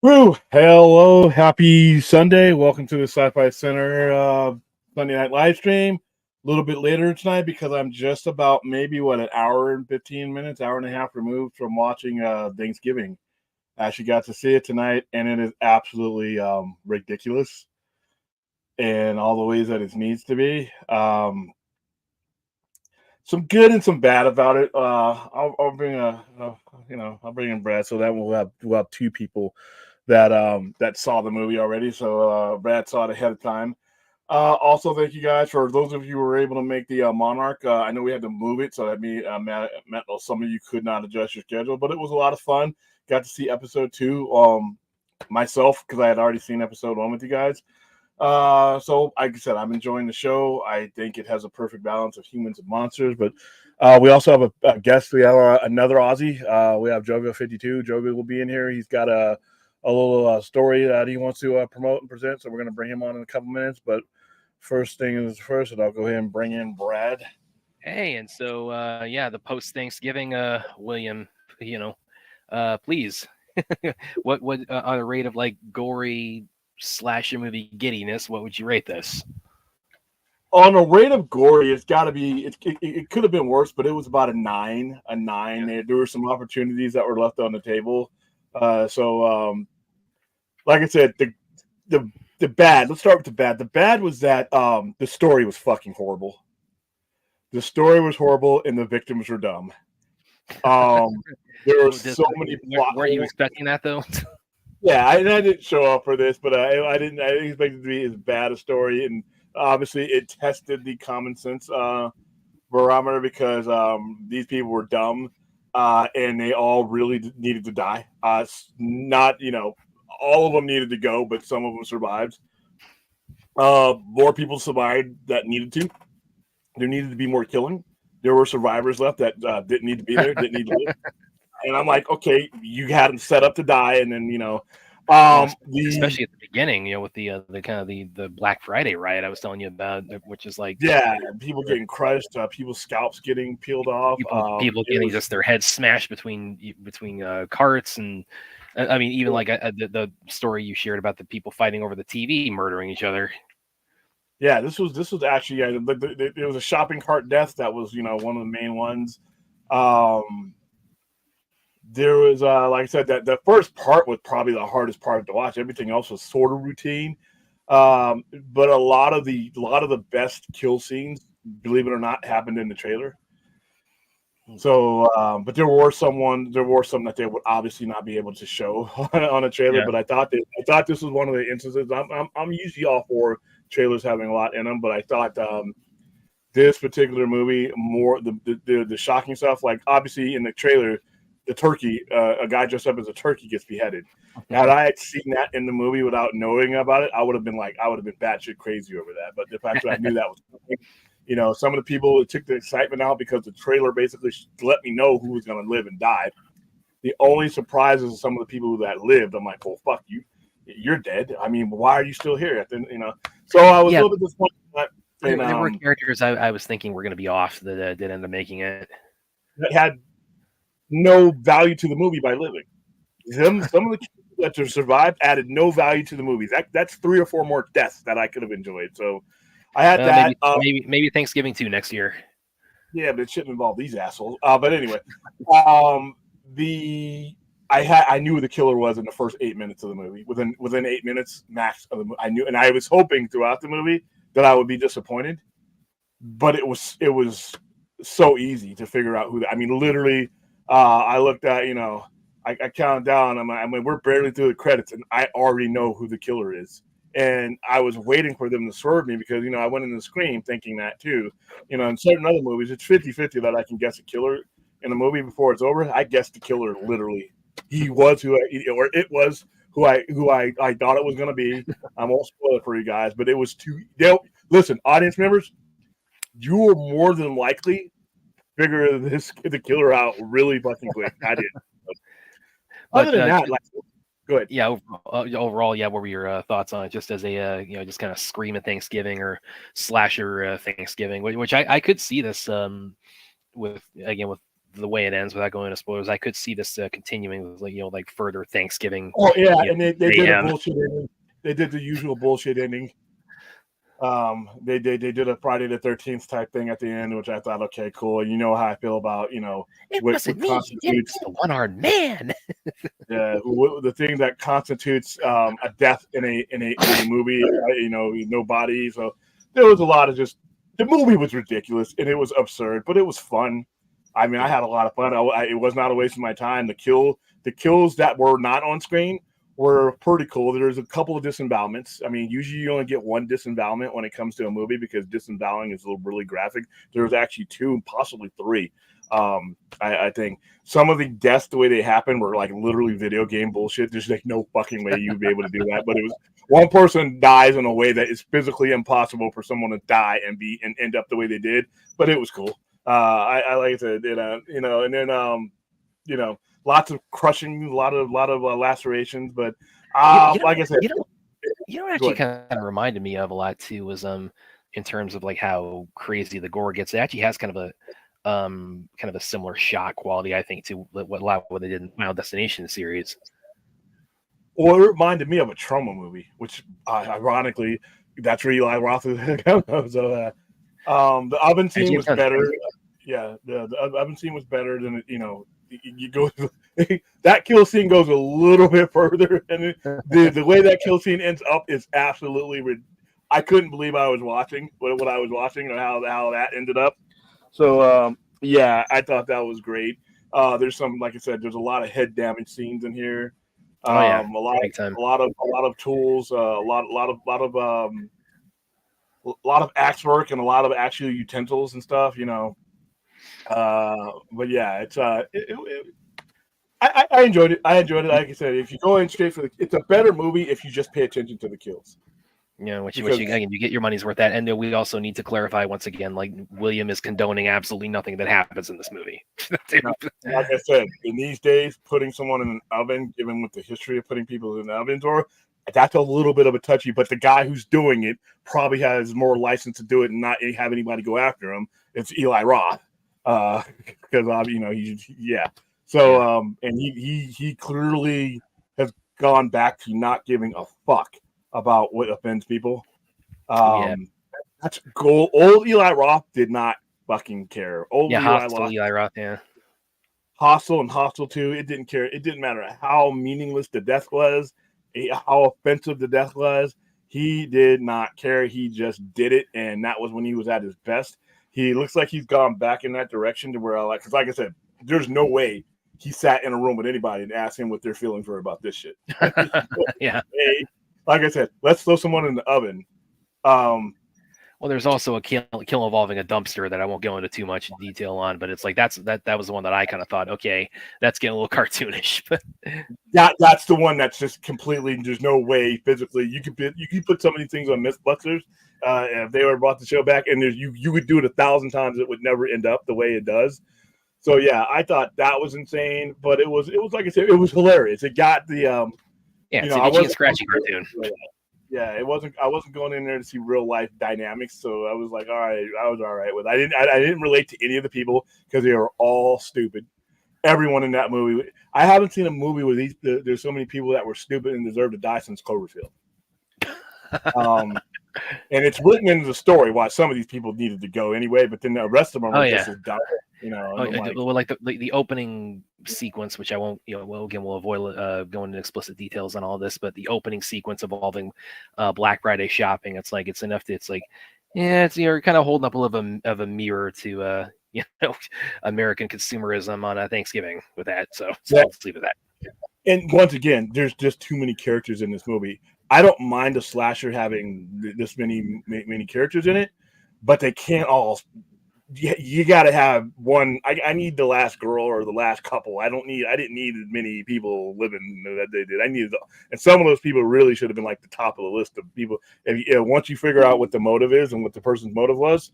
Woo! Hello, happy Sunday. Welcome to the Sci-Fi Center Sunday night live stream. A little bit later tonight because I'm just about maybe an hour and 15 minutes, hour and a half removed from watching Thanksgiving. I actually got to see it tonight, and it is absolutely ridiculous in all the ways that it needs to be. Some good and some bad about it. I'll bring I'll bring in Brad so that we'll have two people that saw the movie already. So Brad saw it ahead of time. Also, thank you guys for those of you who were able to make the Monarch. I know we had to move it, so that meant some of you could not adjust your schedule, but it was a lot of fun. Got to see episode 2 myself because I had already seen episode 1 with you guys. So like I said, I'm enjoying the show. I think it has a perfect balance of humans and monsters, but we also have a guest. We have another Aussie. We have Jogo52. Jogo will be in here. He's got a little story that he wants to promote and present, so we're going to bring him on in a couple minutes. But first thing is first, and I'll go ahead and bring in Brad. Hey, and so the post Thanksgiving, William, please, what on a rate of like gory slasher movie giddiness, what would you rate this? On a rate of gory, it's got to be. It could have been worse, but it was about a 9. A 9. Yeah. There were some opportunities that were left on the table. Like I said, the bad. Let's start with the bad. The bad was that the story was fucking horrible. The story was horrible, and the victims were dumb. There were so many plot. Weren't you expecting that though? Yeah, I didn't show up for this, but I didn't expect it to be as bad a story, and obviously it tested the common sense barometer because these people were dumb and they all really needed to die. Not all of them needed to go, but some of them survived. More people survived that needed to. There needed to be more killing. There were survivors left that didn't need to be there, didn't need to live. And I'm like, okay, you had them set up to die, and then especially at the beginning, with the kind of the Black Friday riot I was telling you about, which is like people getting crushed, people's scalps getting peeled off, people getting just their heads smashed between carts, and I mean even like the story you shared about the people fighting over the TV, murdering each other. Yeah, this was actually it was a shopping cart death that was one of the main ones. There was like I said, that the first part was probably the hardest part to watch. Everything else was sort of routine, but a lot of the best kill scenes, believe it or not, happened in the trailer. So, but there were some that they would obviously not be able to show on a trailer. Yeah. But I thought this was one of the instances. I'm usually all for trailers having a lot in them, but I thought this particular movie more the shocking stuff. Like obviously in the trailer, the turkey, a guy dressed up as a turkey gets beheaded. Had I had seen that in the movie without knowing about it, I would have been batshit crazy over that. But the fact that I knew that was coming, some of the people took the excitement out because the trailer basically let me know who was going to live and die. The only surprises are some of the people that lived. I'm like, well, fuck you. You're dead. I mean, why are you still here? So I was a little bit disappointed. There were characters I was thinking were going to be off that didn't end up making it. That had no value to the movie by living. Some of the characters that survived added no value to the movie. That's 3 or 4 more deaths that I could have enjoyed. So I had that. Maybe Thanksgiving too next year. Yeah, but it shouldn't involve these assholes. But anyway, I knew who the killer was in the first 8 minutes of the movie. Within 8 minutes max of the movie, I knew, and I was hoping throughout the movie that I would be disappointed. But it was so easy to figure out who that. I mean, literally, I looked at I counted down. I mean, we're barely through the credits, and I already know who the killer is. And I was waiting for them to swerve me because, I went into Scream thinking that too. In certain other movies, it's 50-50 that I can guess a killer in a movie before it's over. I guessed the killer literally. He was it was who I thought it was going to be. I won't spoil it for you guys, but it was too. Listen, audience members, you were more than likely figure the killer out really fucking quick. I did. Other than that, go ahead. Yeah, overall, what were your thoughts on it? Just as a just kind of scream at Thanksgiving or slasher Thanksgiving, which I could see this with the way it ends without going into spoilers, I could see this continuing with like further Thanksgiving. Oh yeah, and they did a mayhem. bullshit ending. They did the usual bullshit ending. They did a Friday the 13th type thing at the end, which I thought, okay, cool. You know how I feel about It what wasn't me. constitutes It's the one-armed man. the thing that constitutes a death in a movie. No body. So there was a lot of just the movie was ridiculous and it was absurd, but it was fun. I mean, I had a lot of fun. It was not a waste of my time. The kills that were not on screen were pretty cool. There's a couple of disembowelments. I mean, usually you only get one disembowelment when it comes to a movie because disemboweling is really graphic. There was actually 2, possibly 3. I think some of the deaths, the way they happened, were like literally video game bullshit. There's like no fucking way you'd be able to do that. But it was one person dies in a way that is physically impossible for someone to die and end up the way they did. But it was cool. I like it, and then lots of crushing, a lot of lacerations. But like I said, actually kind of reminded me of a lot too was in terms of like how crazy the gore gets. It actually has kind of a similar shock quality, I think, to what they did in Final Destination series. Well, it reminded me of a trauma movie, which ironically, that's where Eli Roth is. So the oven scene was better. Yeah, the oven scene was better than you go. That kill scene goes a little bit further, and the way that kill scene ends up is absolutely. I couldn't believe I was watching what I was watching and how that ended up. So yeah, I thought that was great. There's some, like I said, there's a lot of head damage scenes in here. A lot of tools, a lot of axe work, and a lot of actual utensils and stuff. But yeah, it's I enjoyed it. I enjoyed it. Like I said, if you go in straight for it's a better movie if you just pay attention to the kills. Which again, you get your money's worth. That, and we also need to clarify once again, like William is condoning absolutely nothing that happens in this movie. Like I said, in these days, putting someone in an oven, given with the history of putting people in ovens, that's a little bit of a touchy. But the guy who's doing it probably has more license to do it and not have anybody go after him. It's Eli Roth, because yeah. So and he clearly has gone back to not giving a fuck about what offends people. That's gold. Old Eli Roth did not fucking care. Eli Roth, yeah. Hostile and Hostile 2, it didn't care. It didn't matter how meaningless the death was, how offensive the death was. He did not care. He just did it, and that was when he was at his best. He looks like he's gone back in that direction to where because like I said, there's no way he sat in a room with anybody and asked him what their feelings were about this shit. Yeah. Like I said, let's throw someone in the oven. Well, there's also a kill involving a dumpster that I won't go into too much detail on, but it's like that was the one that I kind of thought, okay, that's getting a little cartoonish. But that's the one that's just completely. There's no way physically you could put some of these things on Mythbusters if they were brought the show back, and you would do it 1,000 times, it would never end up the way it does. So yeah, I thought that was insane, but it was like I said, it was hilarious. It got the it's an itchy and scratchy cartoon. Yeah, I wasn't going in there to see real life dynamics, so I was like, all right, I was all right with it. I didn't relate to any of the people because they were all stupid. Everyone in that movie. I haven't seen a movie where there's so many people that were stupid and deserve to die since Cloverfield. And it's written into the story why some of these people needed to go anyway, but then the rest of them were just as dumb. Like the opening sequence, which I won't, we'll avoid going into explicit details on all this, but the opening sequence involving Black Friday shopping, it's enough to, you're kind of holding up a little of a mirror to American consumerism on Thanksgiving with that. So let's leave it at that. And once again, there's just too many characters in this movie. I don't mind a slasher having this many characters in it, but they can't all. You got to have one. I need the last girl or the last couple. I didn't need as many people living that they did. And some of those people really should have been like the top of the list of people. Once you figure out what the motive is and what the person's motive was,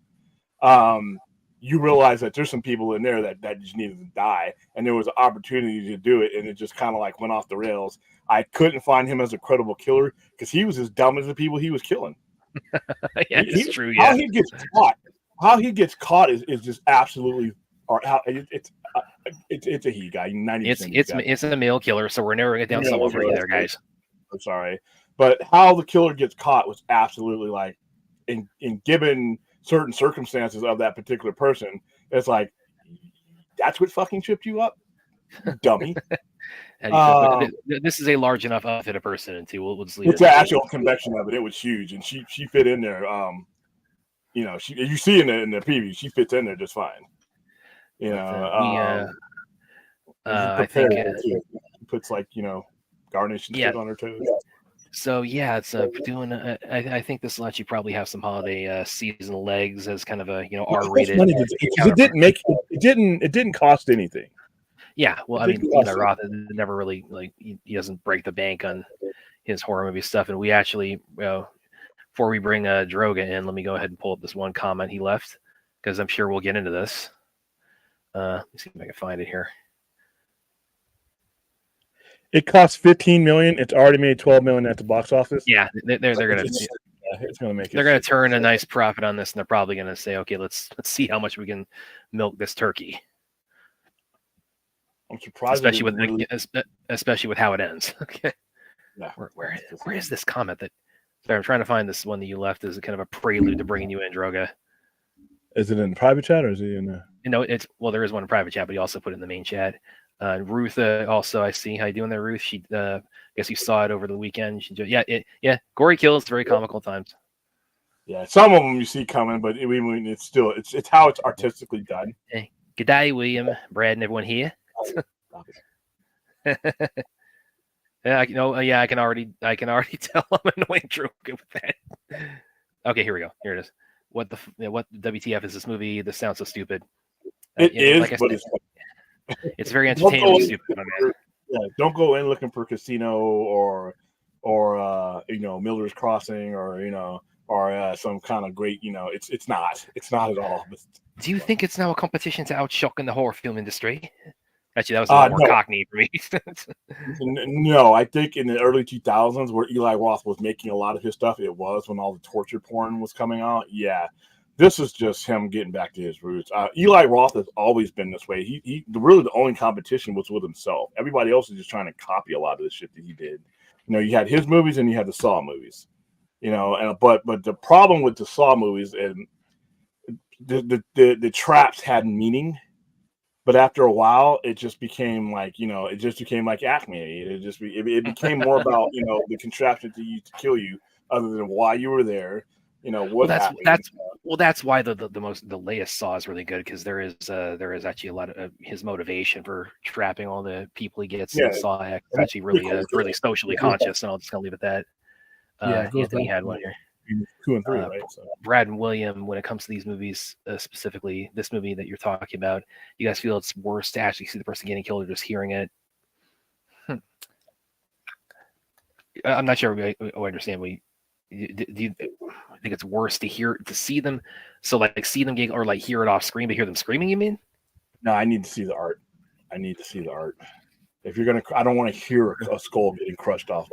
you realize that there's some people in there that just needed to die, and there was an opportunity to do it, and it just kind of like went off the rails. I couldn't find him as a credible killer because he was as dumb as the people he was killing. Yeah, it's true. Yeah, how he gets caught is just absolutely, It's a he guy. 90%. It's a male killer, so we're narrowing it down somewhat for you there, guys. I'm sorry, but how the killer gets caught was absolutely like, in given certain circumstances of that particular person, it's like, that's what fucking tripped you up, dummy. This is a large enough outfit a person into. We'll just leave it's the actual convection of it. It was huge, and she fit in there. You see in the preview, she fits in there just fine. I think she puts garnish and shit on her toes. So yeah, it's doing. I think this will actually probably have some holiday season legs as kind of a R-rated. It didn't cost anything. Yeah, well, I mean, Eli Roth never really he doesn't break the bank on his horror movie stuff, and we actually before we bring Droga in, let me go ahead and pull up this one comment he left because I'm sure we'll get into this. Let's see if I can find it here. It cost $15 million. It's already made $12 million at the box office. Yeah, they're gonna. It's gonna make. They're gonna turn a nice profit on this, and they're probably gonna say, "Okay, let's see how much we can milk this turkey." I'm surprised, especially with how it ends. Okay, yeah. Where is this comment that? Sorry, I'm trying to find this one that you left as a kind of a prelude to bringing you in, Droga. Is it in private chat or is it in the? There is one in private chat, but he also put it in the main chat. Ruth, also, I see how you doing there, Ruth. She, guess you saw it over the weekend. Gory kills, very comical times. Yeah, some of them you see coming, but it's still it's how it's artistically done. Hey, good day, William, Brad, and everyone here. I can already tell I'm annoying Drew with that. Okay, here we go. Here it is. What WTF is this movie? This sounds so stupid. It is, like but it's very entertaining. Stupid. Yeah, don't go in looking for Casino or Miller's Crossing or some kind of great. It's not at all. Do you think it's now a competition to outshock in the horror film industry? Actually, that was a little more cockney for me. No, I think in the early 2000s, where Eli Roth was making a lot of his stuff, it was when all the torture porn was coming out. Yeah, this is just him getting back to his roots. Eli Roth has always been this way. He really the only competition was with himself. Everybody else is just trying to copy a lot of the shit that he did. You had his movies and you had the Saw movies. But the problem with the Saw movies and the traps had meaning. But after a while, it just became like Acme. It became more about the contraption to use to kill you, other than why you were there. That's why the latest Saw is really good, because there is actually a lot of his motivation for trapping all the people he gets. Yeah, Saw X is actually really socially conscious, and I'll just kind of leave it at that. Anthony had one here. 2 and 3, right? So. Brad and William, when it comes to these movies, specifically this movie that you're talking about, you guys feel it's worse to actually see the person getting killed or just hearing it? I'm not sure I understand. Do you think it's worse to see them? So see them getting, or hear it off screen, but hear them screaming? You mean? No, I need to see the art. If you're gonna, I don't want to hear a skull getting crushed off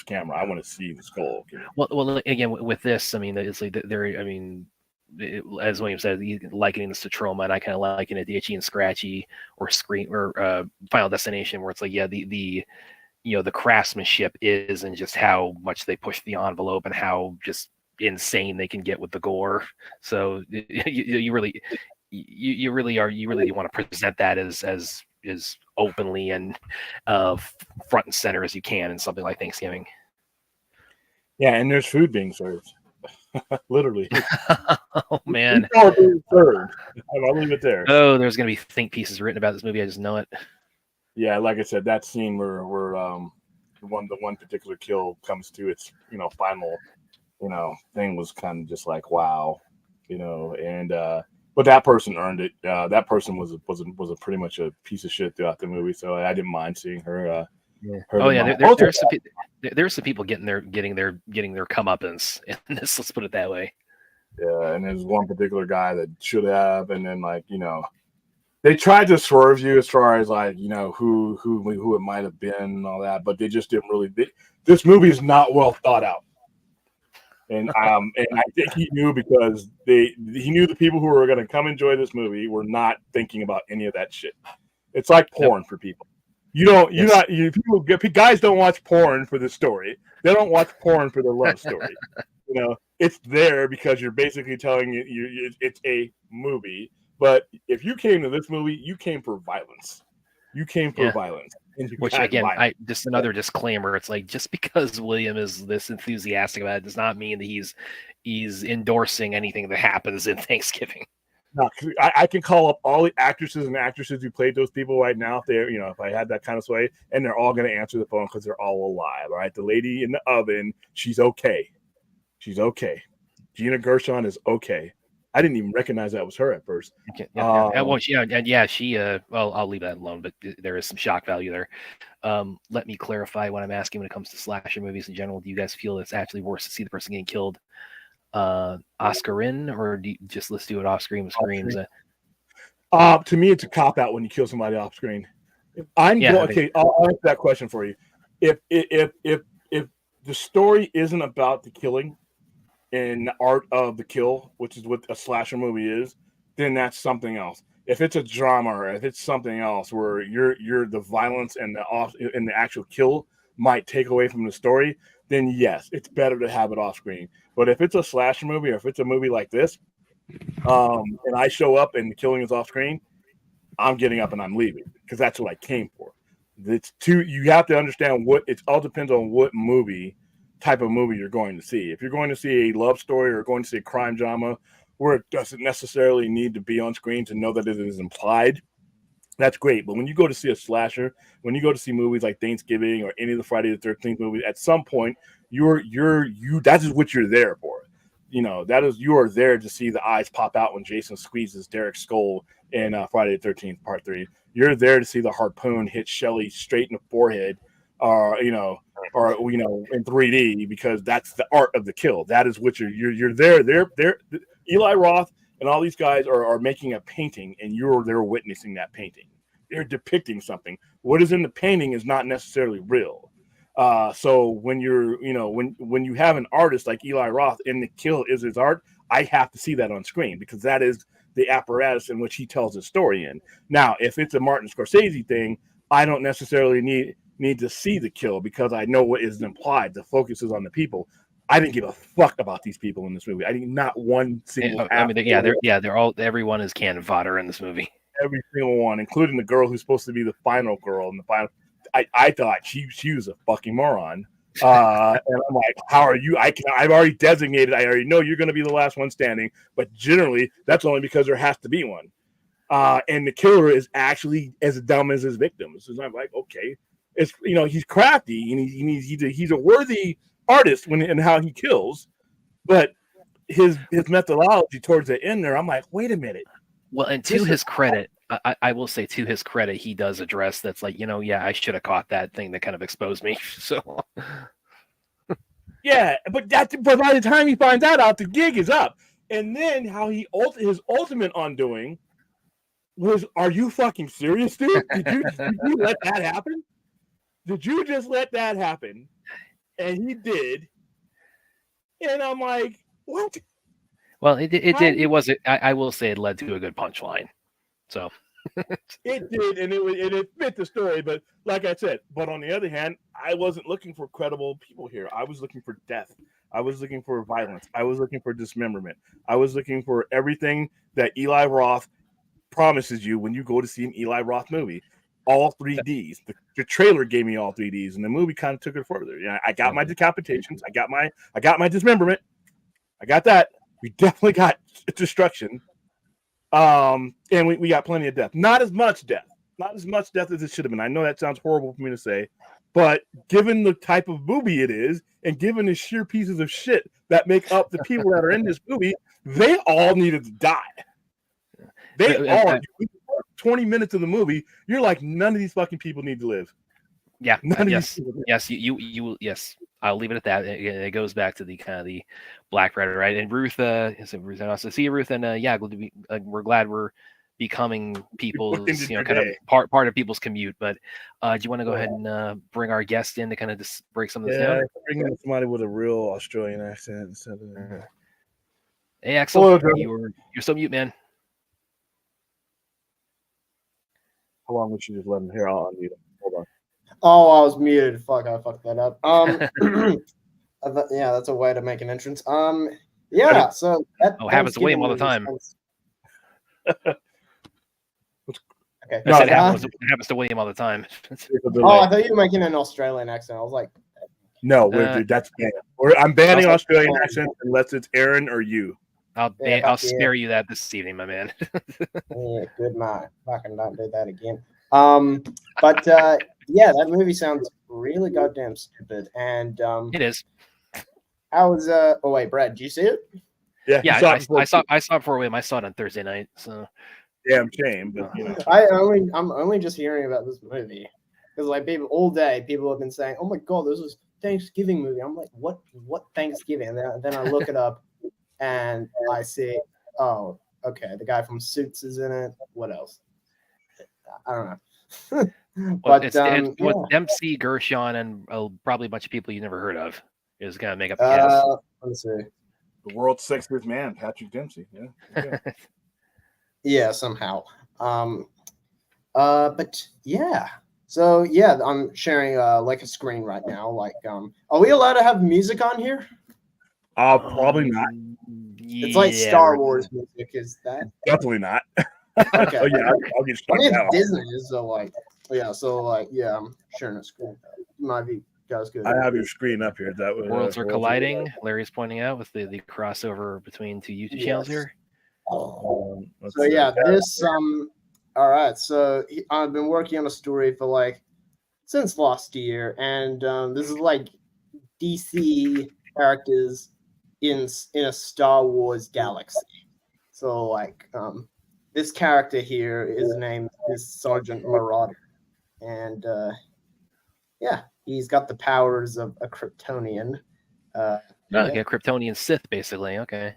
camera. I want to see the skull. Well, again, with this, I mean, it's like as William said, likening this to Trauma, and I kind of liken it to Itchy and Scratchy or Scream or Final Destination, where it's like, the craftsmanship is, and just how much they push the envelope and how just insane they can get with the gore. So you really want to present that as openly and front and center as you can in something like Thanksgiving. Yeah, and there's food being served. Literally. Oh man. I'll leave it there. Oh, there's gonna be think pieces written about this movie. I just know it. Yeah, like I said, that scene where the one particular kill comes to its final thing was kind of just like, wow, and but that person earned it. That person was a pretty much a piece of shit throughout the movie, so I didn't mind seeing her. There's some people getting their comeuppance in this. Let's put it that way. Yeah, and there's one particular guy that should have, and then they tried to swerve you as far as who it might have been and all that, but they just didn't really. This movie is not well thought out. And I think he knew, because he knew the people who were going to come enjoy this movie were not thinking about any of that shit. It's like porn for people. Guys don't watch porn for the story. They don't watch porn for the love story. It's there because you're basically telling it's a movie. But if you came to this movie, you came for violence. You came for violence. Which again, just another disclaimer. It's like, just because William is this enthusiastic about it does not mean that he's endorsing anything that happens in Thanksgiving. No, I can call up all the actresses and actresses who played those people right now if I had that kind of sway, and they're all going to answer the phone because they're all alive. All right, the lady in the oven, she's okay. She's okay. Gina Gershon is okay. I didn't even recognize that was her at first. She. Well, I'll leave that alone. But there is some shock value there. Let me clarify what I'm asking when it comes to slasher movies in general. Do you guys feel it's actually worse to see the person getting killed Oscarin, or do you just let's do it off screen with screams? To me, it's a cop out when you kill somebody off screen. I'll answer that question for you. If the story isn't about the killing and the art of the kill, which is what a slasher movie is, then that's something else. If it's a drama or if it's something else where you're the violence and the actual kill might take away from the story, then yes, it's better to have it off screen. But if it's a slasher movie or if it's a movie like this, and I show up and the killing is off screen, I'm getting up and I'm leaving because that's what I came for. You have to understand it all depends on what type of movie you're going to see. If you're going to see a love story or going to see a crime drama where it doesn't necessarily need to be on screen to know that it is implied, that's great. But when you go to see a slasher, when you go to see movies like Thanksgiving or any of the Friday the 13th movies, at some point that is what you're there for. You are there to see the eyes pop out when Jason squeezes Derek's skull in Friday the 13th Part 3. You're there to see the harpoon hit Shelly straight in the forehead, in 3D, because that's the art of the kill. That is what you're there. They're Eli Roth and all these guys are making a painting, and you're there witnessing that painting. They're depicting something. What is in the painting is not necessarily real. So when when you have an artist like Eli Roth and the kill is his art, I have to see that on screen because that is the apparatus in which he tells his story in. Now, if it's a Martin Scorsese thing, I don't necessarily need to see the kill because I know what is implied. The focus is on the people. I didn't give a fuck about these people in this movie. I think not one single. Everyone is cannon fodder in this movie. Every single one, including the girl who's supposed to be the final girl in the final. I thought she was a fucking moron. And I'm like, how are you? I've already designated. I already know you're going to be the last one standing. But generally, that's only because there has to be one. And the killer is actually as dumb as his victims. So I'm like, okay, it's he's crafty and he's a worthy artist in how he kills, but his methodology towards the end there, I'm like, wait a minute. Well, and to his credit, I will say to his credit, he does address that's like, I should have caught that thing that kind of exposed me. So yeah, but by the time he finds out, the gig is up. And then how his ultimate undoing was, are you fucking serious, dude? Did you let that happen? Did you just let that happen? And he did. And I'm like, what? Well, it did. It was. I will say it led to a good punchline. So it did, and it fit the story. But like I said, but on the other hand, I wasn't looking for credible people here. I was looking for death. I was looking for violence. I was looking for dismemberment. I was looking for everything that Eli Roth promises you when you go to see an Eli Roth movie. All 3Ds. The trailer gave me all 3Ds, and the movie kind of took it further. I got my decapitations. I got my dismemberment. I got that. We definitely got destruction. And we got plenty of death. Not as much death as it should have been. I know that sounds horrible for me to say, but given the type of movie it is, and given the sheer pieces of shit that make up the people that are in this movie, they all needed to die. They all. 20 minutes of the movie, you're like, none of these fucking people need to live. Yeah. Yes. Yes. I'll leave it at that. It goes back to the kind of the Black Rider, right? And Ruth, Ruth, and also see you, Ruth, and we're glad we're becoming people's, kind of part of people's commute. But do you want to go ahead and bring our guest in to kind of just break some of this down? Bring in somebody with a real Australian accent instead of. Hey, Axel, you're so mute, man. How long we should just let him here? I'll unmute him. Hold on. Oh, I was muted. Fuck, I fucked that up. Yeah, that's a way to make an entrance. Yeah. So that happens to William all the Thanksgiving time. Okay. I said it happens to William all the time. Oh, I thought you were making an Australian accent. I was like, no, dude, that's banned. I'm banning Australian accents unless it's Aaron or you. I'll spare you that this evening, my man. Yeah, good man. Fucking don't do that again. But yeah, that movie sounds really goddamn stupid. And it is. How was oh wait, Brad, did you see it? Yeah, I saw it before William. I saw it on Thursday night. So damn shame, but you know. I'm only just hearing about this movie because like people all day people have been saying, "Oh my god, this is Thanksgiving movie." I'm like, what Thanksgiving? And then I look it up and I see, oh, okay, the guy from Suits is in it. What else? I don't know. But it's with MC Gershon and probably a bunch of people you never heard of is gonna make up the cast. Let's see. The world's sexiest man, Patrick Dempsey. Yeah. Yeah, somehow. But yeah. So yeah, I'm sharing like a screen right now. Like, are we allowed to have music on here? Probably not. It's like Star Wars music. Is that definitely not? Okay. Oh yeah, I'll get I mean, out. it's Disney, so like, yeah, I'm sharing a screen. Might be guys good. I have your screen up here. That worlds are colliding. Larry's pointing out with the crossover between two YouTube channels here. So yeah, this all right. So I've been working on a story for like since last year, and this is like DC characters in a Star Wars galaxy. So like this character here, his name is Sergeant Marauder, and yeah, he's got the powers of a Kryptonian. Like a Kryptonian Sith, basically. Okay.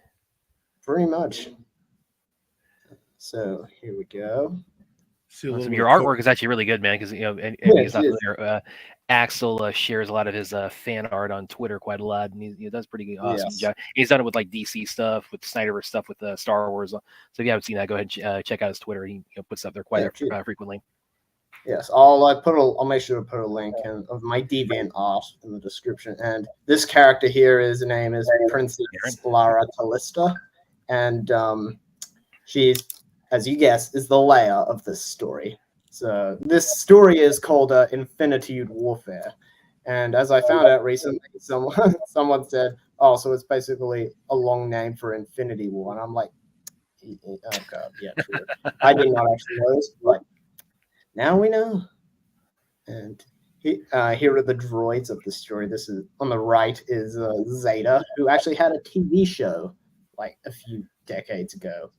Pretty much. So here we go. Your artwork is actually really good, man. Because he's not familiar. Axel shares a lot of his fan art on Twitter quite a lot, and he does pretty awesome job. He's done it with like DC stuff, with Snyderverse stuff, with Star Wars. So if you haven't seen that, go ahead and check out his Twitter. He puts up there quite frequently. Yes, I'll make sure to put a link of my Deviant art in the description. And this character here, his name is Princess Lara Callista, and she's, as you guess, is the Leia of this story. So this story is called Infinitude Warfare, and as I found out recently, someone said, "Oh, so it's basically a long name for Infinity War," and I'm like, "Oh god, yeah, true." I did not actually know this, but now we know. And here are the droids of the story. This is on the right is Zeta, who actually had a TV show like a few decades ago,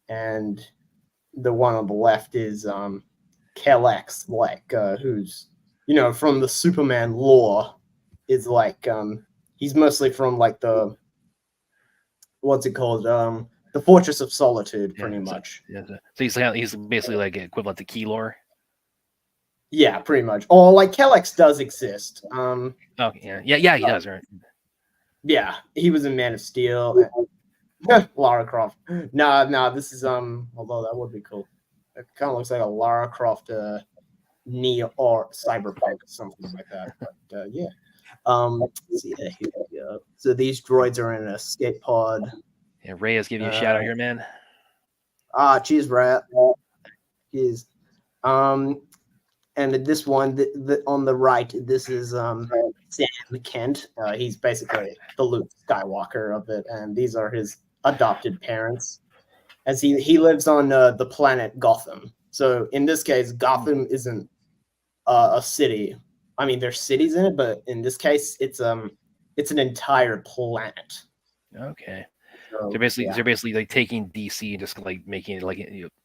and the one on the left is Kellex, like who's from the Superman lore, is like he's mostly from like the what's it called the Fortress of Solitude, pretty much. So he's basically like equivalent to Keylor. Yeah, pretty much. Or like Kellex does exist. Oh yeah, he does, right? Yeah, he was in Man of Steel. Lara Croft. No, this is although that would be cool. It kind of looks like a Lara Croft Neo or Cyberpunk or something like that. But yeah. Let's see, here we go. So these droids are in an escape pod. Yeah, Ray is giving you a shout out here, man. Cheers, Rat. Cheers. And this one, on the right, this is Sam Kent. He's basically the Luke Skywalker of it, and these are his adopted parents. As he lives on the planet Gotham. So in this case, Gotham isn't a city. I mean, there's cities in it, but in this case, it's an entire planet. Okay. So they're basically like taking DC and just like making it like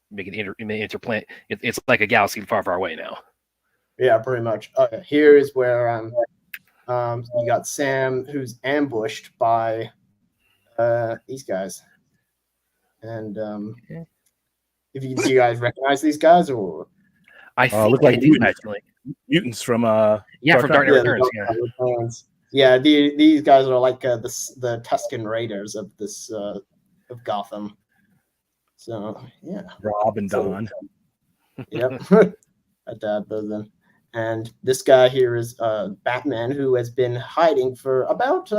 making interplanet. It's like a galaxy far, far away now. Yeah, pretty much. Here is where you got Sam, who's ambushed by these guys. And do you guys recognize these guys, or I think look like mutants from from Dark Knight Returns. Yeah, these guys are like the Tusken Raiders of this of Gotham. So yeah, Rob and Don. Yep. Berlin. And this guy here is Batman, who has been hiding for about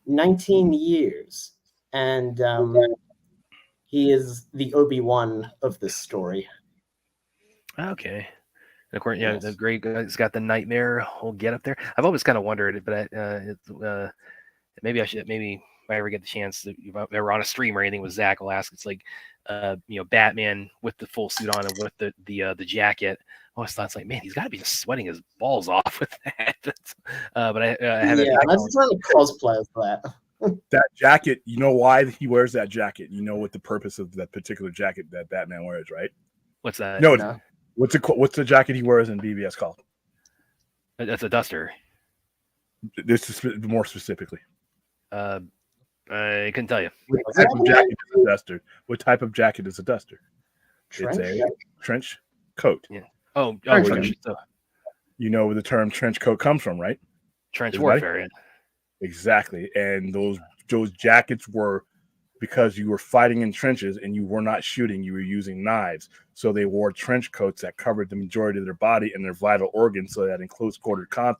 19 years. And he is the Obi-Wan of this story. Okay. And of course, yeah, Yes. the great guy's got the nightmare whole get up there. I've always kind of wondered, but maybe I should, maybe if I ever get the chance to, if I'm ever on a stream or anything with Zach, I'll ask. It's like, Batman with the full suit on and with the jacket. I always thought, it's like, man, he's got to be just sweating his balls off with that. But I haven't. Yeah, that's trying to cosplay for that. That jacket, you know why he wears that jacket? You know what the purpose of that particular jacket that Batman wears, right? What's that? No. What's the jacket he wears in BBS called? That's a duster. This is more specifically. I couldn't tell you. What type of jacket is a duster? What type of jacket is a duster? Trench? It's a trench coat. Yeah. Oh, Trench. You know where the term trench coat comes from, right? Trench warfare. Yeah. Exactly. And those jackets were because you were fighting in trenches and you were not shooting, you were using knives. So they wore trench coats that covered the majority of their body and their vital organs, so that in close quarter combat,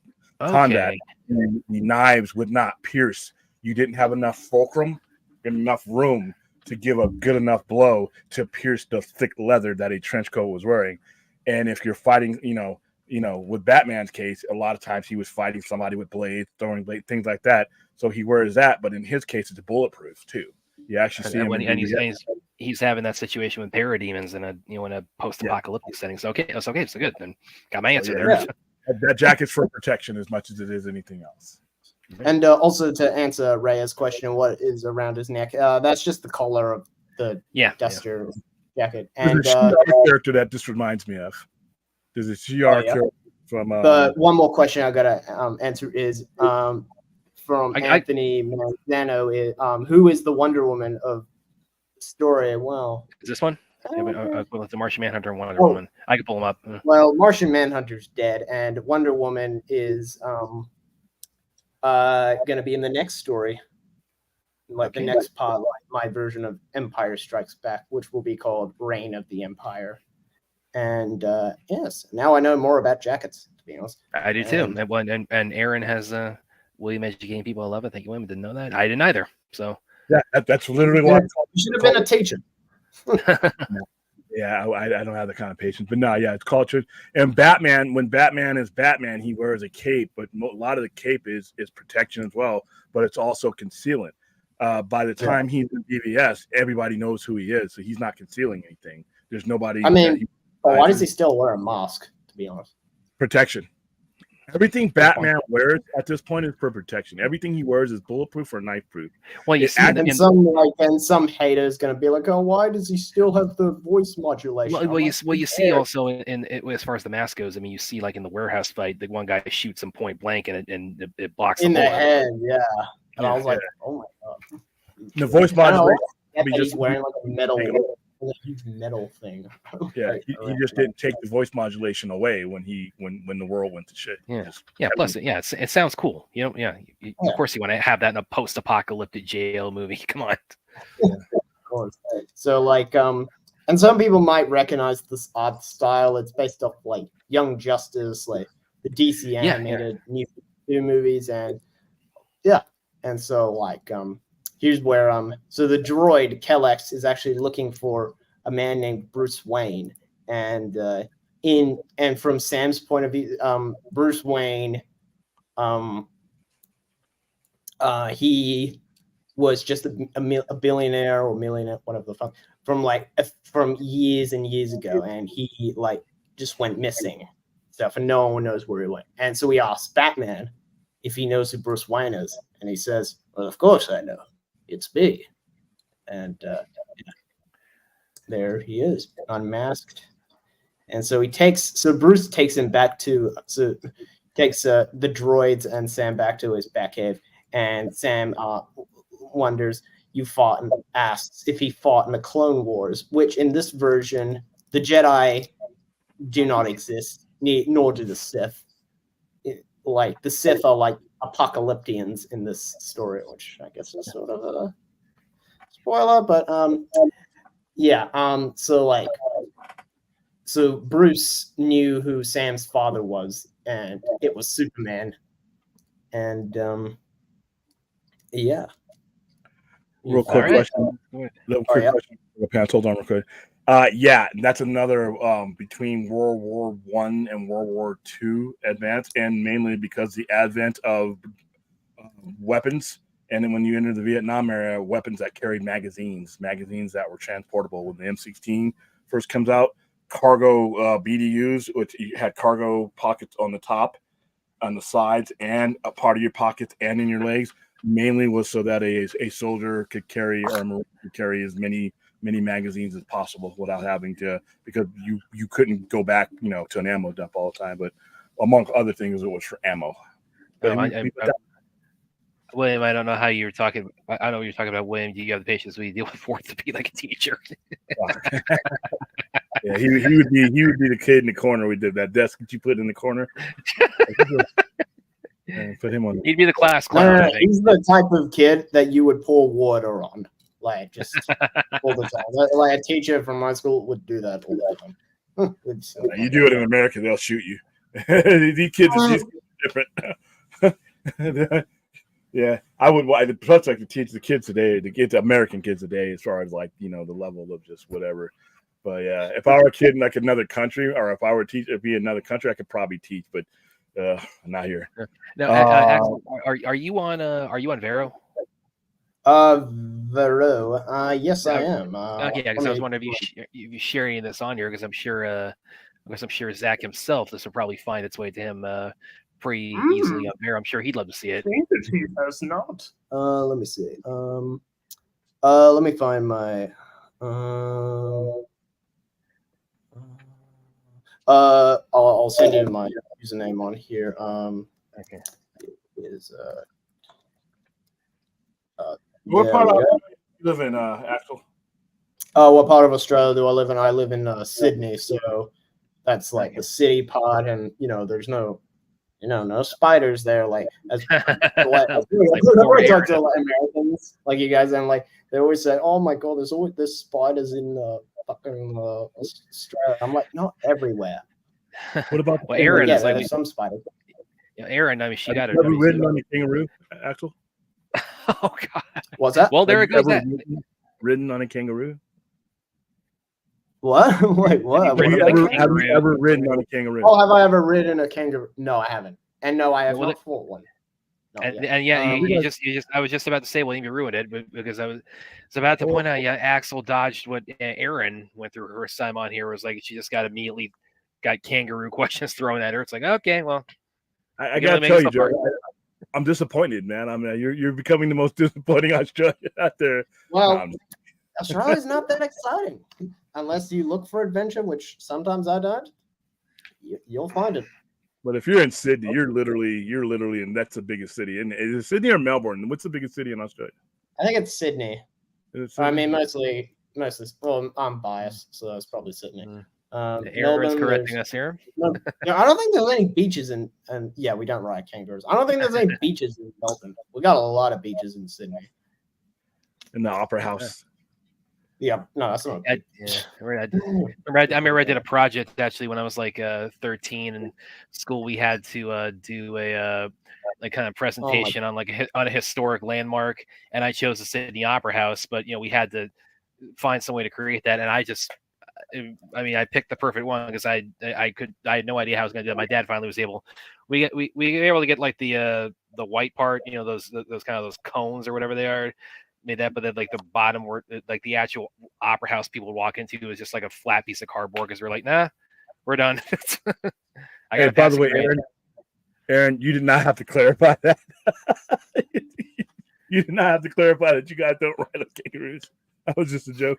the knives would not pierce. You didn't have enough fulcrum and enough room to give a good enough blow to pierce the thick leather that a trench coat was wearing. And if you're fighting, with Batman's case, a lot of times he was fighting somebody with blades, throwing blades, things like that. So he wears that, but in his case, it's bulletproof too. You actually see him, and he's having that situation with parademons in a post-apocalyptic setting. So so good. Then got my answer there. Yeah. That jacket's for protection as much as it is anything else. And also to answer Rhea's question, what is around his neck? That's just the collar of the duster jacket. And there's a CR character that this reminds me of. There's a CR character from. But one more question I gotta answer is from Anthony Manzano. Who is the Wonder Woman of the story? Well, is this one? With the Martian Manhunter and Wonder Woman. I can pull them up. Well, Martian Manhunter's dead, and Wonder Woman is going to be in the next story, the next part, my version of Empire Strikes Back, which will be called Reign of the Empire. And yes, now I know more about jackets, to be honest. I do too. And Aaron has William educating people. I love it. Thank you, William. Didn't know that. I didn't either. So yeah, that's literally why you should have been a teacher. Yeah, I don't have the kind of patience, but no, it's cultured. And Batman, when Batman is Batman, he wears a cape, but a lot of the cape is protection as well, but it's also concealant. By the time he's in BVS, everybody knows who he is, so he's not concealing anything. There's nobody. I mean, why does he still wear a mask? To be honest, protection. Everything Batman wears at this point is for protection. Everything he wears is bulletproof or knife proof. Well, you see, some haters gonna be like, "Oh, why does he still have the voice modulation?" You see also in as far as the mask goes. I mean, you see like in the warehouse fight, the one guy shoots him point blank, and it blocks in the hole head. Yeah, and I was like, "Oh my god!" The voice modulation. He's wearing like a metal. A huge metal thing. Yeah, he just didn't take the voice modulation away when the world went to shit. Yeah. Plus, it sounds cool. Of course, you want to have that in a post-apocalyptic jail movie. Come on. Of course. So, and some people might recognize this art style. It's based off like Young Justice, like the DC animated new movies, and and so here's where so the droid Kellex is actually looking for a man named Bruce Wayne, and from Sam's point of view, Bruce Wayne, he was just a billionaire or millionaire, whatever the fuck, from years and years ago, and he just went missing stuff, and no one knows where he went. And so we asked Batman if he knows who Bruce Wayne is, and he says, "Well, of course I know. It's me." And there he is, unmasked. And so Bruce takes him back to the droids and Sam back to his Batcave. And Sam wonders, asks if he fought in the Clone Wars, which in this version, the Jedi do not exist, nor do the Sith. The Sith are like apocalyptians in this story, which I guess is sort of a spoiler, but so So Bruce knew who Sam's father was, and it was Superman. And yeah. Real quick question. Real quick yeah. question. Hold on, real quick. Yeah, that's another between World War I and World War II advance, and mainly because the advent of weapons. And then when you enter the Vietnam era, weapons that carried magazines that were transportable. When the M16 first comes out, cargo BDUs, which had cargo pockets on the top, on the sides, and a part of your pockets and in your legs, mainly was so that a soldier could carry as many magazines as possible without having to, because you couldn't go back, to an ammo dump all the time. But among other things, it was for ammo. But William, I don't know how you're talking. I know what you're talking about, William. Do you have the patience we deal with for it to be like a teacher? Yeah, he would be the kid in the corner. We did that desk that you put in the corner. And put him on. He'd be the class clown. No, he's the type of kid that you would pour water on, like just all the time. Like a teacher from my school would do that all the time. You do it in America, they'll shoot you. These kids are different. Yeah, I would. Plus, I could teach the kids today, the American kids today, as far as like the level of just whatever. But yeah, if I were a kid in like another country, or if I were to be in another country, I could probably teach. But not here. No, are you on Vero? Vero. Yes, I am. Okay, because I was wondering if you sharing this on here, because I'm sure Zach himself, this will probably find its way to him pretty easily on Vero. I'm sure he'd love to see it. He has not. Let me see. Let me find my. I'll send you my username on here. Okay. Is what part of you live in, Axel? What part of Australia do I live in? I live in Sydney, so that's like the city part, and there's no spiders there. Like as talk to Americans, like you guys, and like they always say, "Oh my God, there's spiders in fucking Australia." I'm like, not everywhere. What about Aaron? Yeah, there's some spiders. Aaron, I mean, she got it. Have you ridden on a kangaroo, Axel? Oh God, what's that? Well, there it goes. Ridden on a kangaroo? What? Wait, what? Have you ever ridden on a kangaroo? Oh, have I ever ridden a kangaroo? No, I haven't. And no, I have not fought one. I was just about to say, well, you ruined it, because I was about to point out, Axel dodged what Aaron went through her time on here. Was like she just got kangaroo questions thrown at her. It's like, okay, well, I gotta tell you, Joe, I'm disappointed, man. I mean, you're becoming the most disappointing Australian out there. Well, Australia's not that exciting unless you look for adventure, which sometimes I don't. You'll find it. But if you're in Sydney, you're literally, and that's the biggest city. And is it Sydney or Melbourne? What's the biggest city in Australia? I think it's Sydney. I mean, mostly. Well, I'm biased, so it's probably Sydney. Aaron's correcting us here. No, I don't think there's any beaches and yeah, we don't ride kangaroos. I don't think there's any beaches in Melbourne. We got a lot of beaches in Sydney. In the Opera House. Yeah, no, that's not. I remember I did a project actually when I was like 13 in school. We had to do a like kind of presentation on a historic landmark, and I chose the Sydney Opera House. But we had to find some way to create that, and I picked the perfect one because I had no idea how I was going to do it. My dad finally was able. We were able to get like the white part, those kind of those cones or whatever they are. Made that, but then like the bottom where like the actual opera house people would walk into was just like a flat piece of cardboard because we're like, nah, we're done. Hey, by the way, Aaron, you did not have to clarify that. You did not have to clarify that you guys don't ride on kangaroos. That was just a joke.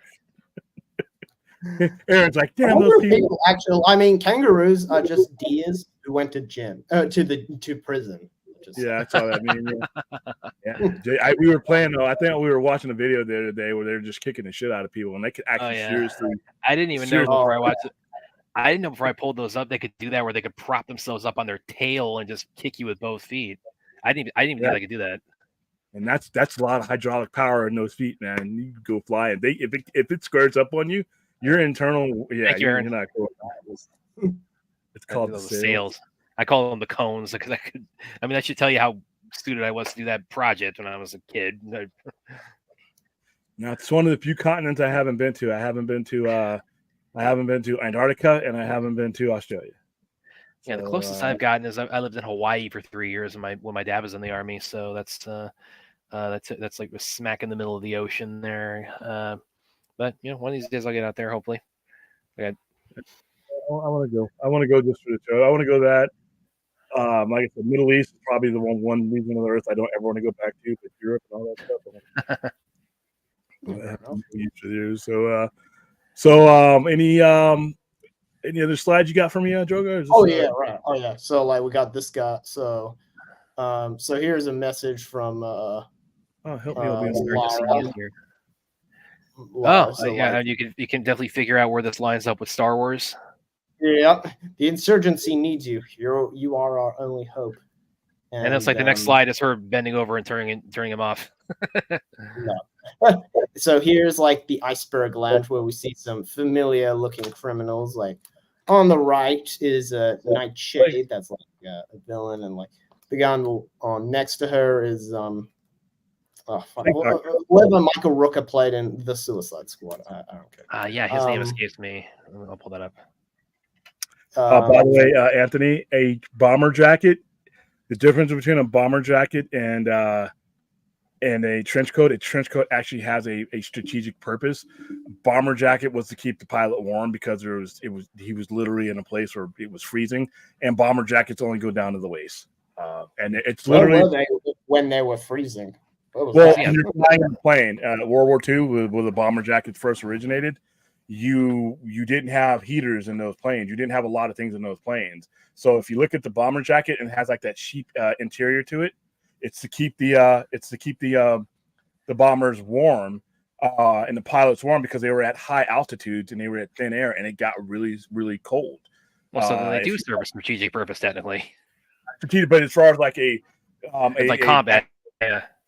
Aaron's like, damn, those people. Actually, I mean, kangaroos are just deers who went to prison. Yeah, I saw that meme. Yeah. We were playing though. I think we were watching a video the other day where they were just kicking the shit out of people, and they could actually seriously. I didn't even know before I watched it. I didn't know before I pulled those up they could do that, where they could prop themselves up on their tail and just kick you with both feet. I didn't even know they could do that. And that's a lot of hydraulic power in those feet, man. You go flying. If it squares up on you, Your internal, yeah, Thank you, you're Aaron. not cool. It's called the sales. I call them the cones because I mean, I should tell you how suited I was to do that project when I was a kid. Now it's one of the few continents I haven't been to. I haven't been to Antarctica, and I haven't been to Australia. Yeah, the closest I've gotten is I lived in Hawaii for 3 years when my dad was in the army. So that's like smack in the middle of the ocean there. But one of these days I'll get out there. Hopefully. I want to go. I want to go just for the show. I want to go that. Like I said, Middle East is probably the one region on the earth I don't ever want to go back to, but Europe and all that stuff. Any other slides you got for me, Drogo? Oh yeah, right. Oh yeah. So like we got this guy. So here's a message from help me Lara. Yeah, you can definitely figure out where this lines up with Star Wars. Yep, the insurgency needs you. You are our only hope. And it's like the next slide is her bending over and turning him off. No. So here's like the iceberg lounge where we see some familiar looking criminals. Like on the right is a Nightshade, that's like a villain, and like the guy on next to her is whoever Michael Rooker played in the Suicide Squad. I don't care. Yeah, his name escapes me. I'll pull that up. By the way, Anthony, a bomber jacket. The difference between a bomber jacket and a trench coat. A trench coat actually has a strategic purpose. Bomber jacket was to keep the pilot warm because he was literally in a place where it was freezing, and bomber jackets only go down to the waist. And it's literally when they were freezing. Well, when you're flying a plane, World War II, where the bomber jackets first originated, you didn't have heaters in those planes. You didn't have a lot of things in those planes. So if you look at the bomber jacket and it has like that sheep interior to it, it's to keep the bombers warm and the pilots warm because they were at high altitudes and they were at thin air and it got really, really cold. Well, so they do serve a strategic purpose technically. Strategic, but as far as like combat,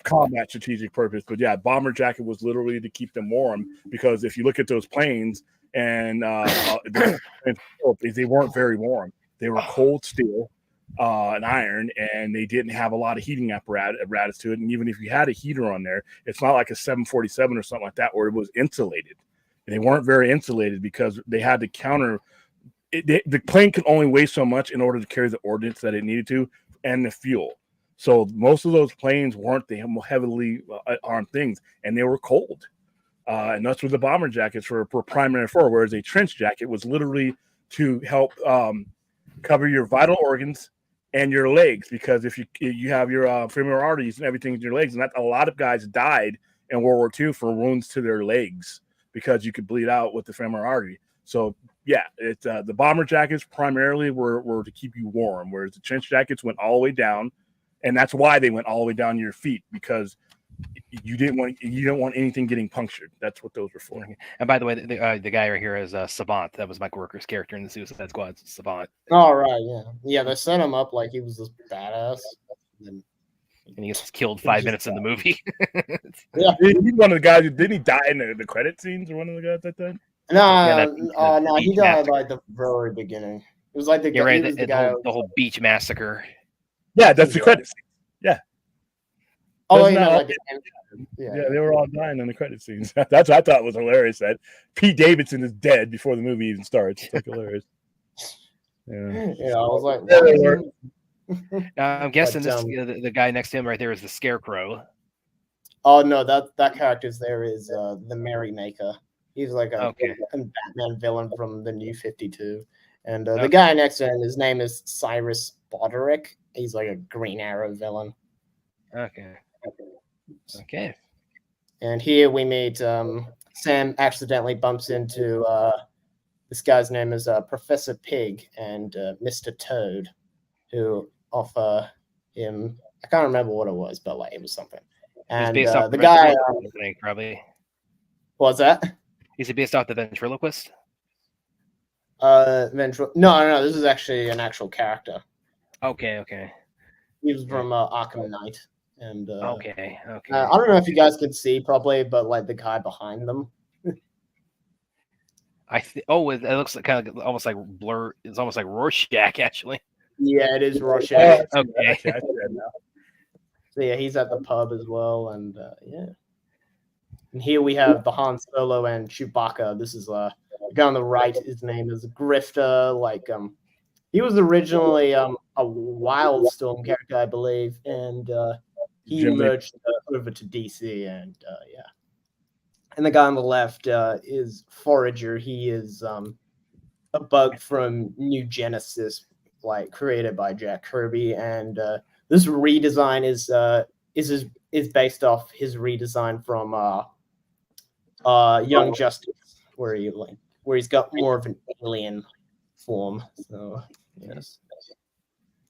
combat strategic purpose. But yeah, bomber jacket was literally to keep them warm because if you look at those planes and they weren't very warm. They were cold steel and iron, and they didn't have a lot of heating apparatus to it. And even if you had a heater on there, it's not like a 747 or something like that where it was insulated. And they weren't very insulated because they had to counter it. The plane could only weigh so much in order to carry the ordnance that it needed to and the fuel. So most of those planes weren't the heavily armed things, and they were cold. And that's what the bomber jackets were primary for, whereas a trench jacket was literally to help cover your vital organs and your legs, because if you have your femoral arteries and everything in your legs, and that a lot of guys died in World War II for wounds to their legs because you could bleed out with the femoral artery. So yeah, it's the bomber jackets primarily were to keep you warm, whereas the trench jackets went all the way down, and that's why they went all the way down to your feet, because you don't want anything getting punctured. That's what those were for. And by the way, the guy right here is Savant. That was Michael Rooker's character in the Suicide Squad. Savant. Oh right, yeah. They set him up like he was this badass, and he gets killed 5 minutes in the movie. Yeah, he's one of the guys. Didn't he die in the credit scenes? Or one of the guys that died? No, he died like the very beginning. It was like the guy. The whole beach massacre. Yeah, that's the credit scene. Yeah. Oh, yeah, they were all dying in the credit scenes. That's what I thought was hilarious. That Pete Davidson is dead before the movie even starts. It's like hilarious. Yeah, I was like, I'm guessing the guy next to him right there is the Scarecrow. Oh no, that character's there is the Merrymaker. He's like a Batman villain from the New 52, and the guy next to him, his name is Cyrus Broderick. He's like a Green Arrow villain. Okay. And here we meet Sam accidentally bumps into this guy's name is Professor Pig and Mr. Toad, who offer him, I can't remember what it was, but like it was something. And the guy probably. What's that? Is he based off the ventriloquist? No, this is actually an actual character. Okay. He was from Arkham Knight. And okay. I don't know if you guys could see properly, but like the guy behind them. it looks like kind of almost like Blur. It's almost like Rorschach, actually. Yeah, it is Rorschach. Okay. I see that now. So yeah, he's at the pub as well, and yeah. And here we have the Han Solo and Chewbacca. This is the guy on the right. His name is Grifter. Like he was originally a Wildstorm character, I believe, and he Jimmy. merged over to DC, and yeah. And the guy on the left is Forager. He is a bug from New Genesis, like created by Jack Kirby, and this redesign is based off his redesign from Young Justice, where he's got more of an alien form. So yes,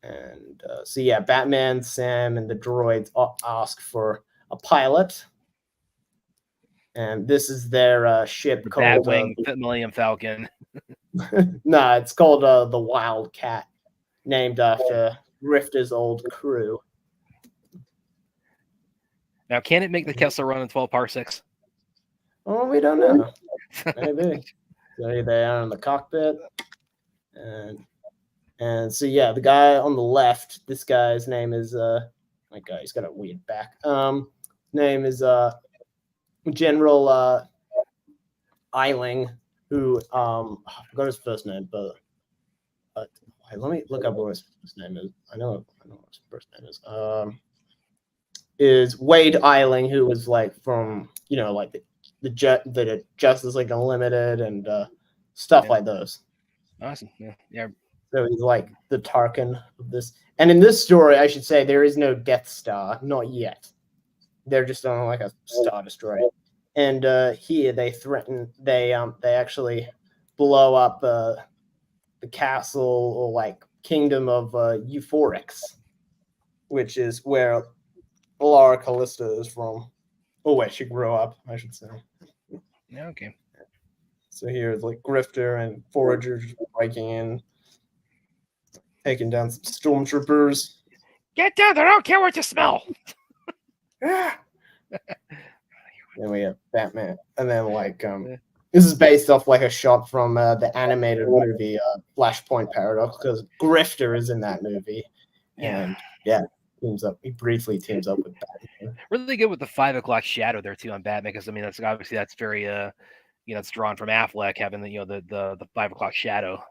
and so yeah, Batman, Sam, and the droids ask for a pilot, and this is their ship called Batwing Millennium Falcon. nah, it's called the Wildcat, named after Rifter's old crew. Now, can it make the Kessel run in 12 parsecs? Oh, we don't know. Maybe. So they are in the cockpit, and so yeah, the guy on the left. This guy's name is my God, he's got a weird back. Name is General Eiling, who I forgot his first name, but let me look up what his first name is. I know what his first name is Wade Eiling, who was like from like the Justice League Unlimited and stuff like those. Awesome. Yeah. So he's like the Tarkin of this. And in this story, I should say there is no Death Star, not yet. They're just on like a Star Destroyer. And here they actually blow up the castle or like kingdom of Euphorix, which is where Laura Callista is from. Oh wait, she grew up, I should say. Yeah, okay. So here it's like Grifter and Forager breaking in, taking down some stormtroopers. Get down there! I don't care what you smell. Then we have Batman, and then like this is based off like a shot from the animated movie Flashpoint Paradox, because Grifter is in that movie, and he briefly teams up with Batman. Really good with the 5 o'clock shadow there too on Batman, because I mean that's very it's drawn from Affleck having the 5 o'clock shadow.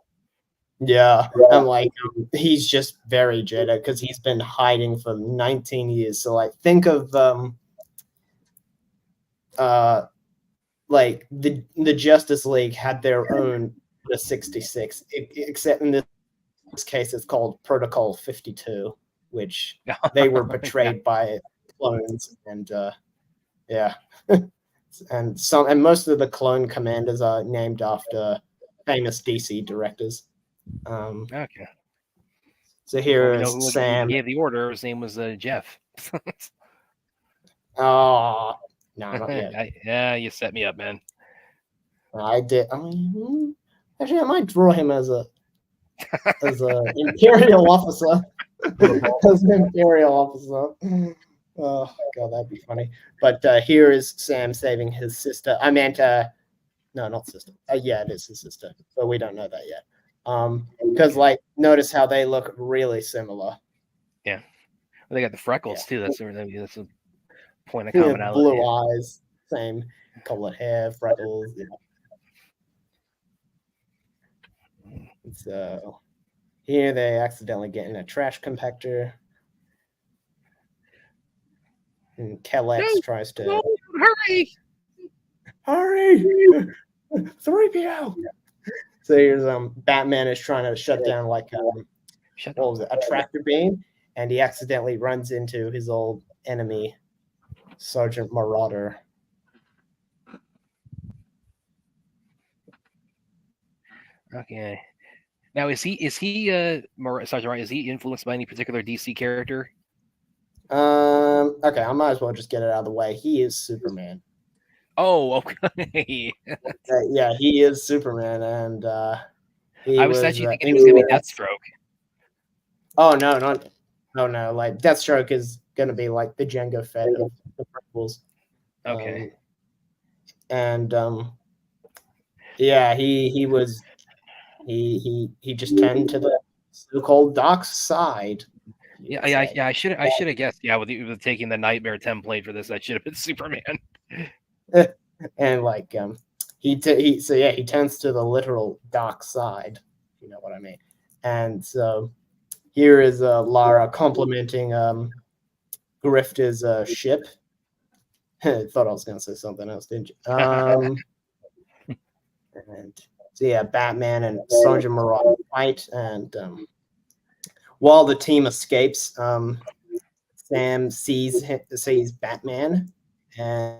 Yeah, and like he's just very Jedi because he's been hiding for 19 years. So like think of like the Justice League had their own the 66, except in this case it's called Protocol 52, which they were betrayed by clones, and and most of the clone commanders are named after famous DC directors. Okay. So here is Sam. He gave the order. His name was Jeff. Oh no, not yet. Yeah, you set me up, man. I did. I mean, actually, I might draw him as a imperial officer. As an imperial officer. Oh God, that'd be funny. But here is Sam saving his sister. I meant, no, not sister. Yeah, it is his sister, but we don't know that yet. Because like, notice how they look really similar. Yeah, well, they got the freckles too. That's a point of commonality. Blue eyes, same colored hair, freckles. Yeah. So here they accidentally get in a trash compactor. And Kellex tries to hurry 3PO. So here's Batman is trying to shut down like a tractor beam, and he accidentally runs into his old enemy, Sergeant Marauder. Okay. Now is he Sergeant Marauder? Is he influenced by any particular DC character? Okay, I might as well just get it out of the way. He is Superman. Oh, okay. Yeah, he is Superman, and I was actually thinking he was gonna be Deathstroke. Oh no, no! Like Deathstroke is gonna be like the Jango Fett of the prequels. Okay. And Yeah, he just turned to the so-called dark side. I should have guessed. Yeah, with taking the nightmare template for this, that should have been Superman. And like he turns to the literal dark side. You know what I mean? And so here is Lara complimenting Grifter's ship. Thought I was gonna say something else, didn't you? And so yeah, Batman and Sergeant Marauder fight, and while the team escapes, Sam sees Batman, and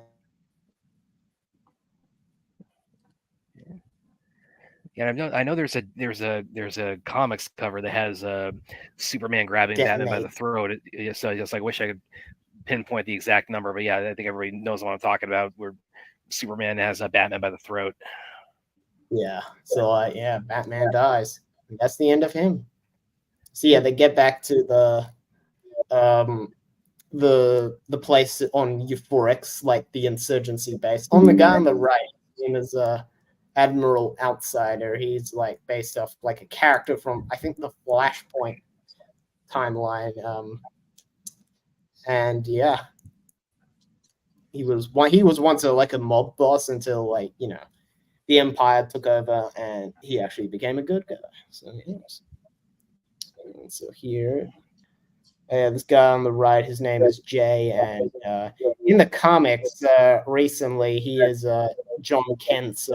Yeah, I know there's a comics cover that has Superman grabbing Batman by the throat. So I just like wish I could pinpoint the exact number, but yeah, I think everybody knows what I'm talking about. Where Superman has Batman by the throat. Yeah. So Batman dies. And that's the end of him. So yeah, they get back to the place on Euphorix, like the insurgency base. On the guy on the right, his name is Admiral Outsider. He's like based off like a character from I think the Flashpoint timeline. And yeah, he was once a mob boss until like the Empire took over and he actually became a good guy. So yes. And so here, this guy on the right, his name is Jay, and in the comics, recently he is John Kent's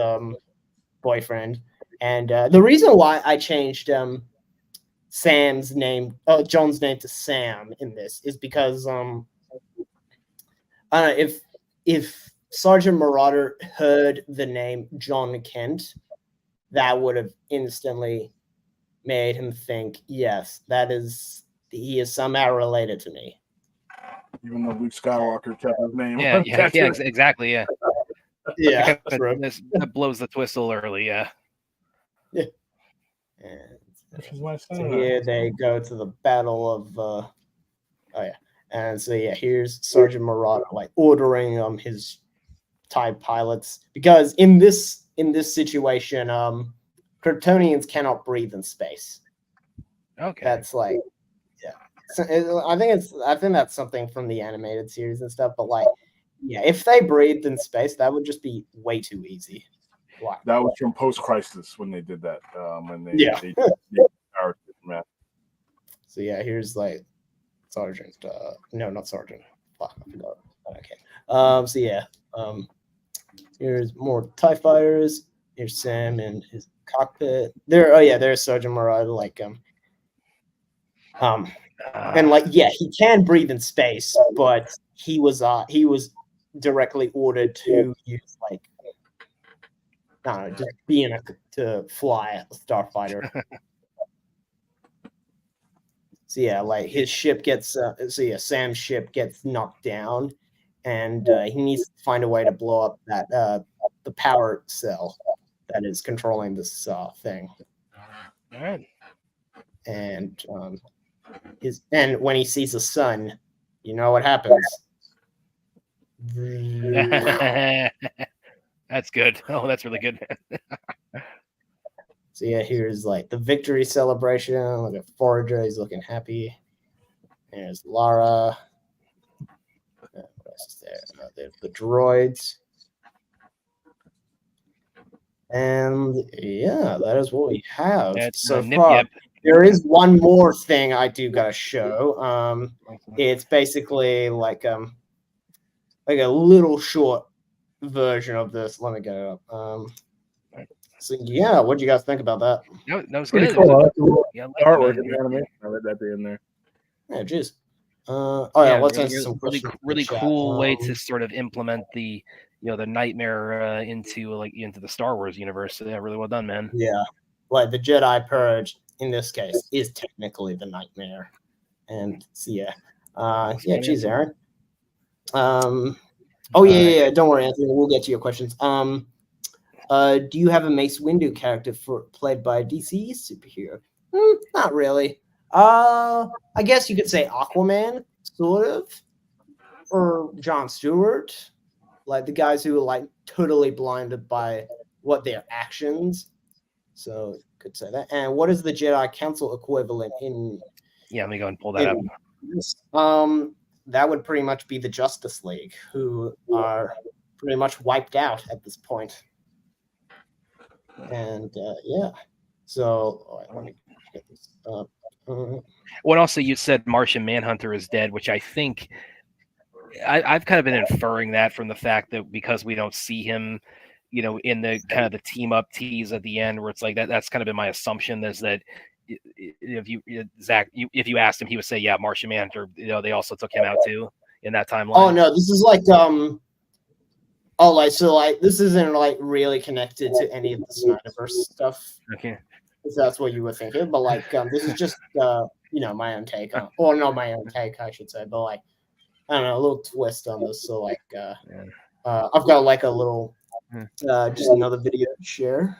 boyfriend. And the reason why I changed John's name to Sam in this is because I don't know if Sergeant Marauder heard the name John Kent, that would have instantly made him think, yes, he is somehow related to me. Even though Luke Skywalker kept his name. Yeah, exactly. Yeah. Yeah. That blows the twist a little early, yeah. Yeah. And so here they go to the battle of and so here's Sergeant Marauder like ordering his TIE pilots, because in this situation Kryptonians cannot breathe in space. Okay. That's like I think that's something from the animated series and stuff, but like if they breathed in space, that would just be way too easy. Wow. That was from post-crisis when they did that. When they So here's like Sergeant. No, not Sergeant. Fuck, I forgot. Okay. Here's more TIE fighters. Here's Sam in his cockpit. There's Sergeant Marauder. And he can breathe in space, but he was directly ordered to use to fly a starfighter. So his ship gets Sam's ship gets knocked down, and he needs to find a way to blow up that the power cell that is controlling this thing. All right. And when he sees the sun, you know what happens. That's good. Oh, that's really good. So here's like the victory celebration. Look at Forager, he's looking happy. There's Lara. What else is there? There's the droids. And that is what we have so far. There is one more thing I do gotta show. It's basically like a little short version of this. Let me get it up. So what do you guys think about that? No, that was good. Cool. Artwork and animation. I read that in there. Yeah, jeez. Let's answer some questions. Really cool way to sort of implement the the nightmare into the Star Wars universe. So, really well done, man. Yeah, like the Jedi Purge in this case is technically the nightmare, and geez, Aaron. Don't worry, Anthony. We'll get to your questions. Do you have a Mace Windu character played by a DC superhero? Not really. I guess you could say Aquaman, sort of, or Jon Stewart, like the guys who are like totally blinded by what their actions. So could say that. And what is the Jedi Council equivalent in? Yeah, let me go and pull that up. This? That would pretty much be the Justice League, who are pretty much wiped out at this point. And yeah, so let me get this up. Well, also you said Martian Manhunter is dead, which I think I've kind of been inferring that from the fact that because we don't see him, in the kind of the team up tease at the end, where it's like that's kind of been my assumption is that if you Zach, if you asked him, he would say, yeah, Martian Manhunter. They also took him out too in that timeline. Oh no, this is like this isn't like really connected to any of the Snyderverse stuff. Okay. If that's what you were thinking, but like this is just my own take on, or not my own take, I should say, but like I don't know, a little twist on this. So like I've got like a little just another video to share.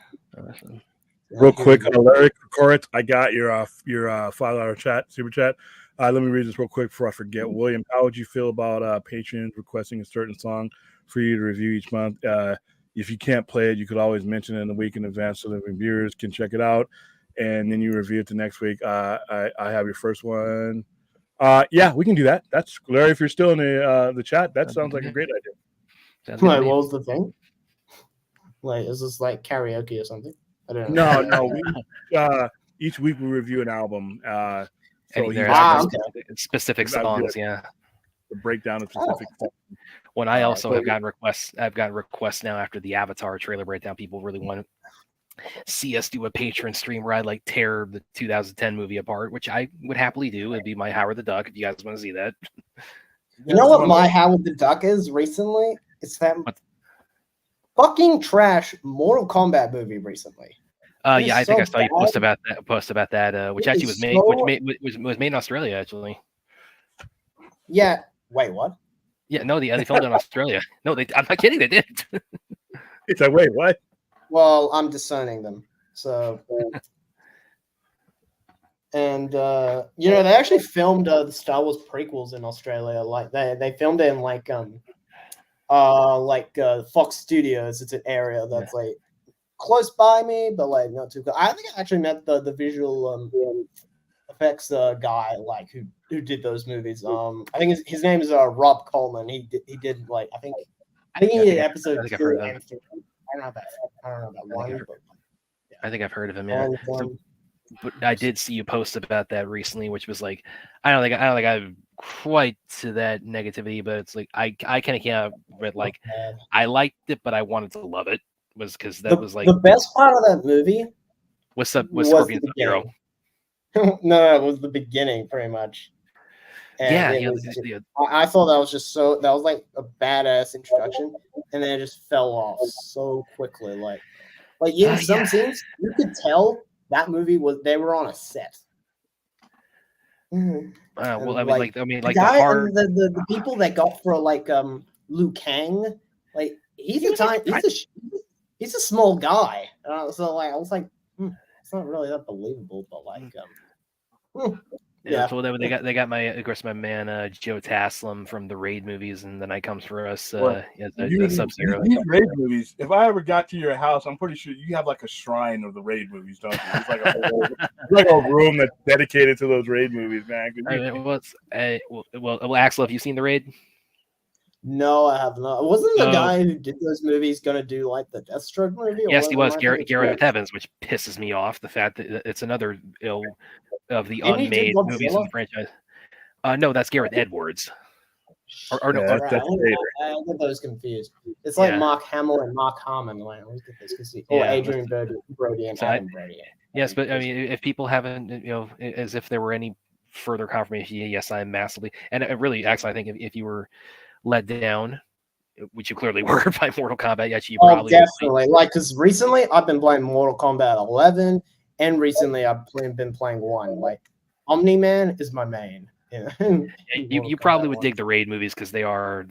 Real quick, Larry Corinth, I got your $5 chat, super chat. Let me read this real quick before I forget. William, how would you feel about patrons requesting a certain song for you to review each month? If you can't play it, you could always mention it in the week in advance so that reviewers can check it out, and then you review it the next week. I have your first one. Yeah, we can do that. That's Larry. If you're still in the chat, that sounds like a great idea. Like, what was the thing? Like, is this like karaoke or something? I don't know. No. Each week we review an album. So specific songs, yeah. The breakdown of specific songs. When I also have gotten requests. I've gotten requests now after the Avatar trailer breakdown. People really want to see us do a Patreon stream where I like tear the 2010 movie apart, which I would happily do. It'd be my Howard the Duck if you guys want to see that. You know what my Howard the Duck is recently? It's that fucking trash Mortal Kombat movie recently. Yeah, I think I saw you post about that, which actually was made in Australia actually. Yeah. Wait, what? Yeah, no, they filmed it in Australia. No, I'm not kidding, they did. It's like, wait, what? Well, I'm discerning them. So, and they actually filmed the Star Wars prequels in Australia. Like they filmed it in like Fox Studios. It's an area that's like close by me, but like not too close. I think I actually met the visual effects guy like who did those movies. I think his name is Rob Coleman. He did like I think he did episode 2 and 3. I don't know that one. I think I've heard of him. Yeah, but I did see you post about that recently, which was like, I don't think I'm quite to that negativity, but it's like I kind of can't. But like, I liked it, but I wanted to love it. Was because that was like the best part of that movie. Was Scorpion Sub-Zero. No, it was the beginning, pretty much. And I thought that was just that was like a badass introduction, and then it just fell off so quickly. Like in some scenes, you could tell that movie they were on a set. Well, the people that got for like Liu Kang, like he's a small guy. So like I was like, it's not really that believable, but like yeah. So they got my man Joe Taslim from the Raid movies, and The Night Comes for Us. Sub-Zero. These Raid movies. If I ever got to your house, I'm pretty sure you have like a shrine of the Raid movies, don't you? It's like a room that's dedicated to those Raid movies, man. Well, Axel, have you seen the Raid? No, I have not. Wasn't the guy who did those movies going to do like the Deathstroke movie? Yes, he was. Gareth Evans, which pisses me off. The fact that it's another of the unmade movies in the franchise. No, that's Gareth Edwards. I get those confused. It's like Mark Hamill and Mark Harmon. Like, I always get this confused. Or Adrian Brody and Adam Brody. Yes, but I mean, if people haven't, as if there were any further confirmation, yes, I'm massively, and really, actually, I think if you were let down, which you clearly were by Mortal Kombat, you probably definitely. Like, because recently I've been playing Mortal Kombat 11, and recently I've been playing 1. Like, Omni-Man is my main. You probably would dig the Raid movies because they're I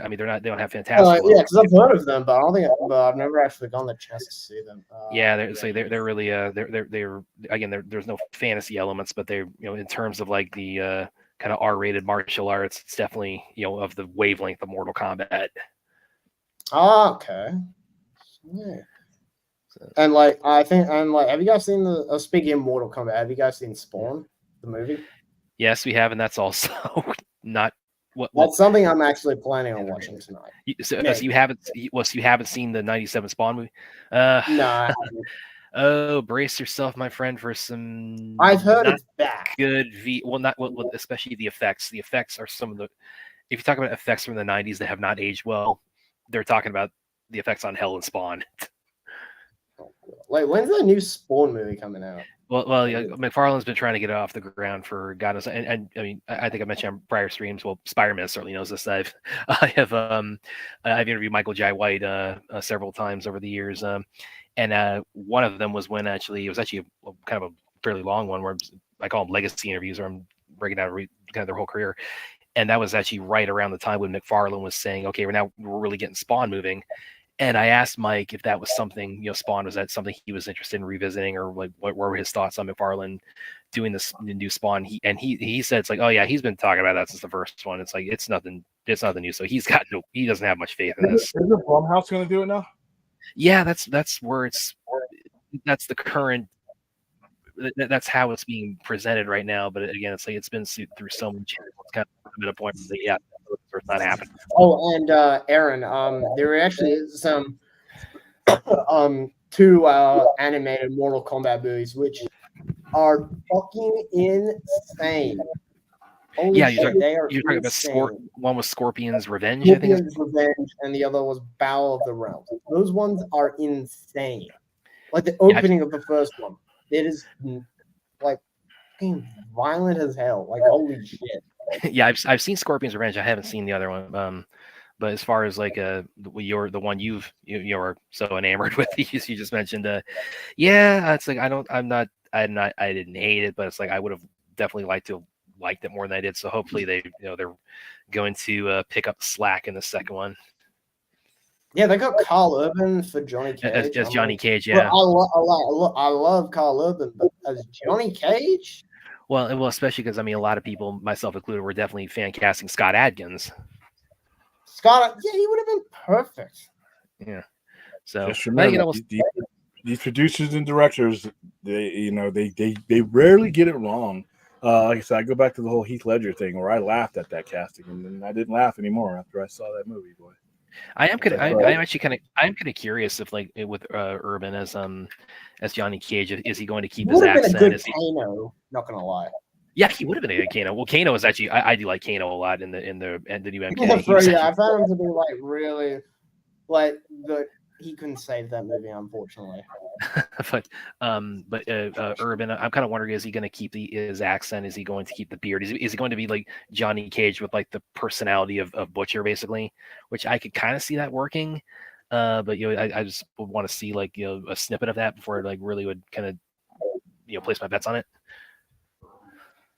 mean, they don't have fantastic. Yeah, because I've heard of them, but I don't think I've never actually gone the chance to see them. They're really they're again there's no fantasy elements, but they're in terms of like the kind of R-rated martial arts, it's definitely of the wavelength of Mortal Kombat. Oh, okay. Yeah. And like I think, and like, have you guys seen the? Speaking of Mortal Kombat, have you guys seen Spawn, the movie? Yes, we have, and that's also not what. That's something I'm actually planning on watching tonight. So you haven't. So you haven't seen the '97 Spawn movie? No, I haven't. Oh, brace yourself, my friend, for some. I've heard it's bad. Good not especially the effects. The effects are some of the. If you talk about effects from the '90s that have not aged well, they're talking about the effects on Hell and Spawn. Like, when's the new Spawn movie coming out? Well, yeah, McFarlane's been trying to get it off the ground for God knows, and I mean, I think I mentioned on prior streams. Well, Spider-Man certainly knows this. I've interviewed Michael Jai White several times over the years, and one of them was when it was actually a kind of a fairly long one where I call them legacy interviews, where I'm breaking down kind of their whole career, and that was actually right around the time when McFarlane was saying, "Okay, we're really getting Spawn moving." And I asked Mike if that was something, Spawn, was that something he was interested in revisiting, or like what were his thoughts on McFarlane doing this new Spawn? He said it's like, oh yeah, he's been talking about that since the first one. It's like it's nothing new. So he doesn't have much faith in this. Is the Blumhouse going to do it now? Yeah, that's the current. That's how it's being presented right now. But again, it's like it's been through so many channels. It's kind of at a point that it's not happening. Oh, and Aaron, there actually is some 2 animated Mortal Kombat movies which are fucking insane. Holy Yeah, shit, you're talking about one was Scorpion's Revenge. Scorpion's Revenge, and the other was Battle of the Realms. Those ones are insane. Like the opening of the first one, it is like fucking violent as hell. Like holy shit. Yeah, I've seen Scorpion's Revenge. I haven't seen the other one. But as far as like the one you're so enamored with, you just mentioned, it's like I didn't hate it, but it's like I would have definitely liked it more than I did. So hopefully they're going to pick up the slack in the second one. Yeah, they got Carl Urban for Johnny Cage. As Johnny Cage, yeah. I love Carl Urban, but as Johnny Cage. Well, especially because I mean, a lot of people, myself included, were definitely fan casting Scott Adkins. Scott, yeah, he would have been perfect. Yeah. So just remember, these producers and directors, they rarely get it wrong. Like I said, I go back to the whole Heath Ledger thing where I laughed at that casting, and then I didn't laugh anymore after I saw that movie. Boy, I'm kind of curious if like with Urban as Johnny Cage, is he going to keep his accent? Been a good Kano, not gonna lie. Yeah, he would have been a good Kano. Well, Kano is actually I do like Kano a lot in the new MK. I found him to be like really like he couldn't save that movie, unfortunately. but Urban, I'm kind of wondering, is he going to keep his accent? Is he going to keep the beard? Is he going to be like Johnny Cage with like the personality of Butcher, basically? Which I could kind of see that working. But I just would want to see like a snippet of that before I like really would kind of place my bets on it.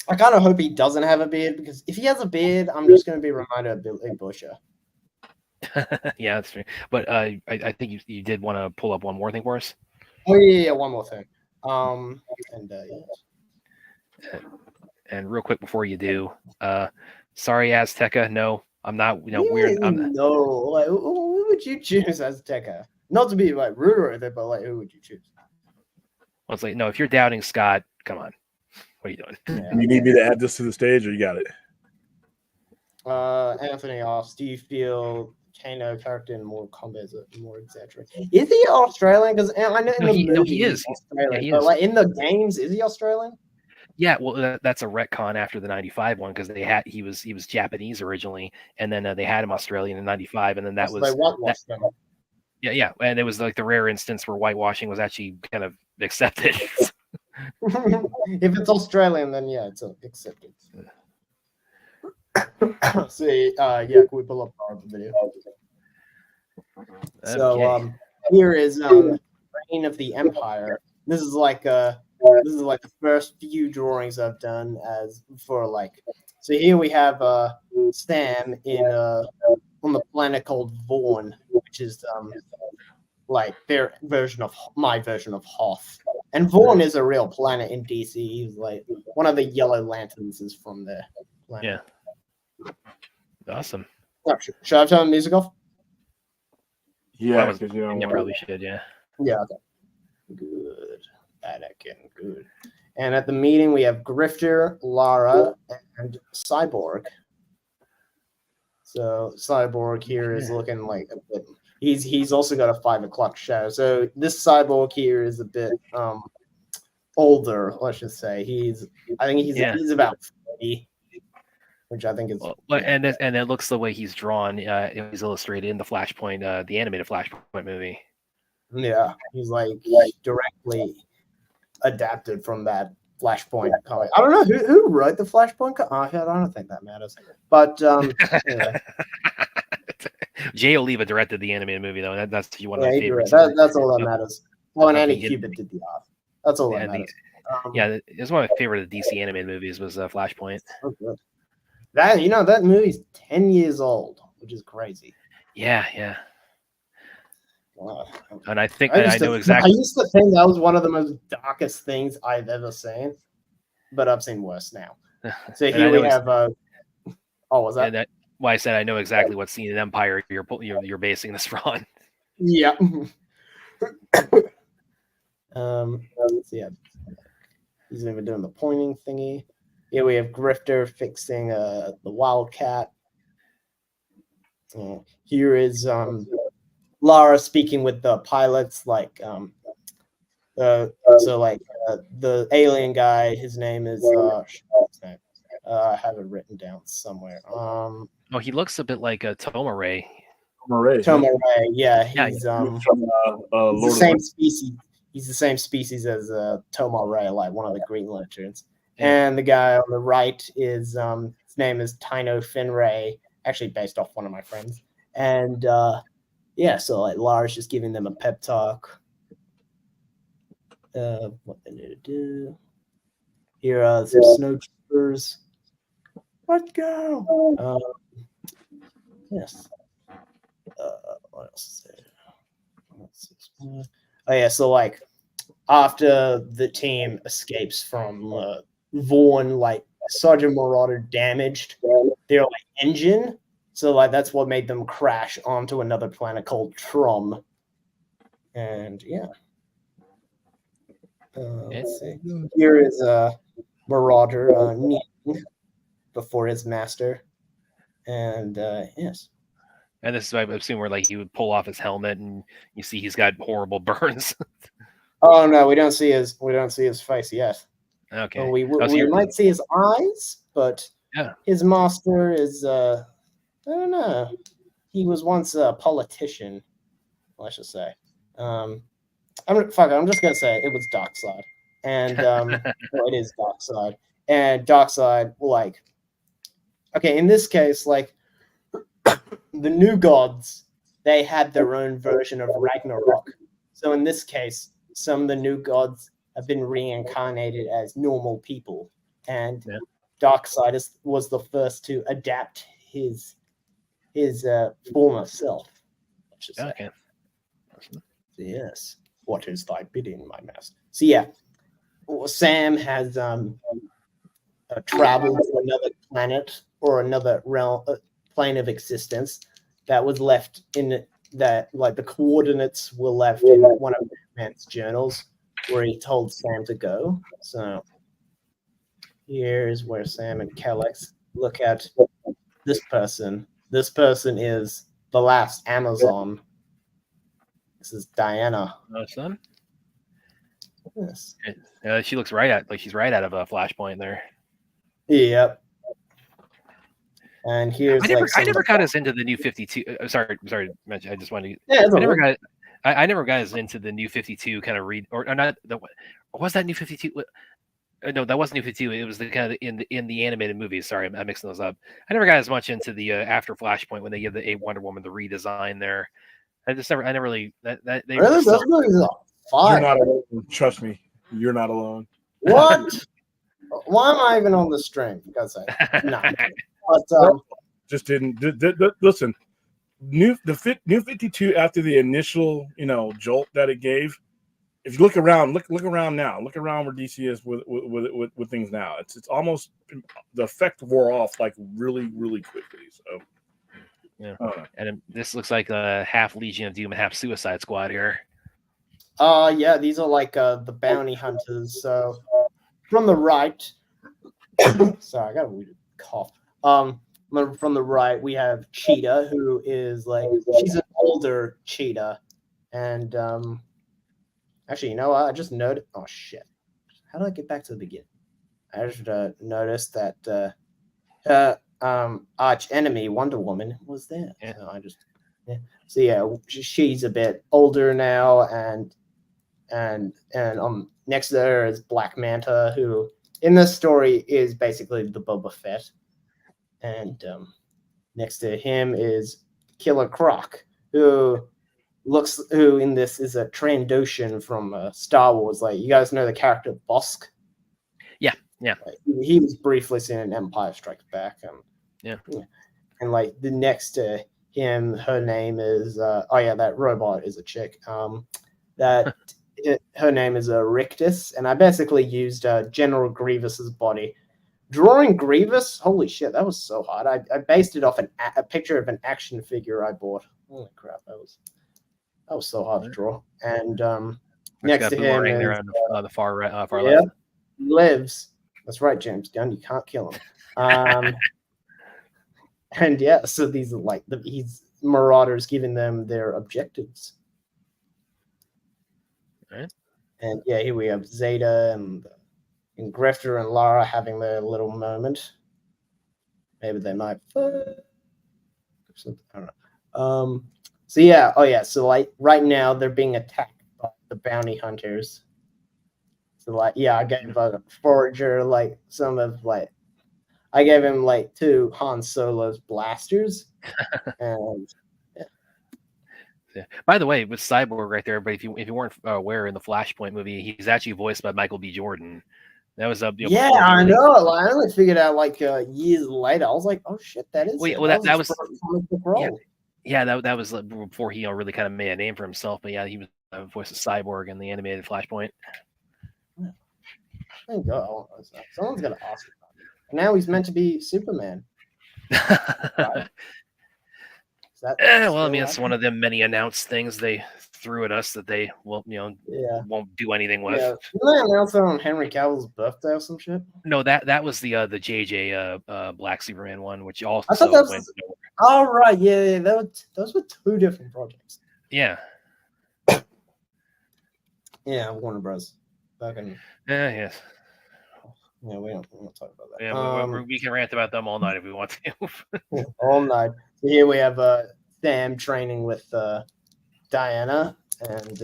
I kind of hope he doesn't have a beard, because if he has a beard, I'm just going to be reminded of Billy Butcher. Yeah, that's true. But I think you did want to pull up one more thing for us. Oh yeah, one more thing. And real quick before you do, sorry, Azteca. No, I'm not. Weird. No, like who would you choose, Azteca? Not to be like rude with it, but like who would you choose? Well, it's like, no, if you're doubting Scott, come on. What are you doing? Yeah. You need me to add this to the stage, or you got it? Anthony asks, do you feel Kano character in Mortal Kombat is more exaggerated? Is he Australian? Because I know he is Australian, yeah, he but is. like in the games, is he Australian? Yeah, well, that's a retcon after the '95 one, because he was Japanese originally, and then they had him Australian in '95, and then that was him. Yeah, and it was like the rare instance where whitewashing was actually kind of accepted. If it's Australian, then yeah, it's accepted. See, can we pull up the video? Okay. So here is Reign of the Empire. This is like the first few drawings I've done so here we have Stam in on the planet called Vaughn, which is like their version of my version of Hoth. And Vaughn is a real planet in DC. He's like one of the Yellow Lanterns is from there. Yeah. Awesome. Should I turn the music off? Yeah, you probably should. Yeah. Yeah. Okay. Good. Bad at getting good. And at the meeting, we have Grifter, Lara, and Cyborg. So Cyborg here is looking like a bit. He's also got a 5 o'clock shadow. So this Cyborg here is a bit older. Let's just say I think he's about 40, which I think is. And it looks the way he's drawn. He's illustrated in the Flashpoint, the animated Flashpoint movie. Yeah, he's like directly adapted from that Flashpoint comic. I don't know who wrote the Flashpoint comic. I don't think that matters. But anyway. Jay Oliva directed the animated movie, though. That's one of my favorites. That's all that matters. Well, and Andy Kubert did the art. That's all that matters. It's one of my favorite DC animated movies was Flashpoint. So good. That movie's 10 years old, which is crazy. Yeah. Wow. And I think I know exactly. I used to think that was one of the most darkest things I've ever seen, but I've seen worse now. So here we have. What was that? Why I said I know exactly what scene in Empire you're basing this on. Yeah. Let's see. He's even doing the pointing thingy. Here we have Grifter fixing the Wildcat. Here is Lara speaking with the pilots, the alien guy. His name is I have it written down somewhere. He looks a bit like Toma Ray. Toma Ray, yeah. He's from the same species. He's the same species as Toma Ray, like one of the Green Lanterns. Yeah. And the guy on the right is his name is Tyno Finray, actually based off one of my friends. And so like Lara's just giving them a pep talk. What they need to do. Here are some snowtroopers. Let's go. Yes. What else is there? Oh yeah, so like after the team escapes from Vaughn, like Sergeant Marauder damaged their engine. So like that's what made them crash onto another planet called Trom. And let's see. Here is Marauder kneeling before his master. And yes. And this is I've seen where he would pull off his helmet and you see he's got horrible burns. Oh no, we don't see his face yet. Okay. Well, we might see his eyes, but his master is I don't know. He was once a politician, let's just say. I'm just gonna say it was Darkseid. And it is Darkseid. And Darkseid, in this case, the new gods, they had their own version of Ragnarok. So in this case, some of the new gods have been reincarnated as normal people. And Darkseid was the first to adapt his former self. Okay. Yes. What is thy bidding, my master? So Sam has traveled to another planet or another realm, plane of existence that was left in that, the coordinates were left in one of Batman's journals where he told Sam to go. So here's where Sam and Kellex look at this person. This person is the last Amazon. This is Diana. Oh, son. Yes. She looks she's right out of a Flashpoint there. Yep. And here's I never got us into the new 52. Sorry, I just wanted to. Yeah, I never got us into the new 52 kind of read or not. Was that new 52? No, that wasn't new 52. It was the kind of in the animated movies. Sorry, I'm mixing those up. I never got as much into the after Flashpoint when they give the Wonder Woman the redesign there. I never really that they really? Those movies are fine. You're not alone. Trust me, you're not alone. What? Why am I even on the stream? Because no. But, just didn't listen. New 52 after the initial jolt that it gave. If you look around now. Look around where DC is with things now. It's almost the effect wore off really really quickly. So and this looks like a half Legion of Doom and half Suicide Squad here. Yeah, these are like the bounty hunters. So from the right, sorry, I got a weird cough. From the right, we have Cheetah, who is like she's an older cheetah, and actually, you know what? I just noted. Oh shit! How do I get back to the beginning? I just noticed that arch enemy Wonder Woman was there. Yeah. So I just So yeah, she's a bit older now, and next to her is Black Manta, who in this story is basically the Boba Fett, and next to him is Killer Croc, who in this is a Trandoshan from Star Wars. Like, you guys know the character Bosk? Yeah. Like, he was briefly seen in Empire Strikes Back. Yeah. And like the next to him, her name is that robot is a chick. Her name is Rictus, and I basically used General Grievous's body. Drawing Grievous, holy shit, that was so hard. I based it off a picture of an action figure I bought. Holy crap, that was so hard to draw. And next to him is there on the far right, far yeah, left. lives. That's right, James Gunn. You can't kill him. And yeah, so these are like he's Marauders giving them their objectives. Right. And yeah, here we have Zeta and Grifter and Lara having their little moment. Maybe they might I don't know. So yeah, so like right now they're being attacked by the bounty hunters. So like I gave a Forager like some of like I gave him like 2 Han Solo's blasters. And yeah. By the way, with Cyborg right there, but if you weren't aware, in the Flashpoint movie, he's actually voiced by Michael B. Jordan. That was I know. Like, I only figured out like years later. I was like, oh shit, that is. That was that was before he really kind of made a name for himself. But yeah, he was voice of Cyborg in the animated Flashpoint. Thank God. Someone's gonna ask him. Now he's meant to be Superman. Right? Well, I mean, it's one of the many announced things they threw at us that they won't do anything with. Yeah. Didn't they announce that on Henry Cavill's birthday or some shit? No, that was the JJ Black Superman one, which also I thought that was. Oh right, yeah. Those were 2 different projects. Yeah. Yeah, Warner Bros. Yes. Yeah, we don't talk about that. Yeah, we can rant about them all night if we want to. All night. So here we have Sam training with Diana, and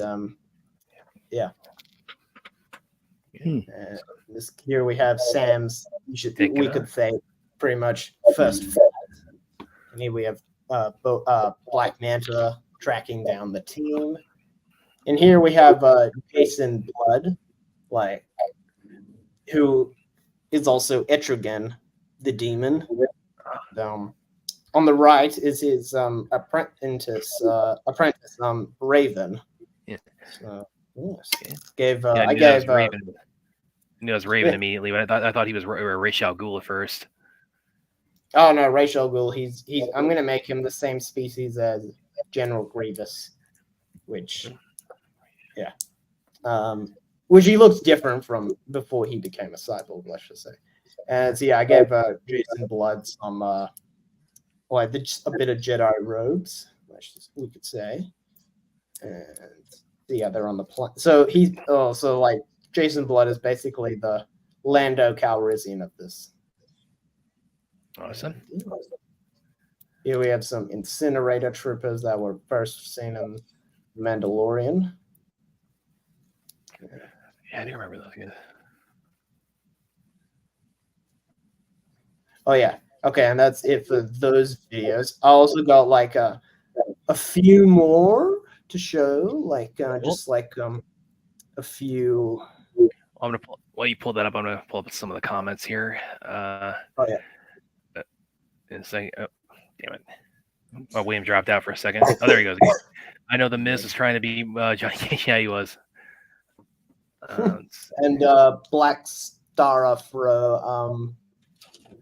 And here we have Sam's. We could say pretty much first fight. And here we have Black Manta tracking down the team, and here we have Jason Blood, who is also Etrigan, the demon. On the right is his apprentice, Raven. Yeah. So, yes. I gave Raven. I knew it was Raven immediately, but I thought he was Ra's al Ghul at first. Oh no, Ra's al Ghul. He's. I'm gonna make him the same species as General Grievous, which he looks different from before he became a cyborg, let's just say. And so I gave Jason Blood some a bit of Jedi robes, we could say. And they're on the planet. So Jason Blood is basically the Lando Calrissian of this. Awesome. Here we have some incinerator troopers that were first seen in Mandalorian. Yeah, I do remember those guys. Oh yeah. Okay, and that's it for those videos. I also got a few more to show, a few. I'm gonna while you pull that up, I'm gonna pull up some of the comments here. It's like, oh, damn it. Oh, William dropped out for a second. Oh, there he goes again. I know the Miz is trying to be Johnny Cage. Yeah, he was. And Black Star Afro.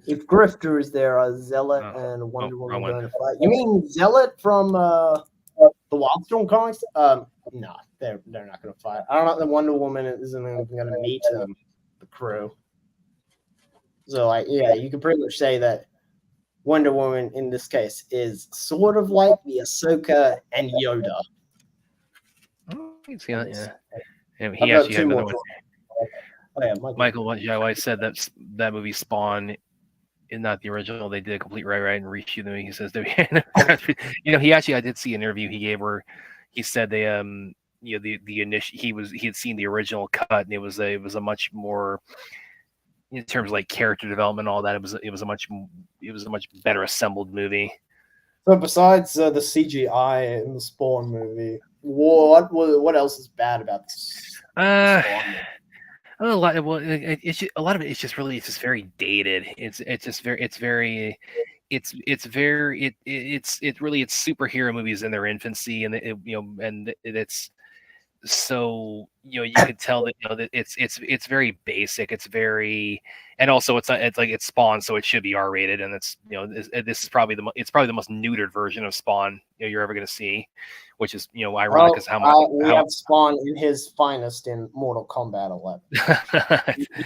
If Grifter is there, Zealot and Wonder Woman going to fight. You mean Zealot from the Wildstorm comics? no, they're not going to fight. I don't know. The Wonder Woman isn't even going to meet the crew. So, like, yeah, you can pretty much say that Wonder Woman in this case is sort of like the Ahsoka and Yoda. Oh, yeah. And I've he got actually had two another more. one. Oh, yeah, Michael Jai White said that movie Spawn is not the original. They did a complete rewrite and reshoot the movie. He says, he actually, I did see an interview he gave where he said they, the initial he had seen the original cut and it was a much more, in terms of like character development, and all that. It was a much better assembled movie. So besides the CGI in the Spawn movie, what else is bad about this? Spawn? A lot. Well, it's just, a lot of it. It's just very dated. It's really it's superhero movies in their infancy, and it's so you could tell that that it's very basic. It's very, and also it's like it's Spawn, so it should be R-rated, and it's this is probably the most neutered version of Spawn you're ever going to see, which is ironic because we have Spawn in his finest in Mortal Kombat 11.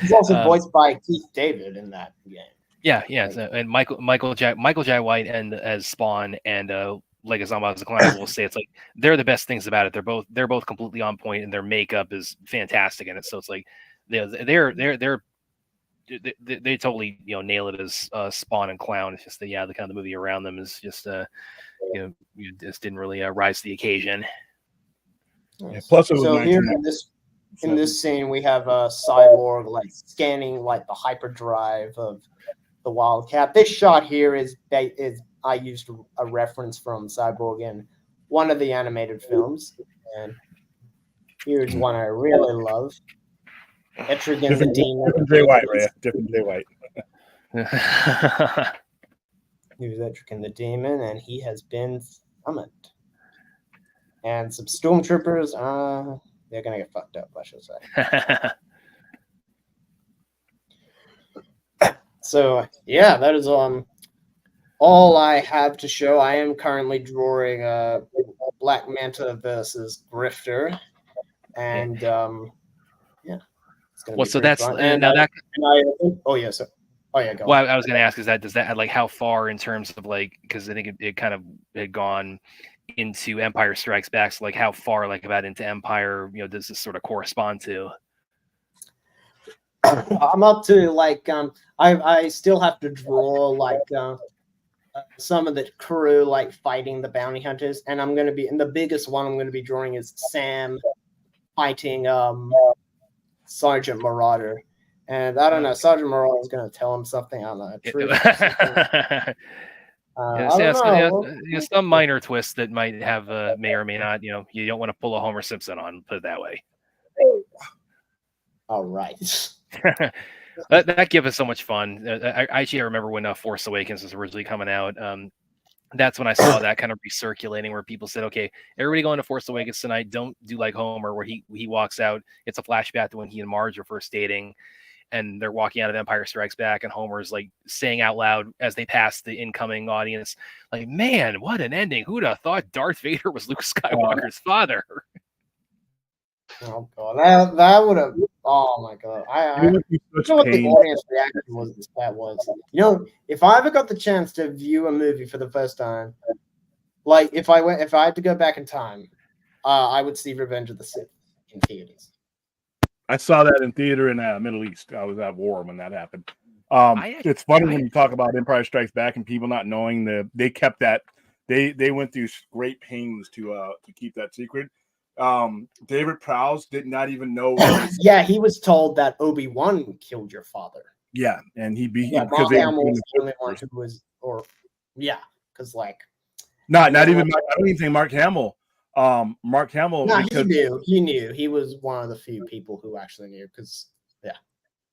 He's also voiced by Keith David in that game. Yeah. So, and Michael Jai White and as Spawn and Leguizamo as a clown will say it's like they're the best things about it. They're both completely on point, and their makeup is fantastic in it. So it's like they totally nail it as Spawn and clown. It's just the kind of the movie around them is just you just didn't really rise to the occasion. Yeah, plus it was so here in this scene we have Cyborg like scanning like the hyperdrive of the Wildcat. This shot here is I used a reference from Cyborg in one of the animated films, and here's one I really love. Etrigan the Demon. Different Jay White, Ray. Different Jay White. Here's Etrigan the Demon, and he has been summoned. And some stormtroopers, they're gonna get fucked up, I should say. So yeah, that is all I have to show. I am currently drawing Black Manta versus Grifter, and it's gonna well, so that's fun. now that. Oh yeah, so go. Well, I was going to ask, does that like how far in terms of like, because I think it kind of had gone into Empire Strikes Back, so like how far like about into Empire does this sort of correspond to? I'm up to like I still have to draw like some of the crew like fighting the bounty hunters, and I'm gonna be, and the biggest one I'm gonna be drawing is Sam fighting Sergeant Marauder. And I don't know, Sergeant Marauder is gonna tell him something on the truth. Some minor twist that might have may or may not, you don't want to pull a Homer Simpson on, put it that way. All right. that gave us so much fun. I remember when Force Awakens was originally coming out. That's when I saw that kind of recirculating, where people said, "Okay, everybody going to Force Awakens tonight. Don't do like Homer, where he walks out. It's a flashback to when he and Marge were first dating, and they're walking out of Empire Strikes Back, and Homer's like saying out loud as they pass the incoming audience, like, man, what an ending! Who'd have thought Darth Vader was Luke Skywalker's father?" Oh god, that would have. Oh my god, I don't know what the audience reaction was. That was, if I ever got the chance to view a movie for the first time, like if I had to go back in time, I would see Revenge of the Sith in theaters. I saw that in theater in Middle East. I was at war when that happened. It's funny when you talk about Empire Strikes Back and people not knowing they kept that. They went through great pains to keep that secret. David Prowse did not even know. Yeah, he was told that Obi-Wan killed your father. Yeah, and because Mark Hamill was the only one who was, because like not even. I don't even think Mark Hamill. Mark Hamill. No, he knew. He was one of the few people who actually knew, because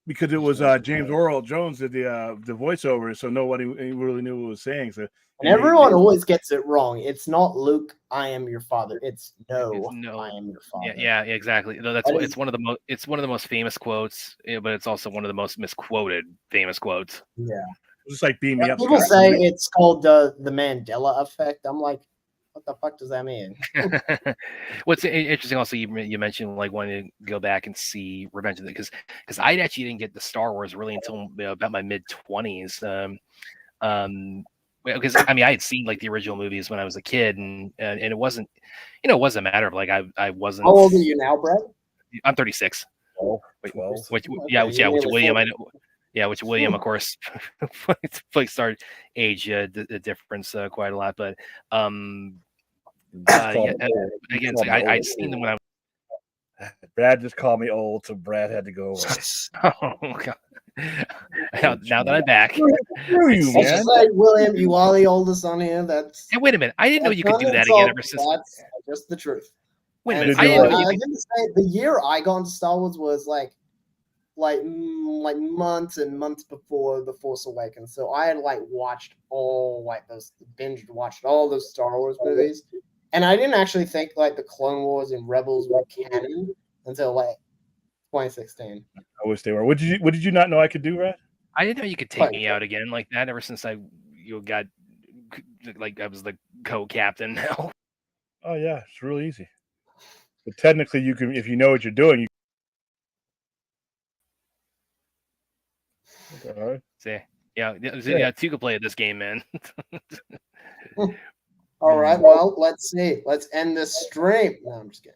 it was James Earl Jones did the voiceover, so nobody really knew what it was saying. So. And everyone always gets it wrong. It's not Luke, I am your father. It's no, I am your father. Yeah, exactly. No, it's one of the most famous quotes, but it's also one of the most misquoted famous quotes. Yeah, just like beam me up. People say it's called the Mandela effect. I'm like, What the fuck does that mean? What's interesting also, you mentioned like wanting to go back and see Revenge of the, because I actually didn't get the Star Wars really until about my mid-20s. Because I mean, I had seen like the original movies when I was a kid, and it wasn't, it wasn't a matter of like I wasn't. How old are you now, Brett? I'm 36. 12. Which Okay, William, which William, of course, like started age the difference quite a lot, but again, it's like I'd seen them when I. Brad just called me old, so Brad had to go away. Oh God. Now that I'm back, Screw you, man. Like, William, you are the oldest on here. That's. Hey, wait a minute! I didn't know you could do that again. Ever since that's just the truth. Wait a And minute! so, I didn't know you I could. didn't say the year I got into Star Wars was like months and months before The Force Awakens. So I had like watched all like those watched all those Star Wars movies, and I didn't actually think like the Clone Wars and Rebels were canon until like 2016. I wish they were. What did you not know I could do, Brad? I didn't know you could take me out again like that. Ever since you got like I was the co-captain now. Oh yeah, it's really easy. But technically, you can, if you know what you're doing. All right. See, yeah, two could play at this game, man. All right, well, let's see. Let's end this stream. No, I'm just kidding.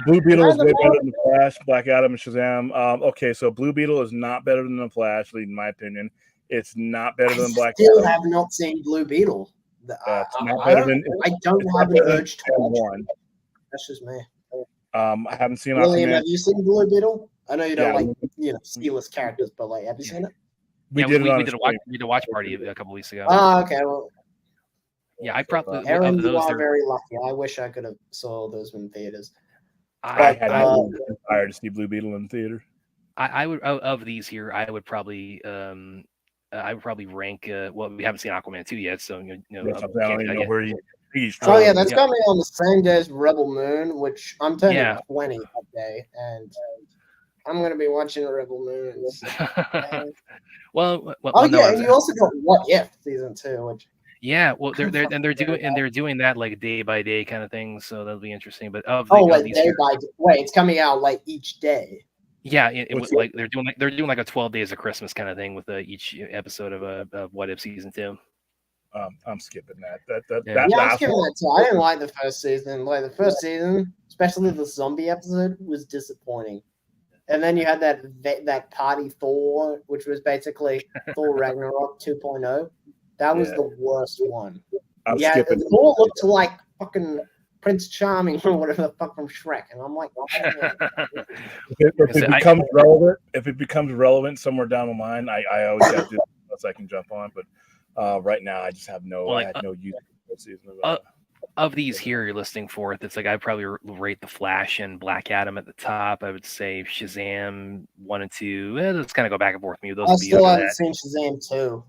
Blue Beetle is way better than the Flash, Black Adam, and Shazam. Okay, so Blue Beetle is not better than the Flash, in my opinion. It's not better than Black Adam. I still have not seen Blue Beetle. I don't have an urge to watch it. That's just me. I haven't seen William, Aquaman. have you seen Blue Beetle? I know you don't like C-list characters, but like, have you seen it? We did a watch party a couple weeks ago. Oh, okay. Well, yeah, I probably. Aaron, you are very lucky. I wish I could have saw those in theaters. I had no desire to see Blue Beetle in theater. I would of these here. I would probably rank. Well, we haven't seen Aquaman 2 yet, so I don't know where he's. Oh yeah, that's coming on the same day as Rebel Moon, which I'm turning 20 that day, and I'm gonna be watching Rebel Moon. Well, and you also got What If season 2, which. Yeah, well, they're doing that like day by day kind of thing, so that'll be interesting. But it's coming out like each day. Yeah, it was like they're doing like a 12 days of Christmas kind of thing with each episode of What If season 2. I'm skipping that. I'm skipping that too. I didn't like the first season. Like the first season, especially the zombie episode, was disappointing. And then you had that party Thor, which was basically Thor Ragnarok 2.0. That was the worst one. Thor looked like fucking Prince Charming or whatever the fuck from Shrek, and I'm like, if it becomes relevant somewhere down the line, I always have to unless I can jump on. But right now, I just have no use for season of these here you're listing forth. It's like I'd probably rate the Flash and Black Adam at the top. I would say Shazam 1 and 2. Let's kind of go back and forth. Maybe those. I still haven't seen Shazam 2.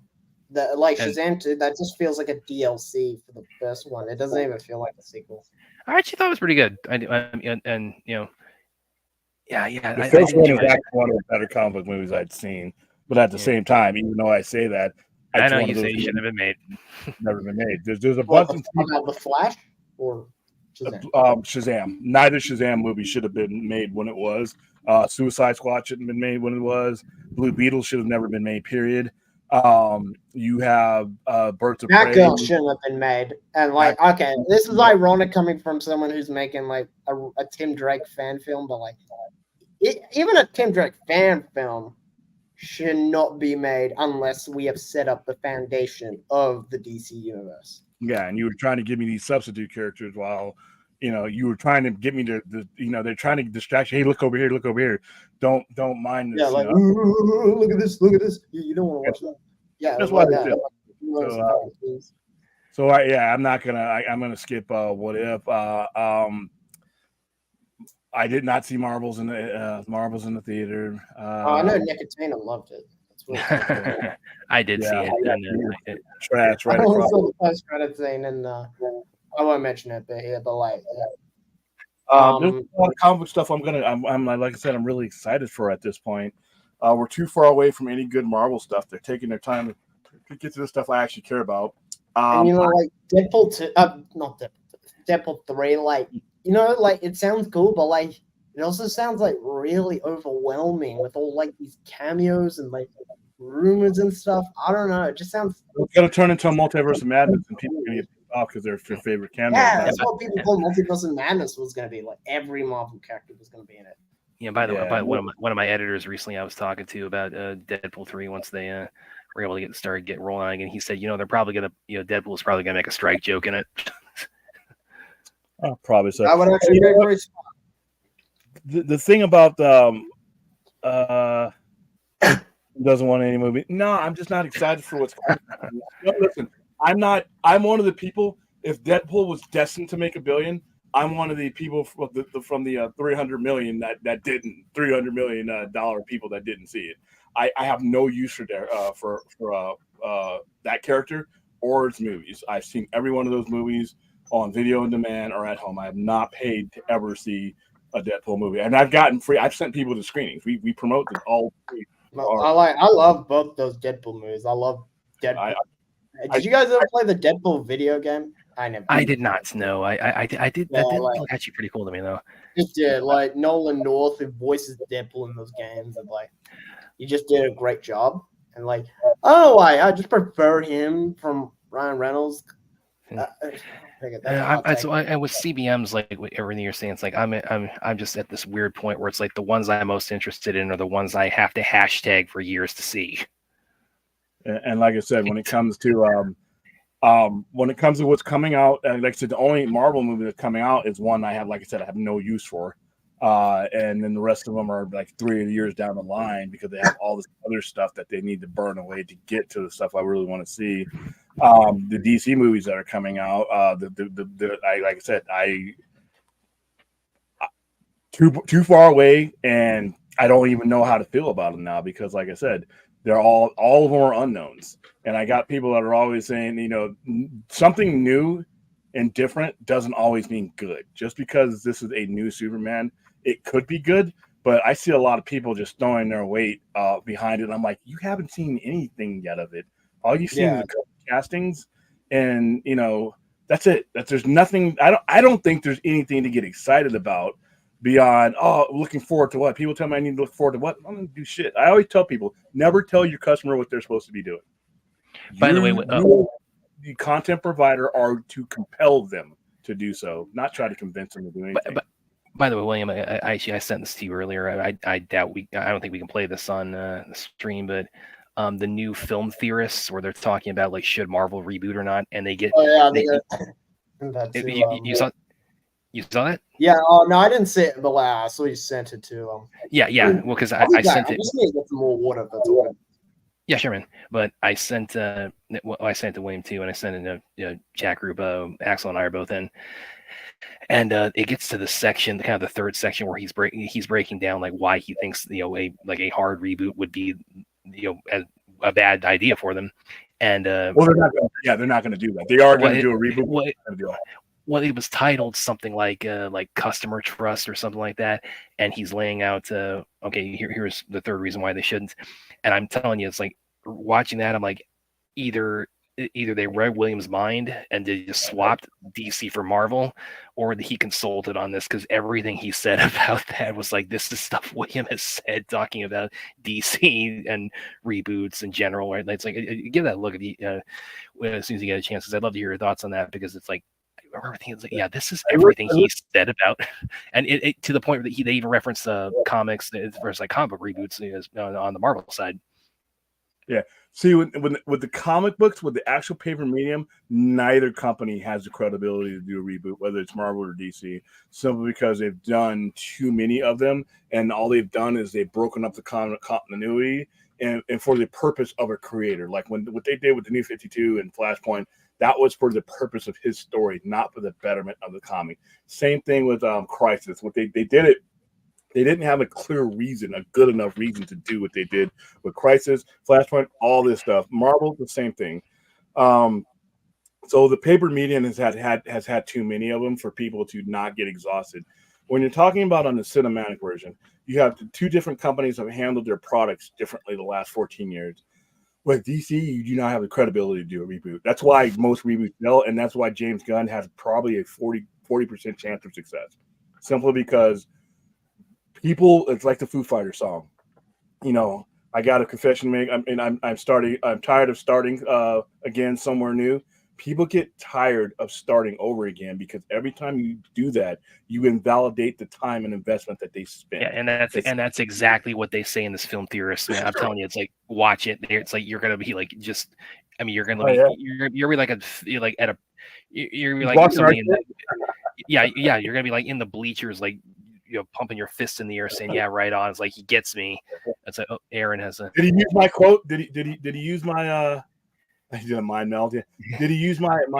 Shazam 2, that just feels like a DLC for the first one. It doesn't even feel like a sequel. I actually thought it was pretty good. The first one is actually one of the better comic book movies I'd seen. But at the same time, even though I say that, I know you say it shouldn't have been made. Never been made. There's a bunch of the Flash or Shazam. Shazam. Neither Shazam movie should have been made when it was. Suicide Squad shouldn't have been made when it was. Blue Beetle should have never been made. Period. You have Birds of Prey. Batgirl shouldn't have been made. And this is ironic coming from someone who's making like a Tim Drake fan film, but like even a Tim Drake fan film should not be made unless we have set up the foundation of the DC universe. Yeah, and you were trying to give me these substitute characters while you were trying to get me to they're trying to distract you. Hey, look over here, look over here. Don't mind this. Yeah, like look at this, look at this. You don't want to watch that. Yeah, that's what I do. I'm not gonna. I'm gonna skip. What If? I did not see Marbles in the theater. I know Nicotina loved it. I did see it. Trash right I across. saw the post-credit scene, and I won't mention it, but there's a lot of comic stuff. I'm like I said, I'm really excited for at this point. We're too far away from any good Marvel stuff. They're taking their time to get to the stuff I actually care about. And like Deadpool 2, not Deadpool 3, like like it sounds cool, but like it also sounds like really overwhelming with all like these cameos and like rumors and stuff. I don't know. It just sounds. It's gonna turn into a multiverse of madness, and people are gonna get pissed off because they're your favorite cameo. Yeah, that's what people thought Multiverse of Madness was going to be. Like every Marvel character was going to be in it. Yeah. By the way, one of my editors recently I was talking to about Deadpool 3 once they were able to get rolling again. He said, they're probably gonna, Deadpool's probably gonna make a strike joke in it. Oh, probably so. I would actually be very smart. The thing about doesn't want any movie. No, I'm just not excited for what's coming. Listen, I'm one of the people. If Deadpool was destined to make $1 billion, I'm one of the people from the 300 million that didn't $300 million dollar people that didn't see it. I have no use for that character or its movies. I've seen every one of those movies on video on demand or at home. I have not paid to ever see a Deadpool movie, and I've gotten free. I've sent people to screenings. We promote them all free. I love both those Deadpool movies. I love Deadpool. Did you guys ever play the Deadpool video game? I never. I did not. No, I did. Yeah, that did look actually pretty cool to me though. Just did like Nolan North, who voices Deadpool in those games, and like he just did a great job. And like, I just prefer him from Ryan Reynolds. And with CBMs, like everything you're saying, it's like I'm just at this weird point where it's like the ones I'm most interested in are the ones I have to hashtag for years to see. And like I said, when it comes to what's coming out, like I said, the only Marvel movie that's coming out is one I have no use for. And then the rest of them are like 3 years down the line because they have all this other stuff that they need to burn away to get to the stuff I really want to see. The DC movies that are coming out, like I said, too far away, and I don't even know how to feel about them now because, like I said, they're all of them are unknowns. And I got people that are always saying, something new and different doesn't always mean good. Just because this is a new Superman, it could be good, but I see a lot of people just throwing their weight behind it. I'm like, you haven't seen anything yet of it. All you've seen is the castings, and that's it. There's nothing. I don't think there's anything to get excited about beyond looking forward to what. People tell me I need to look forward to what. I'm gonna do shit. I always tell people, never tell your customer what they're supposed to be doing. By the way, the content provider are to compel them to do so, not try to convince them to do anything. But by the way, William, I sent this to you earlier. I doubt I don't think we can play this on the stream, but the new film theorists where they're talking about like should Marvel reboot or not, and they get you saw that? Yeah. Oh no, I didn't see it, but I saw you sent it to Yeah. Well, because I sent it. I just need to get some more water. That's all. Yeah, sure, man. But I sent to William too, and I sent in a chat group. Axel and I are both in, and it gets to the section, kind of the third section, where he's breaking down like why he thinks a hard reboot would be a bad idea for them. And they're not going to do that. They are going to do a reboot. Well, it was titled something like customer trust or something like that, and he's laying out here's the third reason why they shouldn't. And I'm telling you, it's like watching that, I'm like, either they read William's mind and they just swapped DC for Marvel, or he consulted on this, because everything he said about that was like, this is stuff William has said talking about DC and reboots in general. Right? It's like, give that a look at as soon as you get a chance, because I'd love to hear your thoughts on that, because it's like, everything is like, this is everything he said about, and it to the point that they even reference comics versus like comic book reboots on the Marvel side. Yeah, see, with the comic books, with the actual paper medium, neither company has the credibility to do a reboot, whether it's Marvel or DC, simply because they've done too many of them, and all they've done is they've broken up the continuity and for the purpose of a creator. Like what they did with the New 52 and Flashpoint, that was for the purpose of his story, not for the betterment of the comic. Same thing with Crisis. What they did it, they didn't have a clear reason, a good enough reason to do what they did with Crisis, Flashpoint, all this stuff. Marvel, the same thing. So the paper medium has had too many of them for people to not get exhausted. When you're talking about on the cinematic version, you have two different companies that have handled their products differently the last 14 years. with DC, you do not have the credibility to do a reboot. That's why most reboots fail, and that's why James Gunn has probably a 40% chance of success. Simply because people, it's like the Foo Fighters song. I got a confession to make. I'm tired of starting again somewhere new. People get tired of starting over again because every time you do that, you invalidate the time and investment that they spend. Yeah, and that's exactly what they say in this Film Theorist, man. I'm telling you, it's like watch it. It's like you're gonna be like just. I mean, you're gonna be you're like you're like somebody in that. Yeah, you're gonna be like in the bleachers, like pumping your fists in the air, saying, "Yeah, right on." It's like he gets me. That's like Aaron has a. Did he use my quote? Did he use my? I did a mind meld. Yeah. Did he use my? And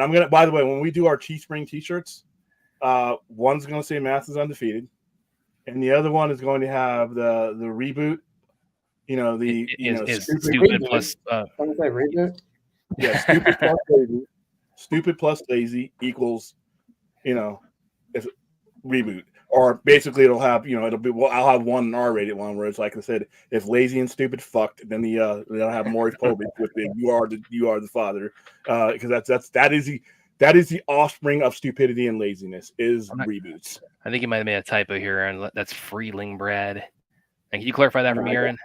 I'm gonna. By the way, when we do our Teespring T-shirts, one's gonna say Math is undefeated, and the other one is going to have the reboot. Stupid plus. Reboot. Yeah, stupid plus lazy. Stupid plus lazy equals, it's reboot. Or basically, it'll have I'll have one an R-rated one where it's like I said, if lazy and stupid fucked, then they'll have Maury Povich with the you are the father, because that is the offspring of stupidity and laziness is reboots. I think you might have made a typo here, Aaron. That's Freeling Brad. And can you clarify that for me, Aaron?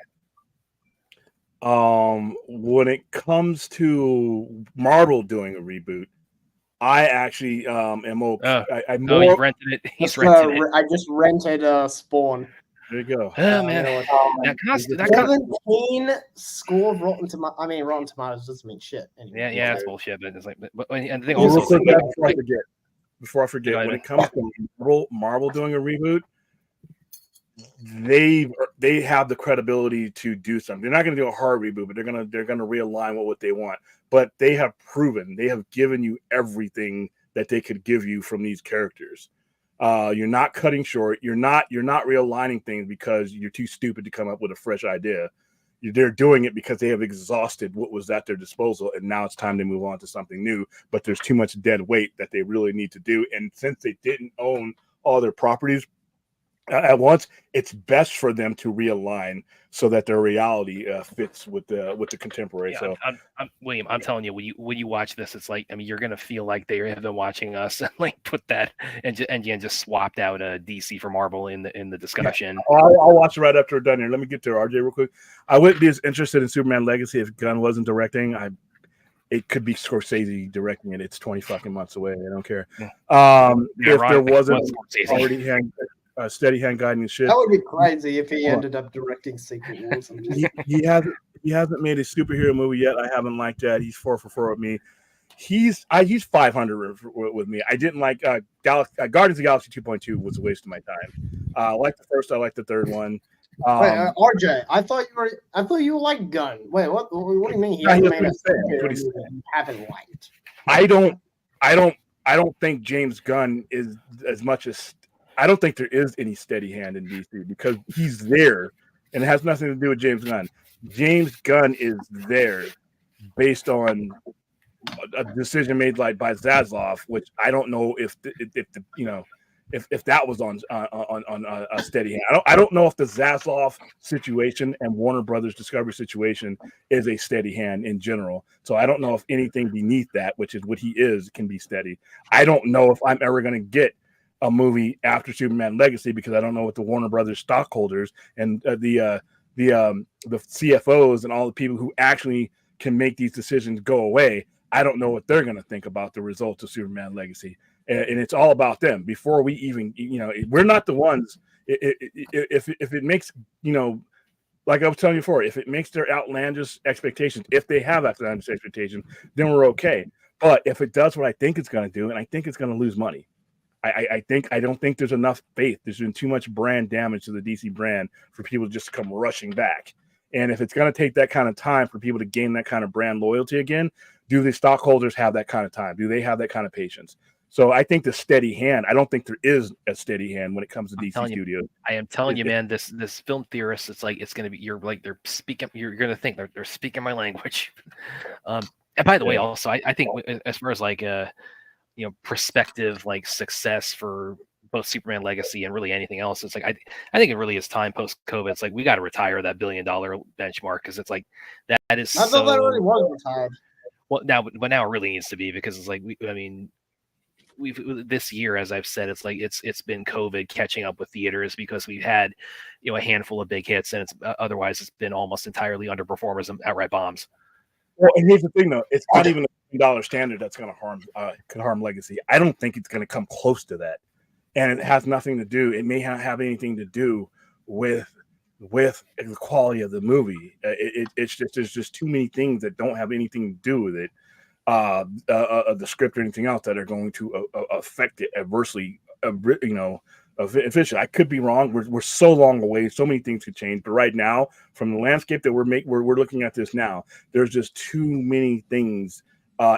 When it comes to Marvel doing a reboot, I actually am okay. He's rented it. He's rented it. I just rented Spawn. There you go. Oh man, that 17 score of Rotten Tomatoes. I mean, Rotten Tomatoes doesn't mean shit. Anyway. Yeah, that's bullshit. But it's like, and the thing also, before I forget, when it comes to Marvel doing a reboot, they have the credibility to do something. They're not going to do a hard reboot, but they're gonna realign what they want. But they have proven, they have given you everything that they could give you from these characters. You're not cutting short. You're not realigning things because you're too stupid to come up with a fresh idea. They're doing it because they have exhausted what was at their disposal, and now it's time to move on to something new. But there's too much dead weight that they really need to do. And since they didn't own all their properties at once, it's best for them to realign so that their reality fits with the contemporary. Yeah, so, William, I'm telling you, when you watch this, it's like, I mean, you're gonna feel like they have been watching us and like put that and just swapped out DC for Marvel in the discussion. Yeah. I'll watch it right after we're done here. Let me get to RJ real quick. I wouldn't be as interested in Superman Legacy if Gunn wasn't directing. It could be Scorsese directing it. It's 20 fucking months away. I don't care. If there wasn't already steady hand guiding shit. That would be crazy if he ended up directing Secret Wars. He hasn't made a superhero movie yet. I haven't liked that. He's 4 for 4 with me. He's 500 with me. I didn't like Guardians of the Galaxy 2.2 was a waste of my time. I liked the first. I liked the third one. Wait, RJ, I thought you were like Gunn. Wait, what do you mean? He hasn't made a superhero movie you haven't liked. I don't think James Gunn is as much as. I don't think there is any steady hand in DC because he's there, and it has nothing to do with James Gunn. James Gunn is there based on a decision made by Zaslav, which I don't know if that was on a steady hand. I don't know if the Zaslav situation and Warner Brothers Discovery situation is a steady hand in general. So I don't know if anything beneath that, which is what he is, can be steady. I don't know if I'm ever going to get a movie after Superman Legacy because I don't know what the Warner Brothers stockholders and the CFOs and all the people who actually can make these decisions go away. I don't know what they're going to think about the results of Superman Legacy, and it's all about them. Before we even, we're not the ones. If it makes, like I was telling you before, if it makes their outlandish expectations, if they have outlandish expectations, then we're okay. But if it does what I think it's going to do, and I think it's going to lose money. I don't think there's enough faith. There's been too much brand damage to the DC brand for people to just come rushing back. And if it's going to take that kind of time for people to gain that kind of brand loyalty again, do the stockholders have that kind of time? Do they have that kind of patience? So I think the steady hand, I don't think there is a steady hand when it comes to DC Studios. I am telling you, man, this film theorist, it's like, it's going to be, you're going to think they're speaking my language. And by the way, also, I think as far as like, prospective like success for both Superman Legacy and really anything else. It's like I think it really is time post COVID. It's like we got to retire that $1 billion benchmark because it's like that is I thought that already was retired. Well, now, but now it really needs to be because it's like we've this year, as I've said, it's like it's been COVID catching up with theaters because we've had a handful of big hits, and it's otherwise it's been almost entirely underperformers and outright bombs. Well, and here's the thing, though, it's not even a $1 billion standard that's going to harm Legacy. I don't think it's going to come close to that, and it has nothing to do. It may not have anything to do with the quality of the movie. It's just there's just too many things that don't have anything to do with it. The script or anything else that are going to affect it adversely, efficient. I could be wrong. We're so long away. So many things could change. But right now, from the landscape that we're looking at this now, there's just too many things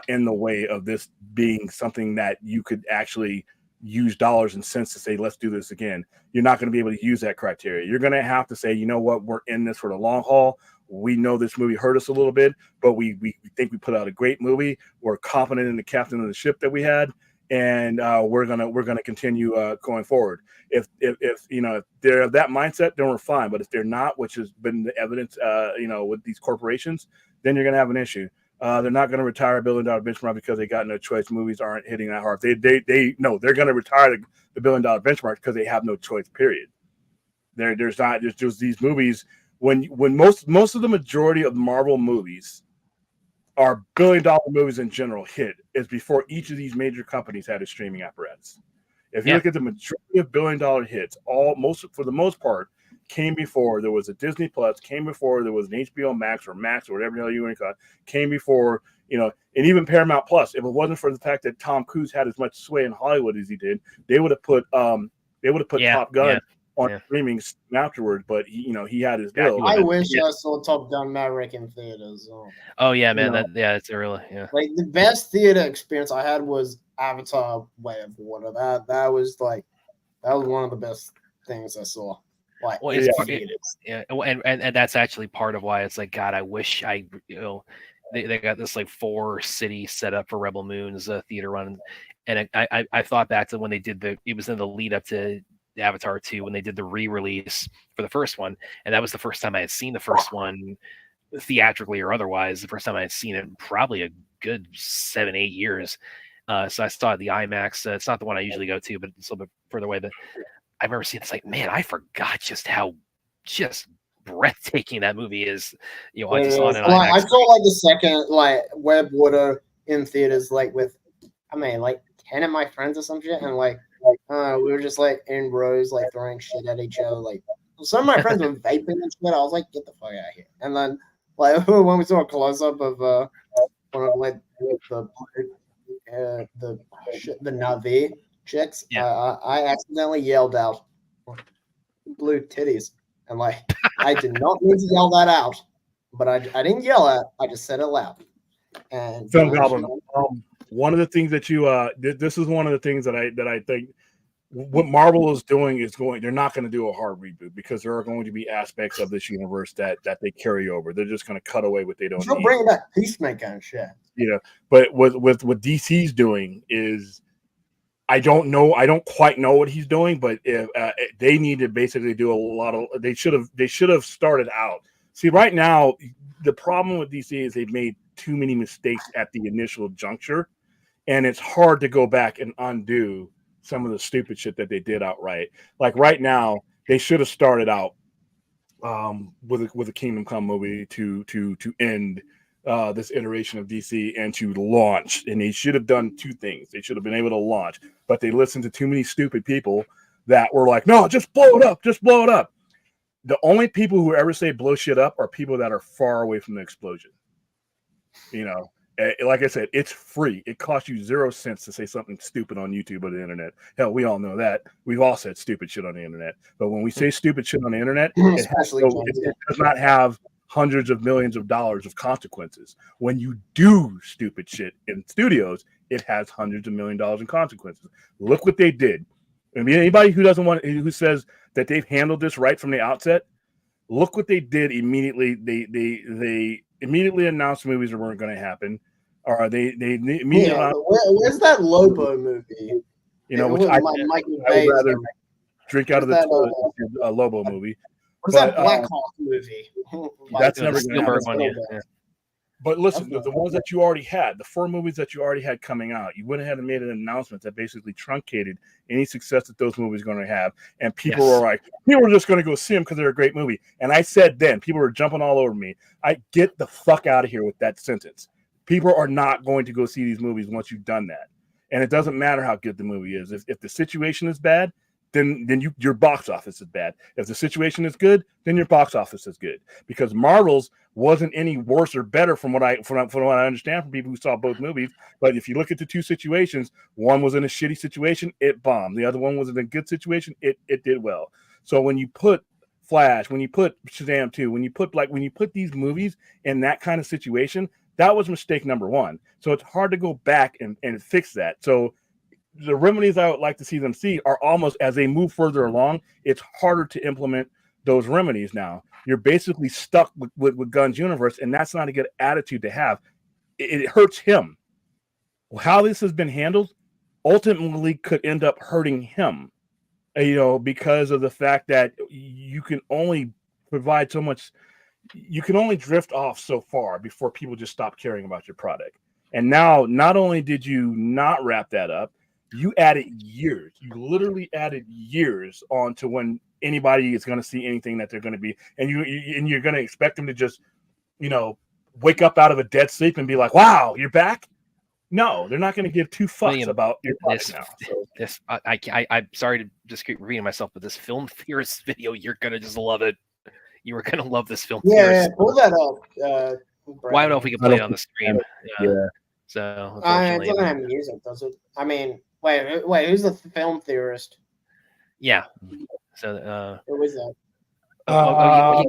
in the way of this being something that you could actually use dollars and cents to say, let's do this again. You're not going to be able to use that criteria. You're going to have to say, you know what, we're in this for the long haul. We know this movie hurt us a little bit, but we think we put out a great movie. We're confident in the captain of the ship that we had, and we're gonna continue going forward. If they're of that mindset, then we're fine. But if they're not, which has been the evidence, with these corporations, then you're gonna have an issue. They're not going to retire $1 billion benchmark because they got no choice. Movies aren't hitting that hard. They're going to retire the $1 billion benchmark because they have no choice. Period. There's just these movies. When most of the majority of Marvel movies are $1 billion movies in general hit is before each of these major companies had a streaming apparatus. If you look at the majority of $1 billion hits, for the most part, came before there was a Disney Plus, came before there was an HBO Max or whatever the hell you want to call it, came before, and even Paramount Plus. If it wasn't for the fact that Tom Cruise had as much sway in Hollywood as he did, they would have put Top Gun on streaming afterwards, but he had his deal. I wish I saw Top Gun Maverick in theaters. Oh yeah, man, it's really like the best theater experience I had was Avatar: Way of Water. That was one of the best things I saw. Like, well, and that's actually part of why it's like, God, I wish they got this like 4-city setup for Rebel Moon's theater run, and I thought back to when they did it was in the lead up to Avatar 2 when they did the re-release for the first one, and that was the first time I had seen the first one theatrically or otherwise. The first time I had seen it in probably a good 7-8 years. So I saw the IMAX. It's not the one I usually go to, but it's a little bit further away. But I've never seen it. It's like, man, I forgot just how breathtaking that movie is. I saw it in IMAX. I saw like the second Web Water in theaters with 10 of my friends or some shit, and we were just in rows throwing shit at each other. Some of my friends were vaping and shit. I was like, get the fuck out of here. And then when we saw a close up of one of the Na'vi chicks, I accidentally yelled out blue titties, and I did not mean to yell that out, but I didn't yell it. I just said it loud. And Film Goblin. One of the things that this is one of the things that I think what Marvel is doing is they're not going to do a hard reboot because there are going to be aspects of this universe that they carry over. They're just going to cut away what they don't need. Bring back Peacemaker and shit. But what DC's doing is, I don't quite know what he's doing, but if they need to basically do a lot of, they should have started out. See, right now the problem with DC is they've made too many mistakes at the initial juncture, and it's hard to go back and undo some of the stupid shit that they did outright. Like right now, they should have started out with a Kingdom Come movie to end this iteration of DC and to launch. And they should have done two things. They should have been able to launch, but they listened to too many stupid people that were like, no, just blow it up. Just blow it up. The only people who ever say blow shit up are people that are far away from the explosion. Like I said, it's free. It costs you 0 cents to say something stupid on YouTube or the internet. Hell, we all know that. We've all said stupid shit on the internet. But when we say stupid shit on the internet, it does not have hundreds of millions of dollars of consequences. When you do stupid shit in studios, it has hundreds of millions of dollars in consequences. Look what they did. I mean, anybody who says that they've handled this right from the outset, look what they did immediately. They immediately announced movies weren't going to happen, or they immediately. Where's that Lobo movie? you know, which I would rather drink out of the toilet than a Lobo movie. What's that Black Hawk movie? That's never going to happen. One, yeah. But listen, the ones that you already had, the 4 movies that you already had coming out, you went ahead and made an announcement that basically truncated any success that those movies are going to have. And people were like, people are just going to go see them because they're a great movie. And I said then, people were jumping all over me. I get the fuck out of here with that sentence. People are not going to go see these movies once you've done that. And it doesn't matter how good the movie is. If the situation is bad, then your box office is bad. If the situation is good, then your box office is good. Because Marvel's wasn't any worse or better from what I understand from people who saw both movies. But if you look at the 2 situations, one was in a shitty situation, it bombed. The other one was in a good situation, it did well. So when you put Flash, when you put Shazam 2, when you put these movies in that kind of situation, that was mistake number 1. So it's hard to go back and fix that. So the remedies I would like to see them see are almost as they move further along, it's harder to implement those remedies now. You're basically stuck with Gunn's universe, and that's not a good attitude to have. It hurts him. How this has been handled ultimately could end up hurting him, because of the fact that you can only provide so much, you can only drift off so far before people just stop caring about your product. And now, not only did you not wrap that up, you added years. You literally added years on to when anybody is going to see anything that they're going to be, and you're going to expect them to just, wake up out of a dead sleep and be like, "Wow, you're back." No, they're not going to give 2 fucks about your product now. So. I'm sorry to just keep repeating myself, but this film theorist video, you're going to just love it. You were going to love this film theorist. Yeah, pull that up. Why don't know if we can play it on the stream? Yeah. So it doesn't have music, does it? I mean. Wait, who's the film theorist? Yeah. So who is that?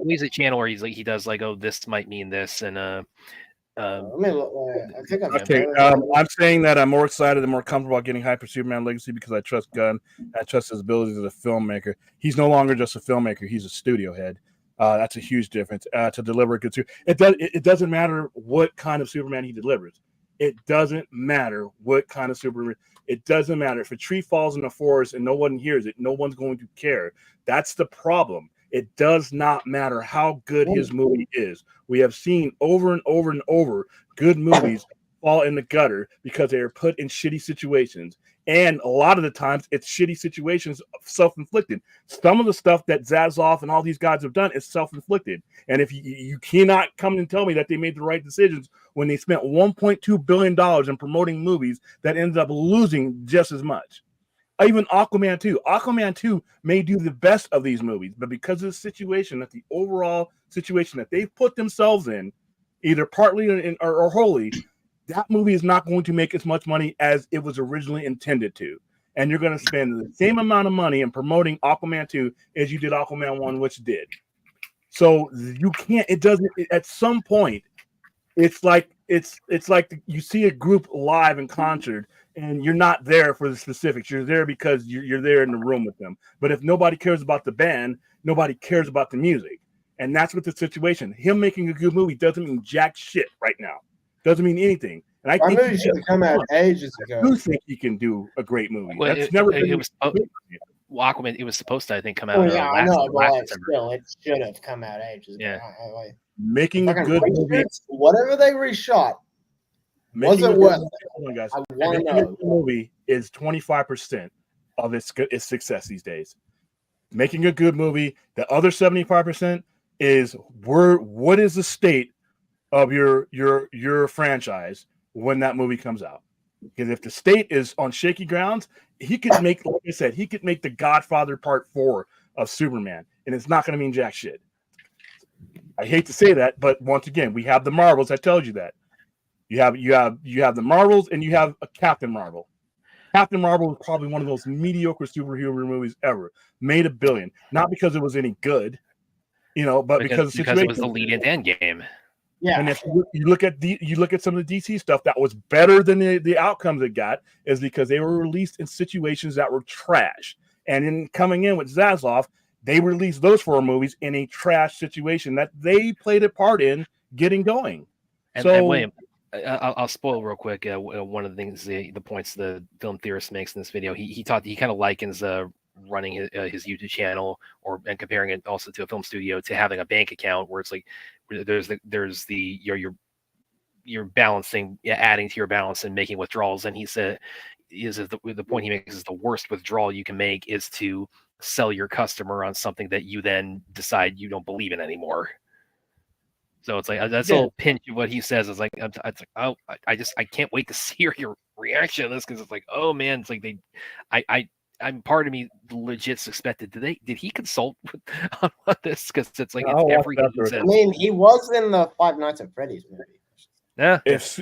He's a channel where he does like, oh, this might mean this, and I think I'm saying that I'm more excited and more comfortable about getting hype for Superman Legacy because I trust Gunn. I trust his abilities as a filmmaker. He's no longer just a filmmaker; he's a studio head. That's a huge difference to deliver a good Superman. It doesn't matter what kind of Superman he delivers. It doesn't matter what kind of Superman. It doesn't matter if a tree falls in the forest and no one hears it. No one's going to care. That's the problem. It does not matter how good his movie is. We have seen over and over and over good movies fall in the gutter because they are put in shitty situations. And a lot of the times, it's shitty situations, self-inflicted. Some of the stuff that Zaslav and all these guys have done is self-inflicted. And if you cannot come and tell me that they made the right decisions when they spent $1.2 billion in promoting movies that ended up losing just as much. Even Aquaman 2. Aquaman 2 may do the best of these movies, but because of the situation, that the overall situation that they've put themselves in, either partly or wholly, that movie is not going to make as much money as it was originally intended to. And you're going to spend the same amount of money in promoting Aquaman 2 as you did Aquaman 1, which did. So you can't, at some point, it's like you see a group live in concert and you're not there for the specifics. You're there because you're there in the room with them. But if nobody cares about the band, nobody cares about the music. And that's what the situation. Him making a good movie doesn't mean jack shit right now. Doesn't mean anything. And I think movie should have come out ages ago. I do think he can do a great movie. Well, That's never been. Aquaman. It was supposed to, I think, come out. Oh, yeah, I know, but still, it should have come out ages ago. Yeah. Making a good movie, whatever they reshot, was it worth it? Guys, I want to know. The movie is 25% of its success these days. Making a good movie, the other 75% is what is the state of your franchise when that movie comes out. Because if the state is on shaky grounds, he could make, like I said, he could make The Godfather Part 4 of Superman, and it's not going to mean jack shit. I hate to say that, but once again, we have the Marvels. I told you that. You have the Marvels, and you have a Captain Marvel. Captain Marvel was probably one of those mediocre superhero movies ever. Made $1 billion, not because it was any good, but because it was the lead into Endgame. Yeah, and if you look at some of the DC stuff that was better than the outcomes it got, is because they were released in situations that were trash. And in coming in with Zaslav, they released those 4 movies in a trash situation that they played a part in getting going. And William, I'll spoil real quick. One of the things, the points the film theorist makes in this video, he kind of likens running his YouTube channel and comparing it also to a film studio to having a bank account where it's like there's the you're balancing, adding to your balance and making withdrawals. And he said the point he makes is the worst withdrawal you can make is to sell your customer on something that you then decide you don't believe in anymore. So it's like that's a little pinch of what he says. It's like I can't wait to see your reaction to this, because it's like, oh man, it's like I'm part of me legit suspected. Did he consult on this? Because it's like it's everything he says. I mean, he was in the Five Nights at Freddy's movie. Yeah. If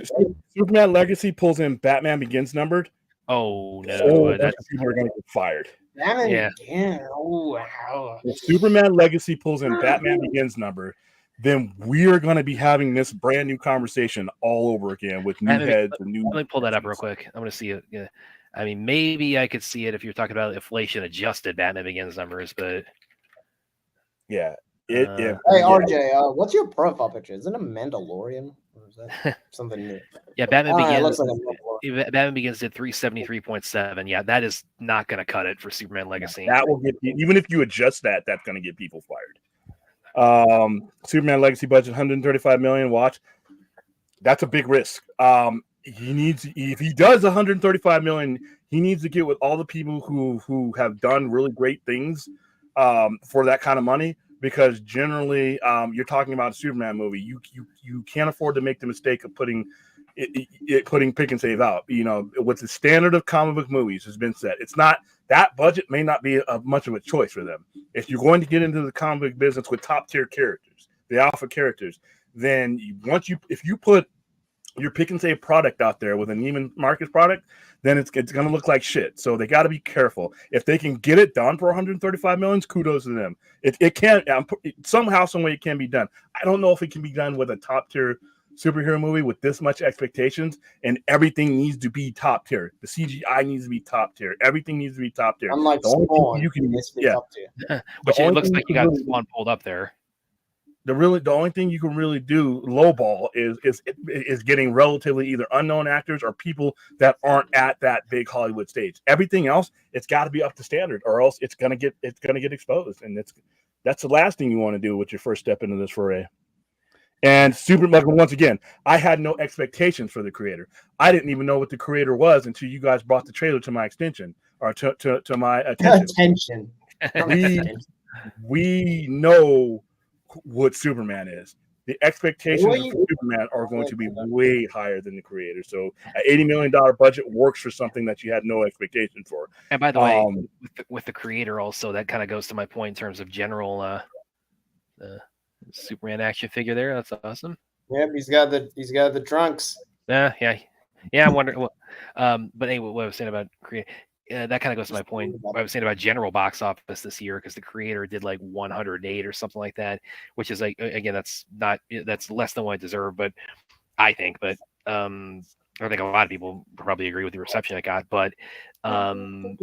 Superman Legacy pulls in Batman Begins numbered, oh no, people are going to get fired. Oh wow! If Superman Legacy pulls in Batman Begins number, then we are going to be having this brand new conversation all over again with new heads and new. Let me pull that up real quick. I'm going to see it. Yeah. I mean, maybe I could see it if you're talking about inflation adjusted Batman Begins numbers, but yeah. Hey RJ, what's your profile picture? Is it a Mandalorian or is that something new? Yeah, Batman Begins. Looks like Batman Begins did 373.7. Yeah, that is not going to cut it for Superman Legacy. That will get, even if you adjust that, that's going to get people fired. Superman Legacy budget 135 million. Watch, that's a big risk. He needs, if he does 135 million, he needs to get with all the people who have done really great things for that kind of money, because generally you're talking about a Superman movie. You can't afford to make the mistake of putting pick and save out. You know, what the standard of comic book movies has been set. It's not, that budget may not be much of a choice for them. If you're going to get into the comic book business with top tier characters, the alpha characters, then if you put your pick and save product out there with an Neiman Marcus product, then it's going to look like shit. So they got to be careful. If they can get it done for 135 million, kudos to them. It can somehow, some way it can be done. I don't know if it can be done with a top tier superhero movie with this much expectations, and everything needs to be top tier. The CGI needs to be top tier. Everything needs to be top tier. Unlike Spawn, you can top tier. Which it looks like you got Spawn pulled up there. The only thing you can really do lowball is getting relatively either unknown actors or people that aren't at that big Hollywood stage. Everything else, it's got to be up to standard, or else it's gonna get exposed, and that's the last thing you want to do with your first step into this foray. And once again, I had no expectations for the creator. I didn't even know what the creator was until you guys brought the trailer to my extension, or to my attention. We know what Superman is. The expectations for Superman are going to be way higher than the creator. So an $80 million budget works for something that you had no expectation for. And by the way, with the creator also, that kind of goes to my point in terms of general Superman action figure there. That's awesome. Yep, he's got the trunks. Yeah. I'm wondering. But anyway, what I was saying about creator. That kind of goes to my point. What I was saying about general box office this year, because the creator did like 108 or something like that, which is like, again, that's less than what I deserve, but I think a lot of people probably agree with the reception it got, but we're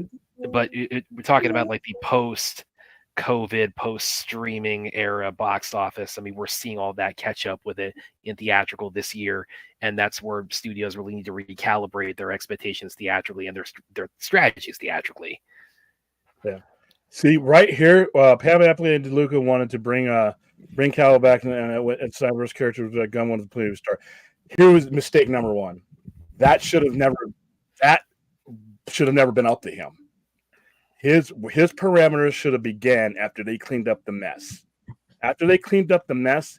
talking about like the post-COVID, post-streaming era box office. I mean, we're seeing all that catch up with it in theatrical this year, and that's where studios really need to recalibrate their expectations theatrically and their strategies theatrically. Yeah. See, right here, Pam Appley and DeLuca wanted to bring Cal back, and Cyber's character was Gunn wanted to play to start. Here was mistake number one. That should have never been up to him. His parameters should have began after they cleaned up the mess. After they cleaned up the mess,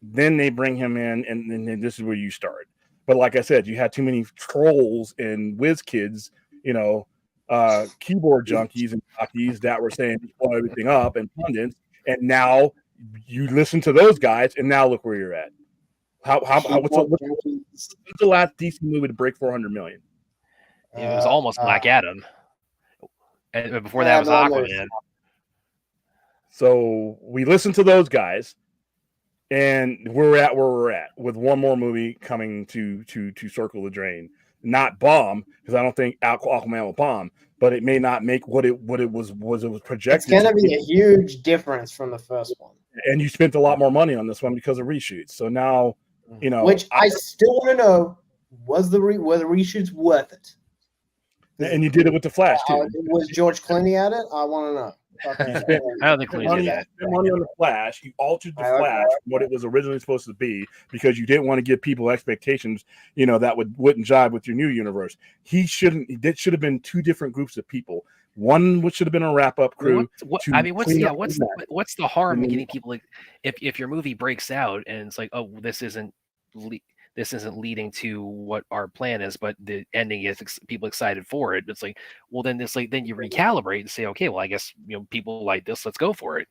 then they bring him in, and then this is where you start. But like I said, you had too many trolls and whiz kids, keyboard junkies and jockeys that were saying blow everything up, and pundits. And now you listen to those guys, and now look where you're at. What's the last DC movie to break 400 million? It was almost Black Adam. And before that was Aquaman. So we listened to those guys, and we're at where we're at with one more movie coming to circle the drain. Not bomb, because I don't think Aquaman will bomb, but it may not make what it was projected. It's gonna be a huge difference from the first one. And you spent a lot more money on this one because of reshoots. So now You know, which I still want to know, were the reshoots worth it? And you did it with the Flash too. Was George Clooney at it? I want to know. Okay. I don't think Clooney did that. Spent money on the Flash. You altered the Flash from what it was originally supposed to be because you didn't want to give people expectations, you know, that wouldn't jive with your new universe. It should have been two different groups of people. One which should have been a wrap-up crew. What's the harm in getting people like if your movie breaks out and it's like, oh, this isn't leading to what our plan is, but the ending is people excited for it. It's like, well, then you recalibrate and say, okay, well, I guess, you know, people like this, let's go for it.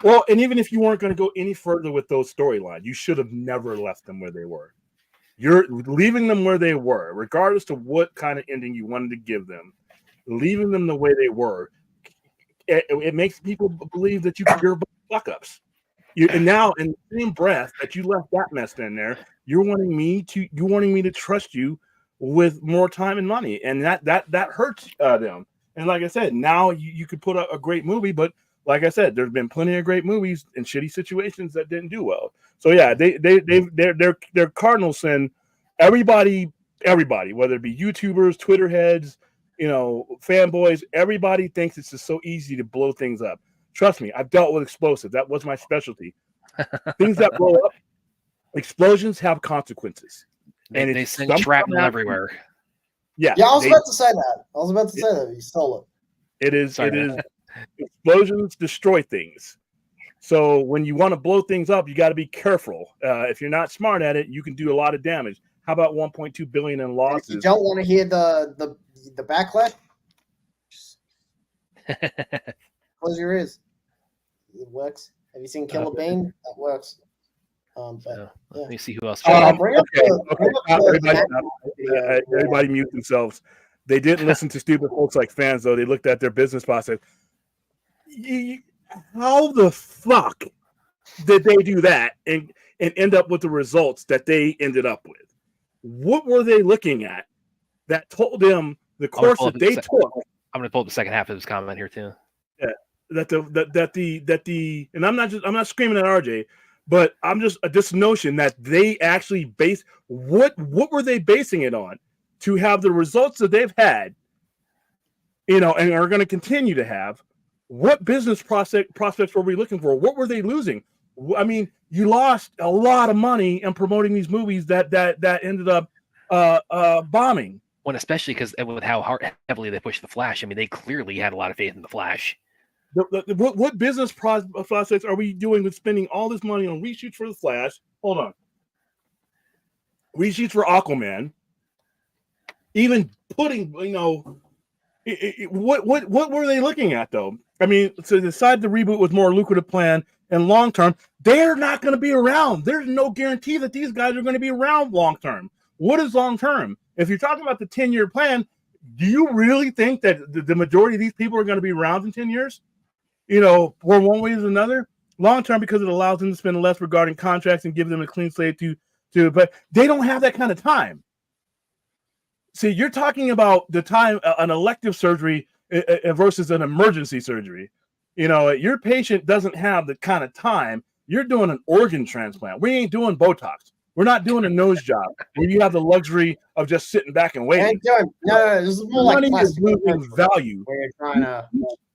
Well, and even if you weren't going to go any further with those storylines, you should have never left them where they were. You're leaving them where they were, regardless of what kind of ending you wanted to give them. Leaving them the way they were, it makes people believe that you're fuck-ups. And now, in the same breath that you left that mess in there, you're wanting me to trust you with more time and money, and that hurts them. And like I said, now you could put a great movie, but like I said, there's been plenty of great movies in shitty situations that didn't do well. So yeah, they're cardinal sin. Everybody, whether it be YouTubers, Twitter heads, you know, fanboys, everybody thinks it's just so easy to blow things up. Trust me, I've dealt with explosives. That was my specialty. Things that blow up, explosions have consequences. And they send shrapnel everywhere. Yeah, I was about to say that. You stole it. It is explosions destroy things. So when you want to blow things up, you got to be careful. If you're not smart at it, you can do a lot of damage. How about 1.2 billion in losses? If you don't want to hear the backlash, close your ears. It works. Have you seen Killer Bean? That works. Let me see who else. Everybody mute themselves. They didn't listen to stupid folks like fans, though. They looked at their business process. How the fuck did they do that and end up with the results that they ended up with? What were they looking at that told them the course that they took? I'm going to pull up the second half of this comment here too. Yeah, and I'm not screaming at RJ, but I'm just this notion that they actually base what were they basing it on to have the results that they've had, you know, and are going to continue to have. What business prospects were we looking for? What were they losing? I mean, you lost a lot of money in promoting these movies that ended up bombing. Well, especially because with how heavily they pushed the Flash. I mean, they clearly had a lot of faith in the Flash. What business prospects are we doing with spending all this money on reshoots for the Flash? Hold on. Reshoots for Aquaman. Even putting, you know, what were they looking at though? I mean, to decide the reboot was more lucrative plan and long term. They're not going to be around. There's no guarantee that these guys are going to be around long term. What is long term? If you're talking about the 10-year plan, do you really think that the majority of these people are going to be around in 10 years? You know, for one way or another, long term, because it allows them to spend less regarding contracts and give them a clean slate but they don't have that kind of time. See, you're talking about the time an elective surgery versus an emergency surgery. You know, your patient doesn't have the kind of time. You're doing an organ transplant. We ain't doing Botox. We're not doing a nose job where you have the luxury of just sitting back and waiting. No, this is more money like is losing value. Where you're trying to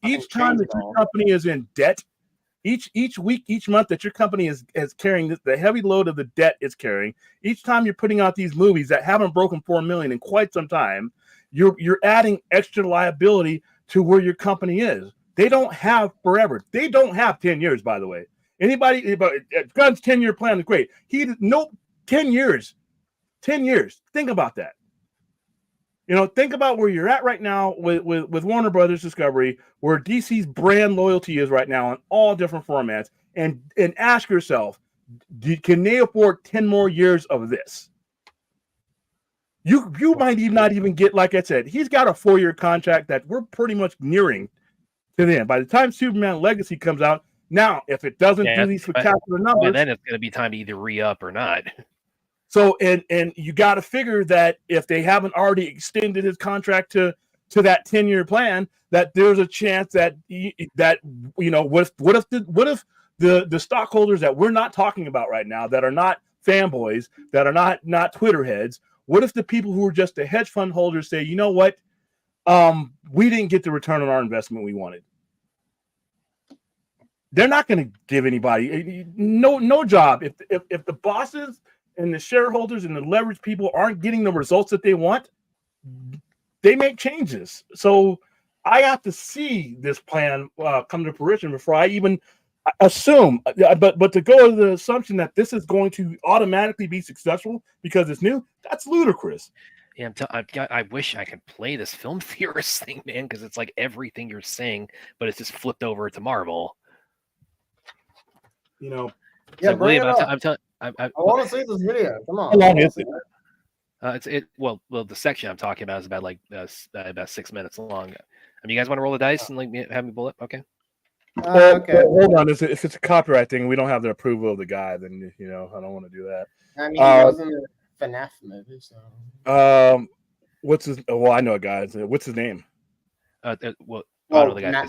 each time that your company is in debt, each week, each month that your company is carrying the heavy load of the debt it's carrying, each time you're putting out these movies that haven't broken 4 million in quite some time, you're adding extra liability to where your company is. They don't have forever. They don't have 10 years, by the way. Anybody, Gunn's 10-year plan is great. 10 years. 10 years. Think about that. You know, think about where you're at right now with Warner Brothers Discovery, where DC's brand loyalty is right now in all different formats, and ask yourself, can they afford 10 more years of this? You might not even get, like I said, he's got a 4-year contract that we're pretty much nearing to the end. By the time Superman Legacy comes out, now if it doesn't do these spectacular numbers, then it's going to be time to either re-up or not. So, and you got to figure that if they haven't already extended his contract to that 10-year plan, that there's a chance that what if the stockholders that we're not talking about right now, that are not fanboys that are not Twitter heads? What if the people who are just the hedge fund holders say, you know what, we didn't get the return on our investment we wanted? They're not going to give anybody no job if the bosses and the shareholders and the leverage people aren't getting the results that they want. They make changes. So I have to see this plan come to fruition before I even assume. But to go to the assumption that this is going to automatically be successful because it's new, that's ludicrous. Yeah, I wish I could play this film theorist thing, man, because it's like everything you're saying, but it's just flipped over to Marvel. You know. Yeah, like, bring William, it up. I want to see this video. Come on. How long is it? Well, the section I'm talking about is about 6 minutes long. You guys want to roll the dice and like have me pull it? Okay. Okay. Hold on. If it's a copyright thing, we don't have the approval of the guy, then I don't want to do that. I mean, he wasn't a FNAF movie, so. What's his? Well, I know a guy. What's his name? I don't know the guy.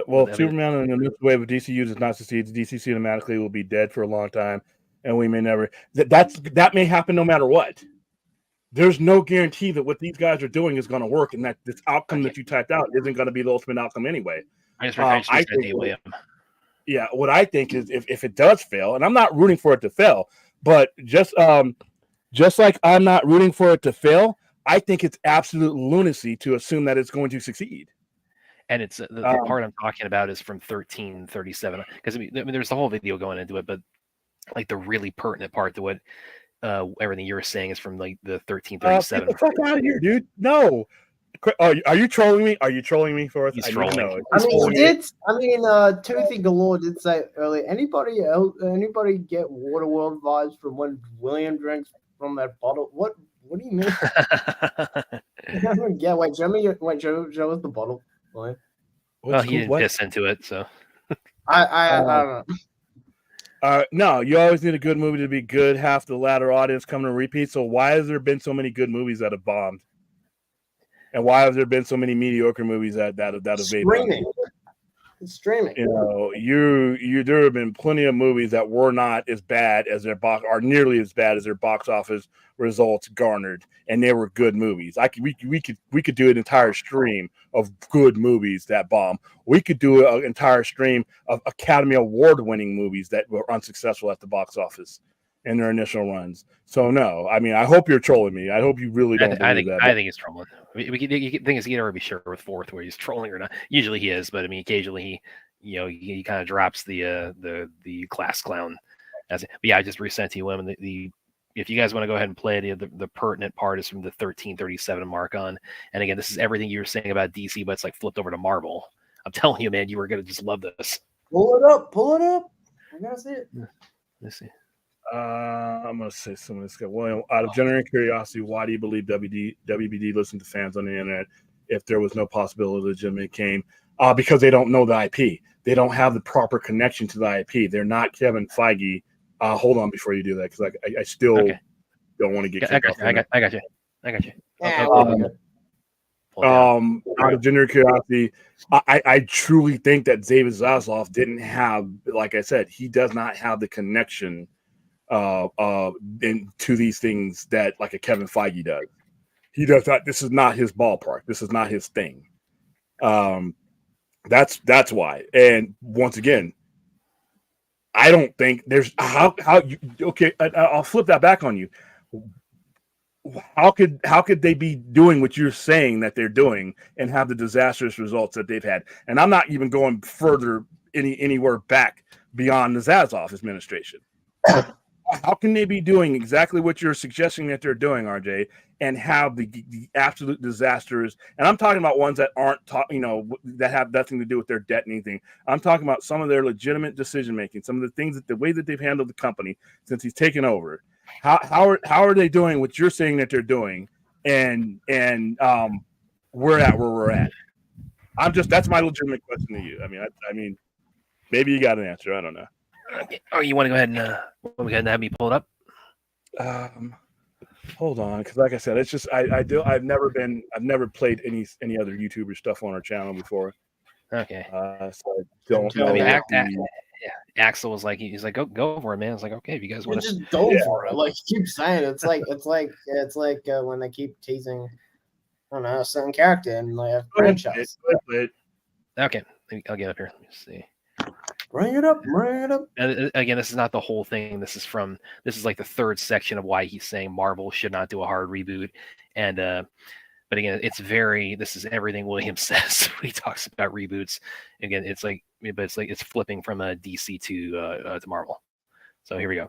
Well, Superman in the midst wave of DC does not succeed. DC cinematically will be dead for a long time, and we may never. That may happen no matter what. There's no guarantee that what these guys are doing is going to work, and that this outcome that you typed out isn't going to be the ultimate outcome anyway. I think, William. Yeah, what I think is if it does fail, and I'm not rooting for it to fail, but just like I'm not rooting for it to fail, I think it's absolute lunacy to assume that it's going to succeed. And it's the part I'm talking about is from 1337, because I mean there's the whole video going into it, but like the really pertinent part to what everything you're saying is from like the 1337. Get the fuck out of here, dude! No, are you trolling me? Are you trolling me for us? He's trolling. Toothy Galore did say earlier. Anybody get Waterworld vibes from when William drinks from that bottle? What do you mean? Yeah, wait, show us the bottle. Well, he didn't piss into it, so I don't know. No, you always need a good movie to be good. Half the latter audience coming to repeat. So why has there been so many good movies that have bombed? And why have there been so many mediocre movies that have streaming? It's streaming. There have been plenty of movies that were not as bad as are nearly as bad as their box office results garnered, and they were good movies. We could do an entire stream of good movies that bomb. We could do an entire stream of Academy Award winning movies that were unsuccessful at the box office in their initial runs. So no, I mean, I hope you're trolling me. I hope you really don't believe that. I think he's trolling. The thing is, he can never be sure with Fourth where he's trolling or not. Usually he is, but I mean, occasionally he kind of drops the class clown. But yeah, I just resent to you, William. If you guys want to go ahead and play the pertinent part is from the 1337 mark on. And again, this is everything you were saying about DC, but it's like flipped over to Marvel. I'm telling you, man, you were gonna just love this. Pull it up. I gotta see it. Let's see. I'm going to say some of this guy. William, out of genuine curiosity, why do you believe WBD listened to fans on the internet if there was no possibility of legitimate game? Because they don't know the IP. They don't have the proper connection to the IP. They're not Kevin Feige. Hold on before you do that, because I still don't want to get kicked off. I got you. Out of genuine curiosity, I truly think that David Zaslav didn't have, like I said, he does not have the connection into these things that like a Kevin Feige does. He does not. This is not his ballpark. This is not his thing. That's why. And once again, I don't think there's how you okay. I'll flip that back on you. How could they be doing what you're saying that they're doing and have the disastrous results that they've had? And I'm not even going further anywhere back beyond the Zaslav administration. How can they be doing exactly what you're suggesting that they're doing, RJ, and have the absolute disasters? And I'm talking about ones that aren't, that have nothing to do with their debt and anything. I'm talking about some of their legitimate decision making, some of the things the way that they've handled the company since he's taken over. How are they doing what you're saying that they're doing? And we're at where we're at. That's my legitimate question to you. I mean, maybe you got an answer. I don't know. Okay. Oh, you want to go ahead and have me pull it up? Hold on, because like I said, it's just I've never played any other YouTuber stuff on our channel before. Okay. So I don't know. Axel was like, he's like, go for it, man. It's like, okay, if you guys You want to. just go for it. Like you keep saying, it's like when they keep teasing, I don't know, a certain character in like a franchise. Okay, I'll get up here. Let me see. Bring it up, bring it up. Again, this is not the whole thing. This is like the third section of why he's saying Marvel should not do a hard reboot. And but again, this is everything Williams says when he talks about reboots. Again, it's flipping from a DC to Marvel. So here we go.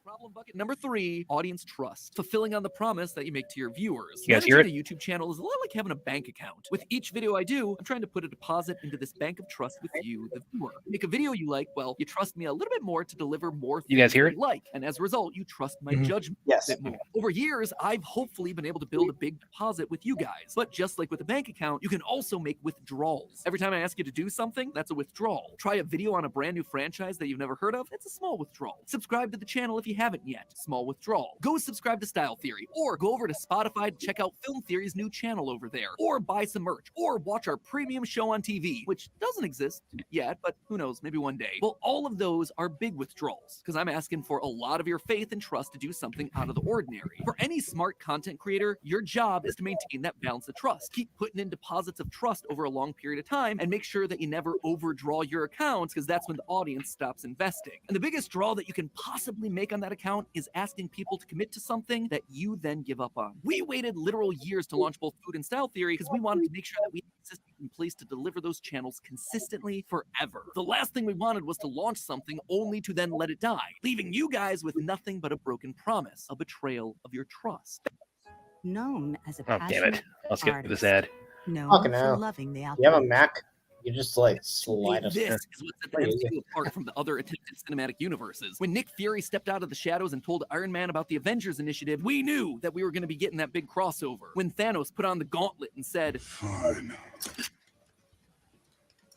Problem bucket number 3, audience trust. Fulfilling on the promise that you make to your viewers. You guys hear it? Managing a YouTube channel is a lot like having a bank account. With each video I do, I'm trying to put a deposit into this bank of trust with you, the viewer. Make a video you like, well, you trust me a little bit more to deliver more things you guys hear it? you like. And as a result, you trust my judgment Yes. a bit more. Over years, I've hopefully been able to build a big deposit with you guys. But just like with a bank account, you can also make withdrawals. Every time I ask you to do something, that's a withdrawal. Try a video on a brand new franchise that you've never heard of, it's a small withdrawal. Subscribe to the channel if you haven't yet. Small withdrawal. Go subscribe to Style Theory, or go over to Spotify to check out Film Theory's new channel over there, or buy some merch, or watch our premium show on TV, which doesn't exist yet, but who knows, maybe one day. Well, all of those are big withdrawals, because I'm asking for a lot of your faith and trust to do something out of the ordinary. For any smart content creator, your job is to maintain that balance of trust. Keep putting in deposits of trust over a long period of time, and make sure that you never overdraw your accounts, because that's when the audience stops investing. And the biggest draw that you can possibly make on that account is asking people to commit to something that you then give up on. We waited literal years to launch both Food and Style Theory because we wanted to make sure that we had a system in place to deliver those channels consistently forever. The last thing we wanted was to launch something only to then let it die, leaving you guys with nothing but a broken promise, a betrayal of your trust. Known as a Oh, damn passionate it. Let's get this artist, ad. known Fucking for hell. loving the You have a outdoors. Mac, you just like slide us. This is what set the MCU apart from the other attempted cinematic universes. When Nick Fury stepped out of the shadows and told Iron Man about the Avengers initiative, we knew that we were going to be getting that big crossover. When Thanos put on the gauntlet and said, Fine.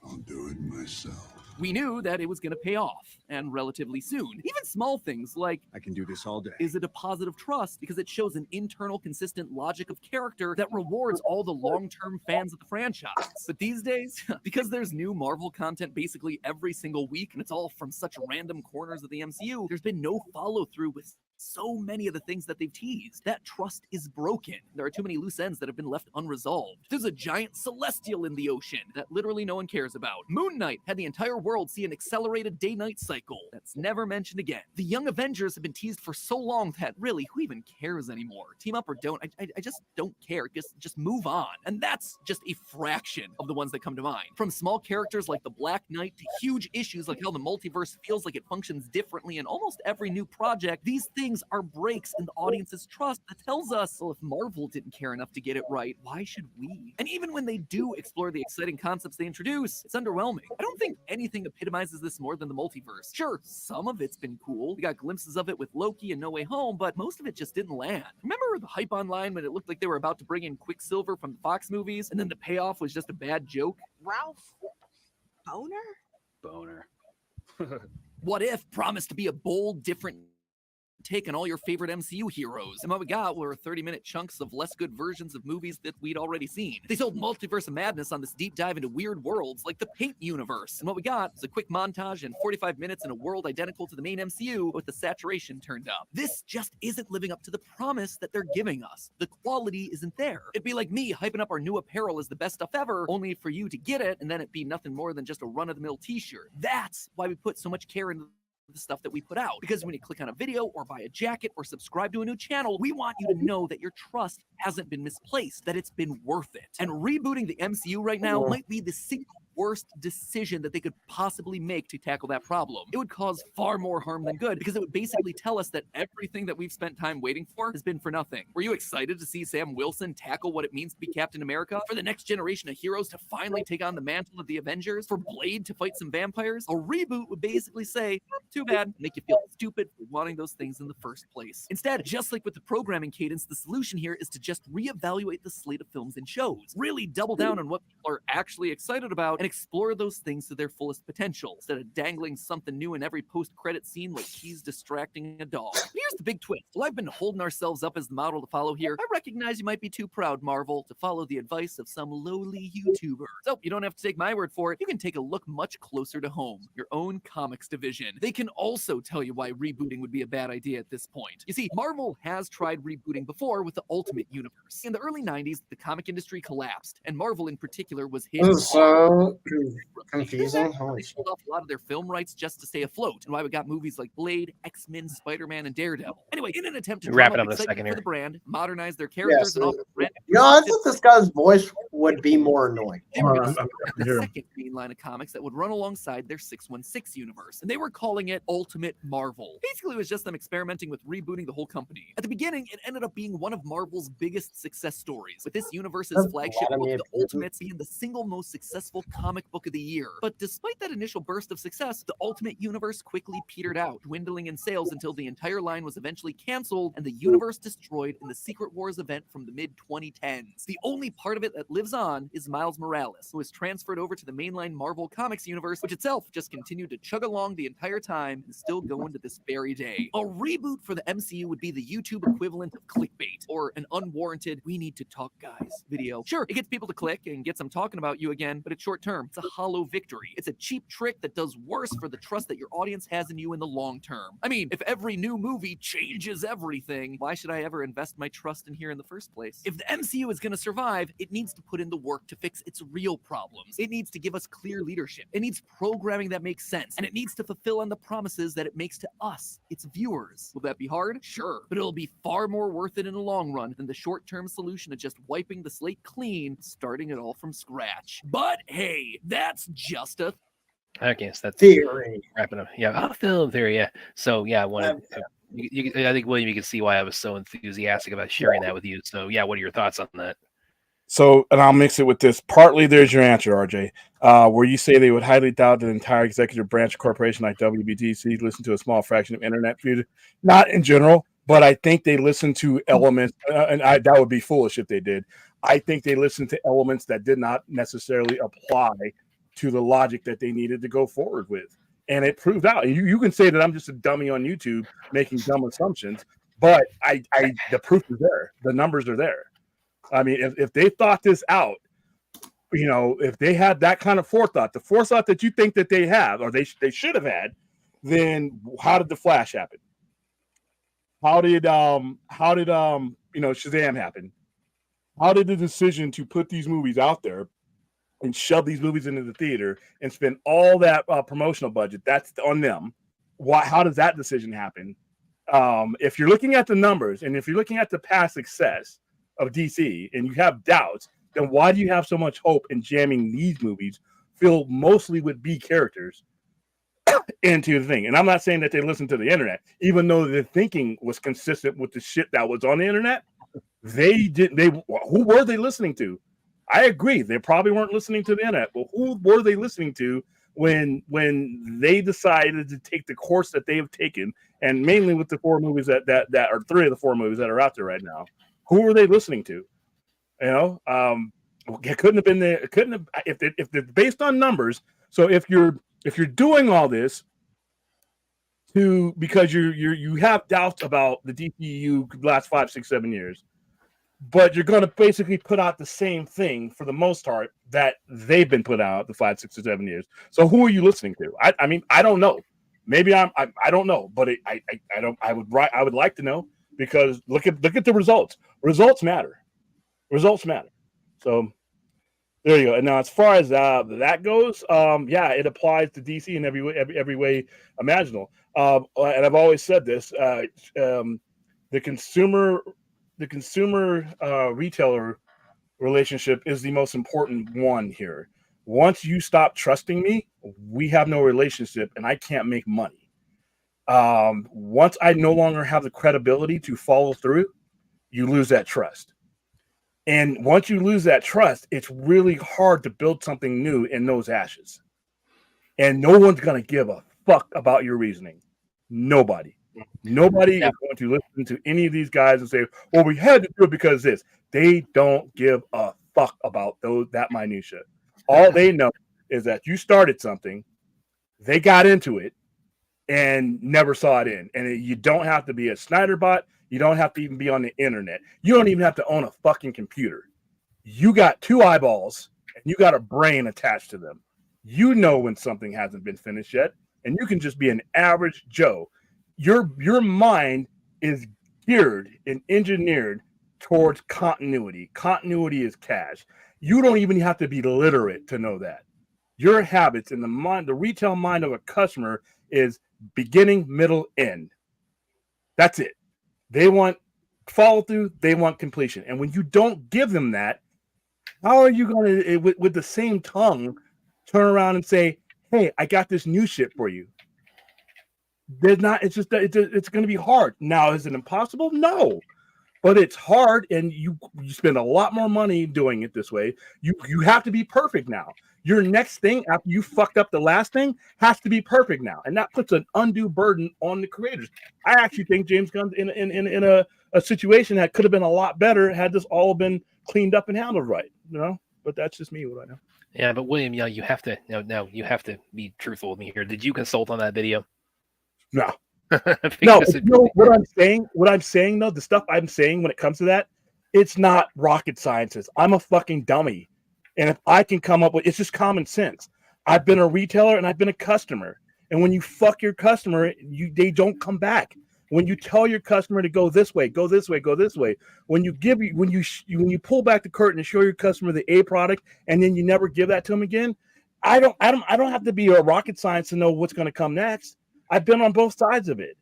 I'll do it myself. we knew that it was going to pay off, and relatively soon. Even small things like, I can do this all day. is a deposit of trust because it shows an internal, consistent logic of character that rewards all the long-term fans of the franchise. But these days, because there's new Marvel content basically every single week, and it's all from such random corners of the MCU, there's been no follow-through with so many of the things that they've teased. That trust is broken. There are too many loose ends that have been left unresolved. There's a giant celestial in the ocean that literally no one cares about. Moon Knight had the entire world see an accelerated day-night cycle that's never mentioned again. The Young Avengers have been teased for so long that really, who even cares anymore? Team up or don't, I just don't care. Just move on. And that's just a fraction of the ones that come to mind. From small characters like the Black Knight to huge issues like how the multiverse feels like it functions differently in almost every new project, these things are breaks in the audience's trust that tells us, well, if Marvel didn't care enough to get it right, why should we? And even when they do explore the exciting concepts they introduce, it's underwhelming. I don't think anything epitomizes this more than the multiverse. Sure, some of it's been cool. We got glimpses of it with Loki and No Way Home, but most of it just didn't land. Remember the hype online when it looked like they were about to bring in Quicksilver from the Fox movies, and then the payoff was just a bad joke? Ralph Boner? Boner. What If promised to be a bold, different take on all your favorite MCU heroes, and what we got were 30-minute chunks of less good versions of movies that we'd already seen. They sold Multiverse of Madness on this deep dive into weird worlds like the Paint universe, and what we got was a quick montage and 45 minutes in a world identical to the main MCU with the saturation turned up. This just isn't living up to the promise that they're giving us. The quality isn't there. It'd be like me hyping up our new apparel as the best stuff ever, only for you to get it and then it be nothing more than just a run-of-the-mill t-shirt. That's why we put so much care into the stuff that we put out, because when you click on a video or buy a jacket or subscribe to a new channel, we want you to know that your trust hasn't been misplaced, that it's been worth it. And rebooting the MCU right now might be the single worst decision that they could possibly make to tackle that problem. It would cause far more harm than good, because it would basically tell us that everything that we've spent time waiting for has been for nothing. Were you excited to see Sam Wilson tackle what it means to be Captain America? For the next generation of heroes to finally take on the mantle of the Avengers? For Blade to fight some vampires? A reboot would basically say, too bad, make you feel stupid for wanting those things in the first place. Instead, just like with the programming cadence, the solution here is to just reevaluate the slate of films and shows. Really double down on what people are actually excited about, and and explore those things to their fullest potential, instead of dangling something new in every post-credit scene like he's distracting a dog. But here's the big twist. While I've been holding ourselves up as the model to follow here, I recognize you might be too proud, Marvel, to follow the advice of some lowly YouTuber. So you don't have to take my word for it. You can take a look much closer to home, your own comics division. They can also tell you why rebooting would be a bad idea at this point. You see, Marvel has tried rebooting before with the Ultimate Universe. In the early 90s, the comic industry collapsed, and Marvel in particular was hit. This is so confusing. They sold off a lot of their film rights just to stay afloat, and why we got movies like Blade, X-Men, Spider-Man, and Daredevil. Anyway, in an attempt to Wrap drum it up up in a excitement second for here. the brand, modernize their characters, and offer brand I thought this guy's voice would be more annoying. they were Hold going on, to I'm the here. second main line of comics that would run alongside their 616 universe, and they were calling it Ultimate Marvel. Basically, it was just them experimenting with rebooting the whole company. At the beginning, it ended up being one of Marvel's biggest success stories, with this universe's That's flagship book, Vladimir The Ultimates, being the single most successful comic book of the year. But despite that initial burst of success, the Ultimate Universe quickly petered out, dwindling in sales until the entire line was eventually canceled and the universe destroyed in the Secret Wars event from the mid-2010s. The only part of it that lives on is Miles Morales, who was transferred over to the mainline Marvel Comics universe, which itself just continued to chug along the entire time and still going to this very day. A reboot for the MCU would be the YouTube equivalent of clickbait, or an unwarranted "we need to talk guys" video. Sure, it gets people to click and gets them talking about you again, but it's short term. It's a hollow victory. It's a cheap trick that does worse for the trust that your audience has in you in the long term. I mean, if every new movie changes everything, why should I ever invest my trust in here in the first place? If the MCU is going to survive, it needs to put in the work to fix its real problems. It needs to give us clear leadership. It needs programming that makes sense, and it needs to fulfill on the promises that it makes to us, its viewers. Will that be hard? Sure, but it'll be far more worth it in the long run than the short-term solution of just wiping the slate clean, starting it all from scratch. But hey, that's just a Okay, so that's Theory. wrapping up. Yeah, film theory. Yeah. So yeah, I wanted. I think William, you can see why I was so enthusiastic about sharing that with you. So yeah, what are your thoughts on that? So, and I'll mix it with this. Partly, there's your answer, RJ, where you say they would highly doubt that the entire executive branch corporation like WBTC listen to a small fraction of internet feed. Not in general, but I think they listen to elements, that would be foolish if they did. I think they listen to elements that did not necessarily apply to the logic that they needed to go forward with. And it proved out. You can say that I'm just a dummy on YouTube making dumb assumptions, but the proof is there. The numbers are there. I mean, if they thought this out, if they had that kind of forethought, the forethought that you think that they have, or they should have had, then how did the Flash happen? How did Shazam happen? How did the decision to put these movies out there and shove these movies into the theater and spend all that promotional budget, that's on them. How does that decision happen? If you're looking at the numbers and if you're looking at the past success of DC and you have doubts, then why do you have so much hope in jamming these movies filled mostly with B characters into the thing? And I'm not saying that they listen to the internet, even though the thinking was consistent with the shit that was on the internet. Who were they listening to? I agree. They probably weren't listening to the internet, but who were they listening to when they decided to take the course that they have taken, and mainly with the four movies that are three of the four movies that are out there right now? Who were they listening to? It couldn't have been there. It couldn't have if it's based on numbers. So if you're doing all this because you have doubts about the DCU last 5, 6, 7 years, but you're going to basically put out the same thing for the most part that they've been put out the 5, 6, or 7 years. So who are you listening to? I mean, I don't know. Maybe I don't know, but I would like to know, because look at the results. Results matter. Results matter. So there you go. And now, as far as that goes, it applies to DC in every way imaginable. And I've always said this: the consumer retailer relationship is the most important one here. Once you stop trusting me, we have no relationship, and I can't make money. Once I no longer have the credibility to follow through, you lose that trust. And once you lose that trust, it's really hard to build something new in those ashes. And no one's going to give a fuck about your reasoning. Nobody is going to listen to any of these guys and say, well, we had to do it because this. They don't give a fuck about that minutia. All they know is that you started something, they got into it, and never saw it in. And you don't have to be a Snyder bot. You don't have to even be on the internet. You don't even have to own a fucking computer. You got two eyeballs and you got a brain attached to them. You know when something hasn't been finished yet, and you can just be an average Joe. Your mind is geared and engineered towards continuity. Continuity is cash. You don't even have to be literate to know that. Your habits in the mind, the retail mind of a customer is beginning, middle, end. That's it. They want follow through. They want completion. And when you don't give them that, how are you going to, with the same tongue, turn around and say, "Hey, I got this new shit for you"? There's not. It's just it's going to be hard. Now, is it impossible? No, but it's hard, and you spend a lot more money doing it this way. You have to be perfect now. Your next thing after you fucked up the last thing has to be perfect now, and that puts an undue burden on the creators. I actually think James Gunn's in a situation that could have been a lot better had this all been cleaned up and handled right. You know, but that's just me. What I know. Yeah, but William, you have to you have to be truthful with me here. Did you consult on that video? No. No. What I'm saying though, the stuff I'm saying when it comes to that, it's not rocket sciences. I'm a fucking dummy. And if I can come up with, it's just common sense. I've been a retailer and I've been a customer. And when you fuck your customer, they don't come back. When you tell your customer to go this way, go this way, go this way. When you pull back the curtain and show your customer the A product, and then you never give that to them again, I don't have to be a rocket science to know what's going to come next. I've been on both sides of it.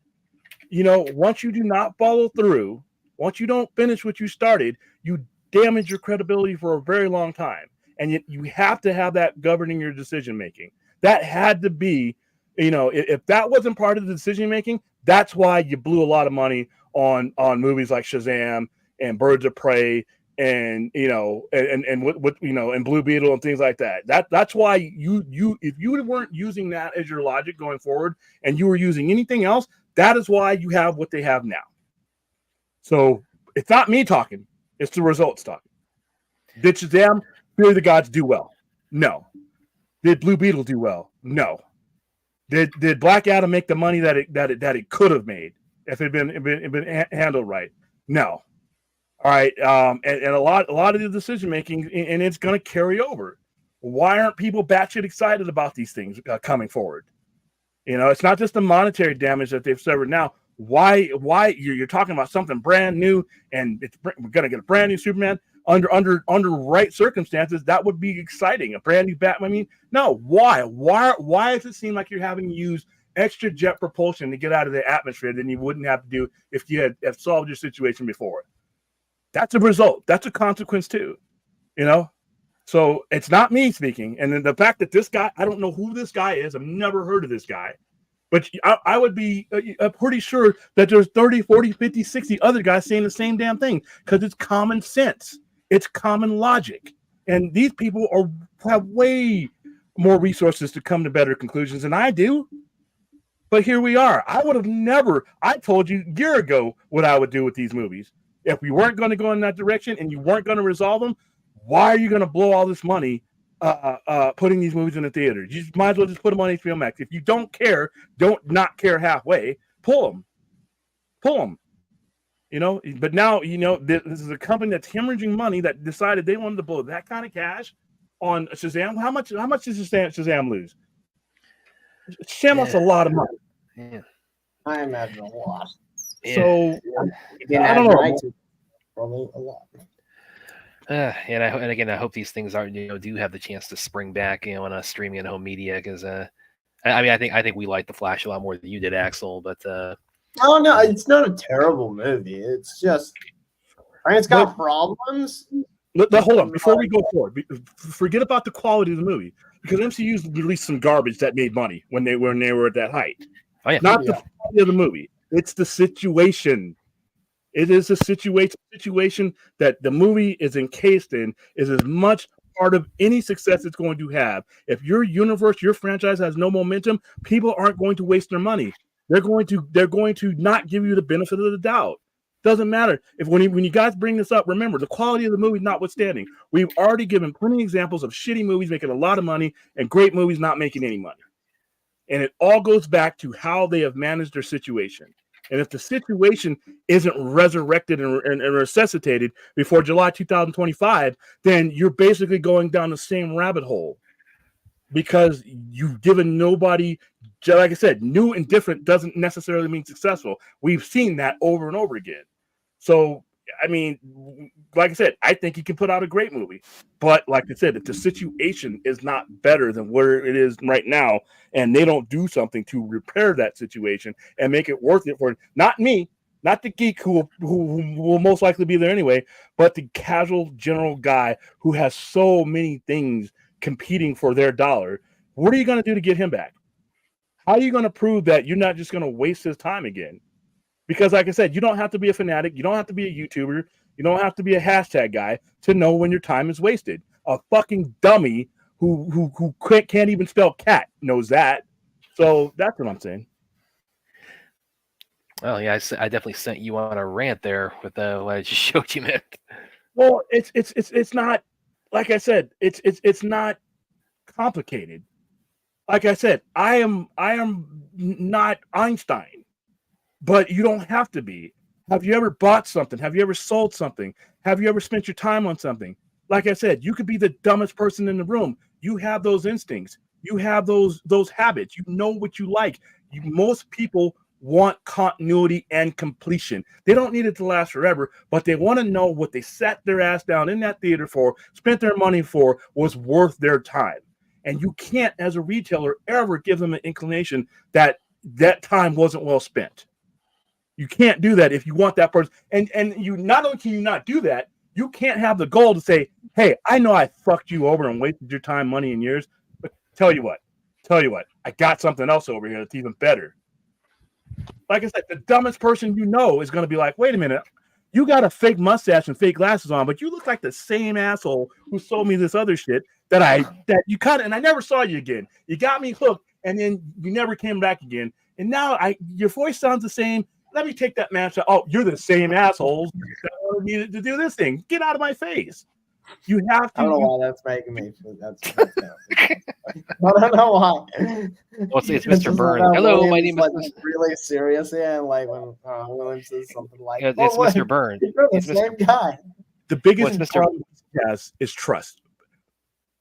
You know, once you do not follow through, once you don't finish what you started, you damage your credibility for a very long time. And you have to have that governing your decision making. That had to be, you know, if that wasn't part of the decision making, that's why you blew a lot of money on movies like Shazam and Birds of Prey and and Blue Beetle and things like that. That's why you if you weren't using that as your logic going forward and you were using anything else, that is why you have what they have now. So it's not me talking; it's the results talking. Did Shazam, Fear of the Gods do well? No. Did Blue Beetle do well? No. Did Black Adam make the money that it could have made if it had been handled right? No. All right. And a lot of the decision making, and it's going to carry over. Why aren't people batshit excited about these things coming forward? You know, it's not just the monetary damage that they've suffered now. Why you're talking about something brand new, and we're going to get a brand new Superman under right circumstances? That would be exciting. A brand new Batman. I mean, no. Why does it seem like you're having to use extra jet propulsion to get out of the atmosphere than you wouldn't have to do if you had solved your situation before? That's a result. That's a consequence too. You know, so it's not me speaking. And then the fact that this guy, I don't know who this guy is. I've never heard of this guy. But I would be pretty sure that there's 30, 40, 50, 60 other guys saying the same damn thing because it's common sense. It's common logic. And these people have way more resources to come to better conclusions than I do. But here we are. I told you a year ago what I would do with these movies. If we weren't going to go in that direction and you weren't going to resolve them, why are you going to blow all this money putting these movies in the theater? You might as well just put them on HBO Max. If you don't not care halfway, pull them. You know, but now, you know, this is a company that's hemorrhaging money that decided they wanted to blow that kind of cash on Shazam. How much does Shazam lose? Shazam lost a lot of money. Yeah. I imagine a lot. Yeah. So I don't know. Probably a lot. And again, I hope these things do have the chance to spring back, on a streaming and home media, because I think we liked The Flash a lot more than you did, Axel. But no, it's not a terrible movie. It's just, it's got problems. Hold on, before we go forward, forget about the quality of the movie, because MCU's released some garbage that made money when they were at that height. Oh, yeah. Not the quality of the movie; it's the situation. It is a situation that the movie is encased in is as much part of any success it's going to have. If your universe, your franchise has no momentum, people aren't going to waste their money. They're going to not give you the benefit of the doubt. Doesn't matter. When you guys bring this up, remember the quality of the movie notwithstanding. We've already given plenty of examples of shitty movies making a lot of money and great movies not making any money. And it all goes back to how they have managed their situation. And if the situation isn't resurrected and resuscitated before July 2025, then you're basically going down the same rabbit hole because you've given nobody, like I said, new and different doesn't necessarily mean successful. We've seen that over and over again. So, I mean, like I said, I think he can put out a great movie. But like I said, if the situation is not better than where it is right now, and they don't do something to repair that situation and make it worth it for not me, not the geek who will most likely be there anyway, but the casual general guy who has so many things competing for their dollar, what are you going to do to get him back? How are you going to prove that you're not just going to waste his time again? Because like I said, you don't have to be a fanatic. You don't have to be a YouTuber. You don't have to be a hashtag guy to know when your time is wasted. A fucking dummy who can't even spell cat knows that. So that's what I'm saying. Well, yeah, I definitely sent you on a rant there with what I just showed you, man. Well, it's not, like I said, it's not complicated. Like I said, I am not Einstein, but you don't have to be. Have you ever bought something? Have you ever sold something? Have you ever spent your time on something? Like I said, you could be the dumbest person in the room. You have those instincts. You have those habits. You know what you like. Most people want continuity and completion. They don't need it to last forever, but they want to know what they sat their ass down in that theater for, spent their money for, was worth their time. And you can't, as a retailer, ever give them an inclination that that time wasn't well spent. You can't do that if you want that person. And you not only can you not do that, you can't have the goal to say, hey, I know I fucked you over and wasted your time, money, and years, but tell you what, I got something else over here that's even better. Like I said, the dumbest person you know is going to be like, wait a minute, you got a fake mustache and fake glasses on, but you look like the same asshole who sold me this other shit that you cut, and I never saw you again. You got me hooked, and then you never came back again. And now your voice sounds the same. Let me take that match. Oh, you're the same assholes that needed to do this thing. Get out of my face. You have to. I don't know why that's making me. That's I don't know why. Well, it's Mr. Burns. Hello, my name is really serious, yeah. And like when William says something like, it's Mr. Burns. You're the same guy. The biggest problem is trust.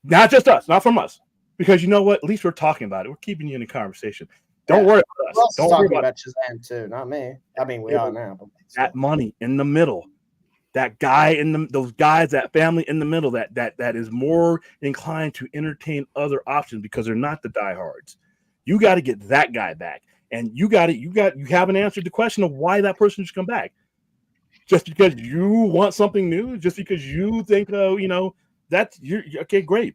Not just us, not from us. Because you know what? At least we're talking about it. We're keeping you in a conversation. Don't worry about us. Don't worry about Shazam too, not me. I mean, we are now. But that money in the middle. That guy those guys, that family in the middle, that is more inclined to entertain other options because they're not the diehards. You got to get that guy back, and you haven't answered the question of why that person should come back. Just because you want something new, just because you think, that's okay, great.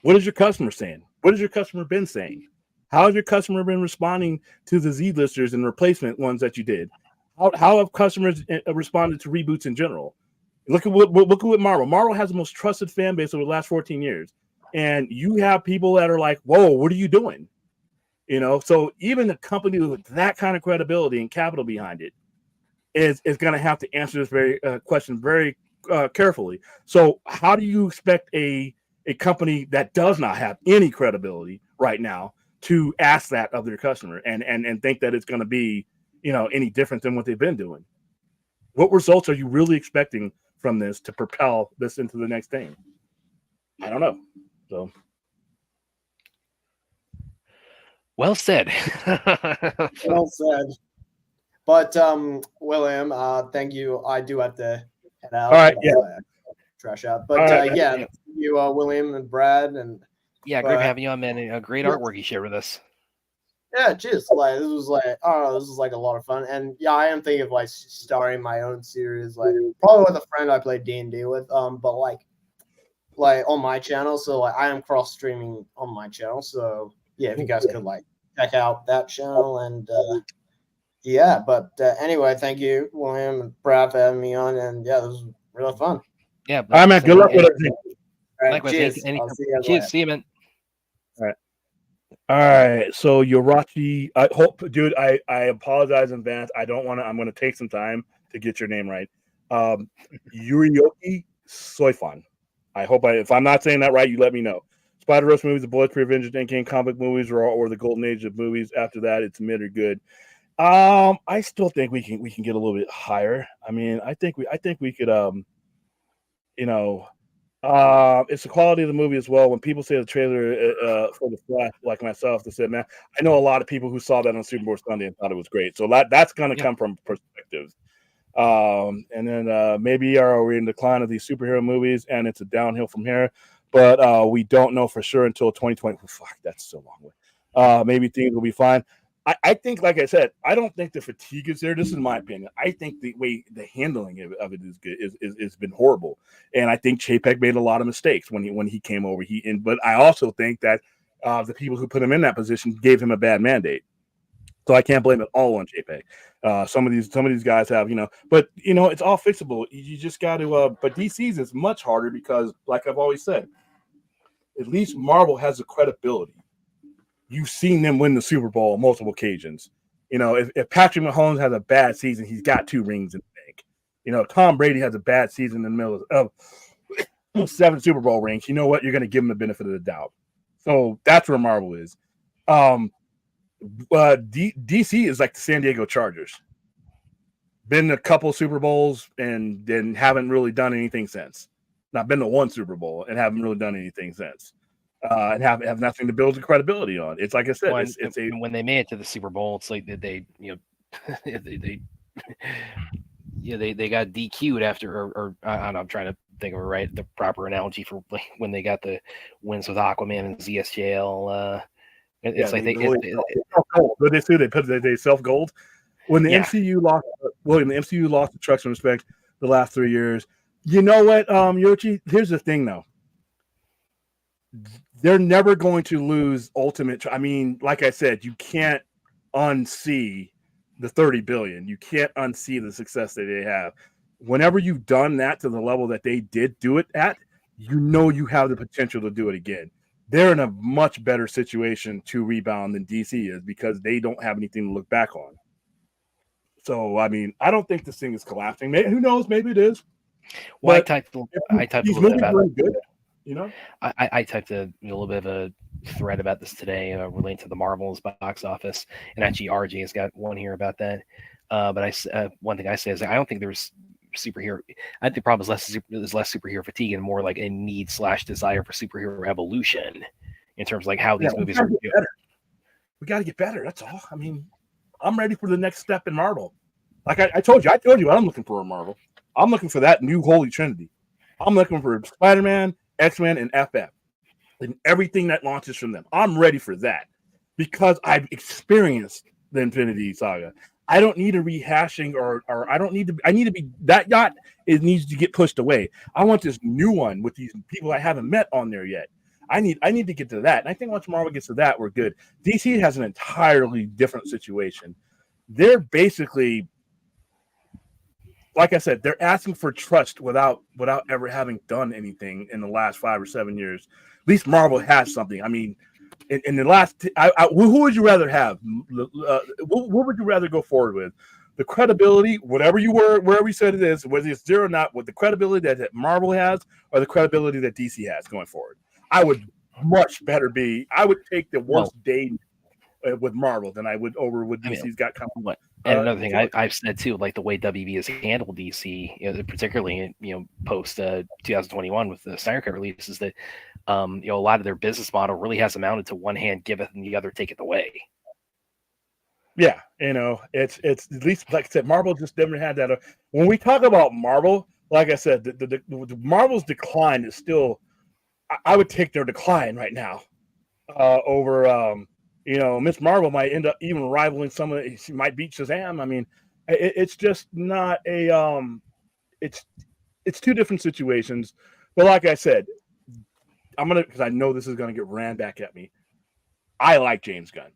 What is your customer saying? What has your customer been saying? How has your customer been responding to the Z-listers and replacement ones that you did? How have customers responded to reboots in general? Look at what Marvel. Marvel has the most trusted fan base over the last 14 years. And you have people that are like, whoa, what are you doing? So even a company with that kind of credibility and capital behind it is going to have to answer this very question very carefully. So how do you expect a company that does not have any credibility right now to ask that of their customer and think that it's going to be any different than what they've been doing? What results are you really expecting from this to propel this into the next thing? I don't know. So, well said. well said. But William, thank you. I do have to head out. All right, yeah. Trash out. But thank you, William and Brad, and great having you on, man. A great artwork you shared with us. Yeah, cheers. This was a lot of fun, and I am thinking of starting my own series, probably with a friend I play D&D with, but on my channel. So I am cross streaming on my channel. So yeah, if you guys could check out that channel, and but anyway, thank you, William and Brad, for having me on, and this was really fun. Yeah, all right, man. Good luck with everything. All right, cheers. Cheers. See you, man. All right, so Yorachi, I hope, dude, I apologize in advance. I'm going to take some time to get your name right. Yurioki Soifan. I hope if I'm not saying that right, you let me know. Spider-Verse movies, the Boys Revenge, Inking comic movies, or the golden age of movies. After that, it's mid or good. I still think we can get a little bit higher. I mean, I think we could it's the quality of the movie as well. When people say the trailer for the Flash, like myself, they said, man, I know a lot of people who saw that on Super Bowl Sunday and thought it was great. So that's going to come from perspectives. And then maybe are we in decline of these superhero movies and it's a downhill from here, but we don't know for sure until 2020. Fuck, that's so long way. Maybe things will be fine. I think, like I said, I don't think the fatigue is there. This is my opinion. I think the way the handling of it is good is been horrible, and I think Chapek made a lot of mistakes when he came over. But I also think that the people who put him in that position gave him a bad mandate. So I can't blame it all on Chapek. Some of these guys have, but it's all fixable. You just got to. But DC's is much harder because, like I've always said, at least Marvel has the credibility. You've seen them win the Super Bowl on multiple occasions. If Patrick Mahomes has a bad season, he's got 2 rings in the bank. Tom Brady has a bad season in the middle of 7 Super Bowl rings. You know what? You're going to give him the benefit of the doubt. So that's where Marvel is. DC is like the San Diego Chargers. Been a couple Super Bowls and then haven't really done anything since. Not been to 1 Super Bowl and haven't really done anything since. And have nothing to build the credibility on. It's like I said, when they made it to the Super Bowl, it's like they they got DQ'd after, or I don't know, I'm trying to think of the proper analogy for when they got the wins with Aquaman and ZSJL. It's like they self gold when the MCU lost. William, the MCU lost the Trucks and Respect the last 3 years. You know what, Yoshi? Here's the thing, though. They're never going to lose Ultimate. I mean, like I said, you can't unsee the 30 billion. You can't unsee the success that they have. Whenever you've done that to the level that they did do it at, you have the potential to do it again. They're in a much better situation to rebound than DC is because they don't have anything to look back on. So, I mean, I don't think this thing is collapsing. Who knows? Maybe it is. Well, I typed a little bit about it. Good. I typed a little bit of a thread about this today relating to the Marvel's box office, and actually RJ has got one here about that. But one thing I say is I don't think there's superhero. I think the problem is less superhero fatigue and more like a need / desire for superhero evolution in terms of like how these movies are. We got to get better. That's all. I mean, I'm ready for the next step in Marvel. Like I told you, I'm looking for a Marvel. I'm looking for that new Holy Trinity. I'm looking for Spider-Man, X-Men, and FF, and everything that launches from them. I'm ready for that because I've experienced the Infinity Saga. I don't need a rehashing or I need to be that yacht. It needs to get pushed away. I want this new one with these people I haven't met on there yet. I need to get to that. And I think once Marvel gets to that, we're good. DC has an entirely different situation. They're basically, like I said, they're asking for trust without ever having done anything in the last 5 or 7 years. At least Marvel has something. I mean, in the last, who would you rather have? What would you rather go forward with? The credibility, whatever you were, wherever you said it is, whether it's zero or not, with the credibility that Marvel has or the credibility that DC has going forward. I would I would take the worst day with Marvel than I would over what DC's got coming. And another thing I've said too, like the way WB has handled DC, particularly post 2021 with the Snyder Cut release, is that a lot of their business model really has amounted to one hand giveth and the other taketh away. Yeah, it's at least, like I said, Marvel just never had that. When we talk about Marvel, like I said, the Marvel's decline is still. I would take their decline right now over. Miss Marvel might end up even rivaling some of it. She might beat Shazam. I mean, it's just not a. It's two different situations. But like I said, because I know this is gonna get ran back at me. I like James Gunn.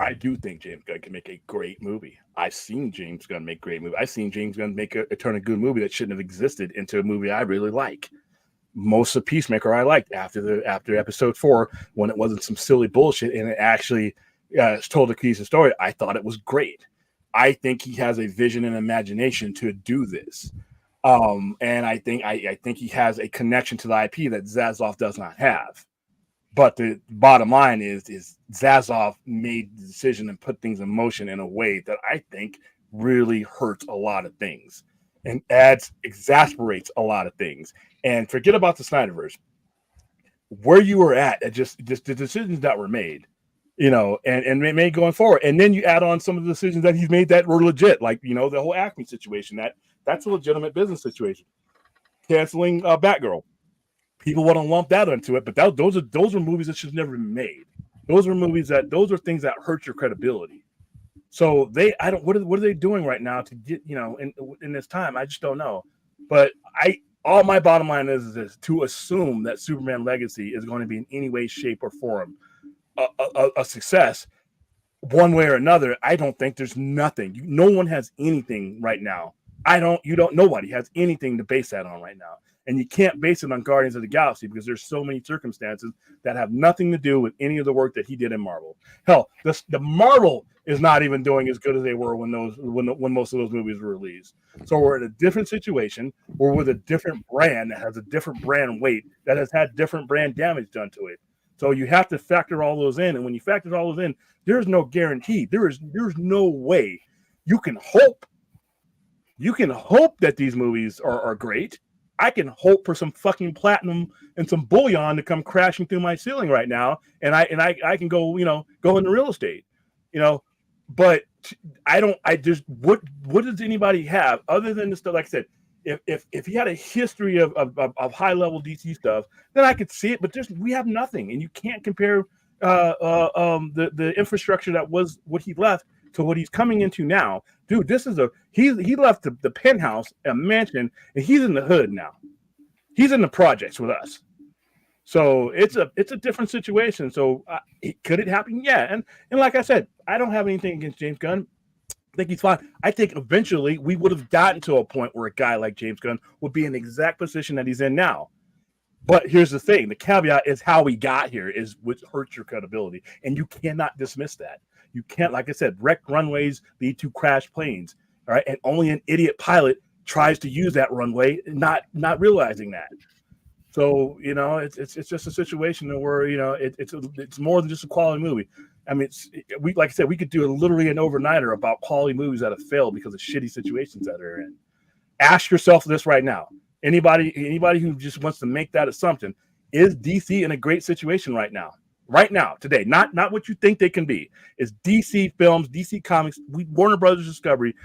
I do think James Gunn can make a great movie. I've seen James Gunn make great movies. I've seen James Gunn make turn a good movie that shouldn't have existed into a movie I really like. Most of Peacemaker I liked after episode 4 when it wasn't some silly bullshit and it actually told a piece of story. I thought it was great. I think he has a vision and imagination to do this. And I think he has a connection to the IP that Zaslav does not have. But the bottom line is Zaslav made the decision and put things in motion in a way that I think really hurts a lot of things and exasperates a lot of things. And forget about the Snyderverse. Where you were at just the decisions that were made, and made going forward. And then you add on some of the decisions that he's made that were legit, like, the whole Acme situation. That's a legitimate business situation. Canceling Batgirl. People want to lump that into it, but those are movies that should never been made. Those are things that hurt your credibility. So what are they doing right now to get, in this time? I just don't know. But all my bottom line is this: to assume that Superman Legacy is going to be in any way, shape, or form a success, one way or another. I don't think there's nothing. No one has anything right now. Nobody has anything to base that on right now. And you can't base it on Guardians of the Galaxy because there's so many circumstances that have nothing to do with any of the work that he did in Marvel. Hell, the Marvel is not even doing as good as they were when most of those movies were released. So we're in a different situation. We're with a different brand that has a different brand weight, that has had different brand damage done to it. So you have to factor all those in. And when you factor all those in, there's no guarantee. There's no way. You can hope that these movies are great. I can hope for some fucking platinum and some bullion to come crashing through my ceiling right now, and I can go into real estate, but what does anybody have other than the stuff? Like I said, if he had a history of high level DC stuff, then I could see it, but we have nothing, and you can't compare the infrastructure that was what he left to what he's coming into now. Dude, he left the penthouse, a mansion, and he's in the hood now. He's in the projects with us. So it's a different situation. So could it happen? Yeah. And like I said, I don't have anything against James Gunn. I think he's fine. I think eventually we would have gotten to a point where a guy like James Gunn would be in the exact position that he's in now. But here's the thing. The caveat is how we got here is what hurts your credibility. And you cannot dismiss that. You can't, like I said, wrecked runways lead to crashed planes. All right. And only an idiot pilot tries to use that runway, not realizing that. So, it's just a situation where, it's more than just a quality movie. I mean, like I said, we could do literally an overnighter about quality movies that have failed because of shitty situations that they're in. Ask yourself this right now. Anybody who just wants to make that assumption, is DC in a great situation right now? Right now, today, not what you think they can be. Is DC Films, DC Comics, Warner Brothers Discovery,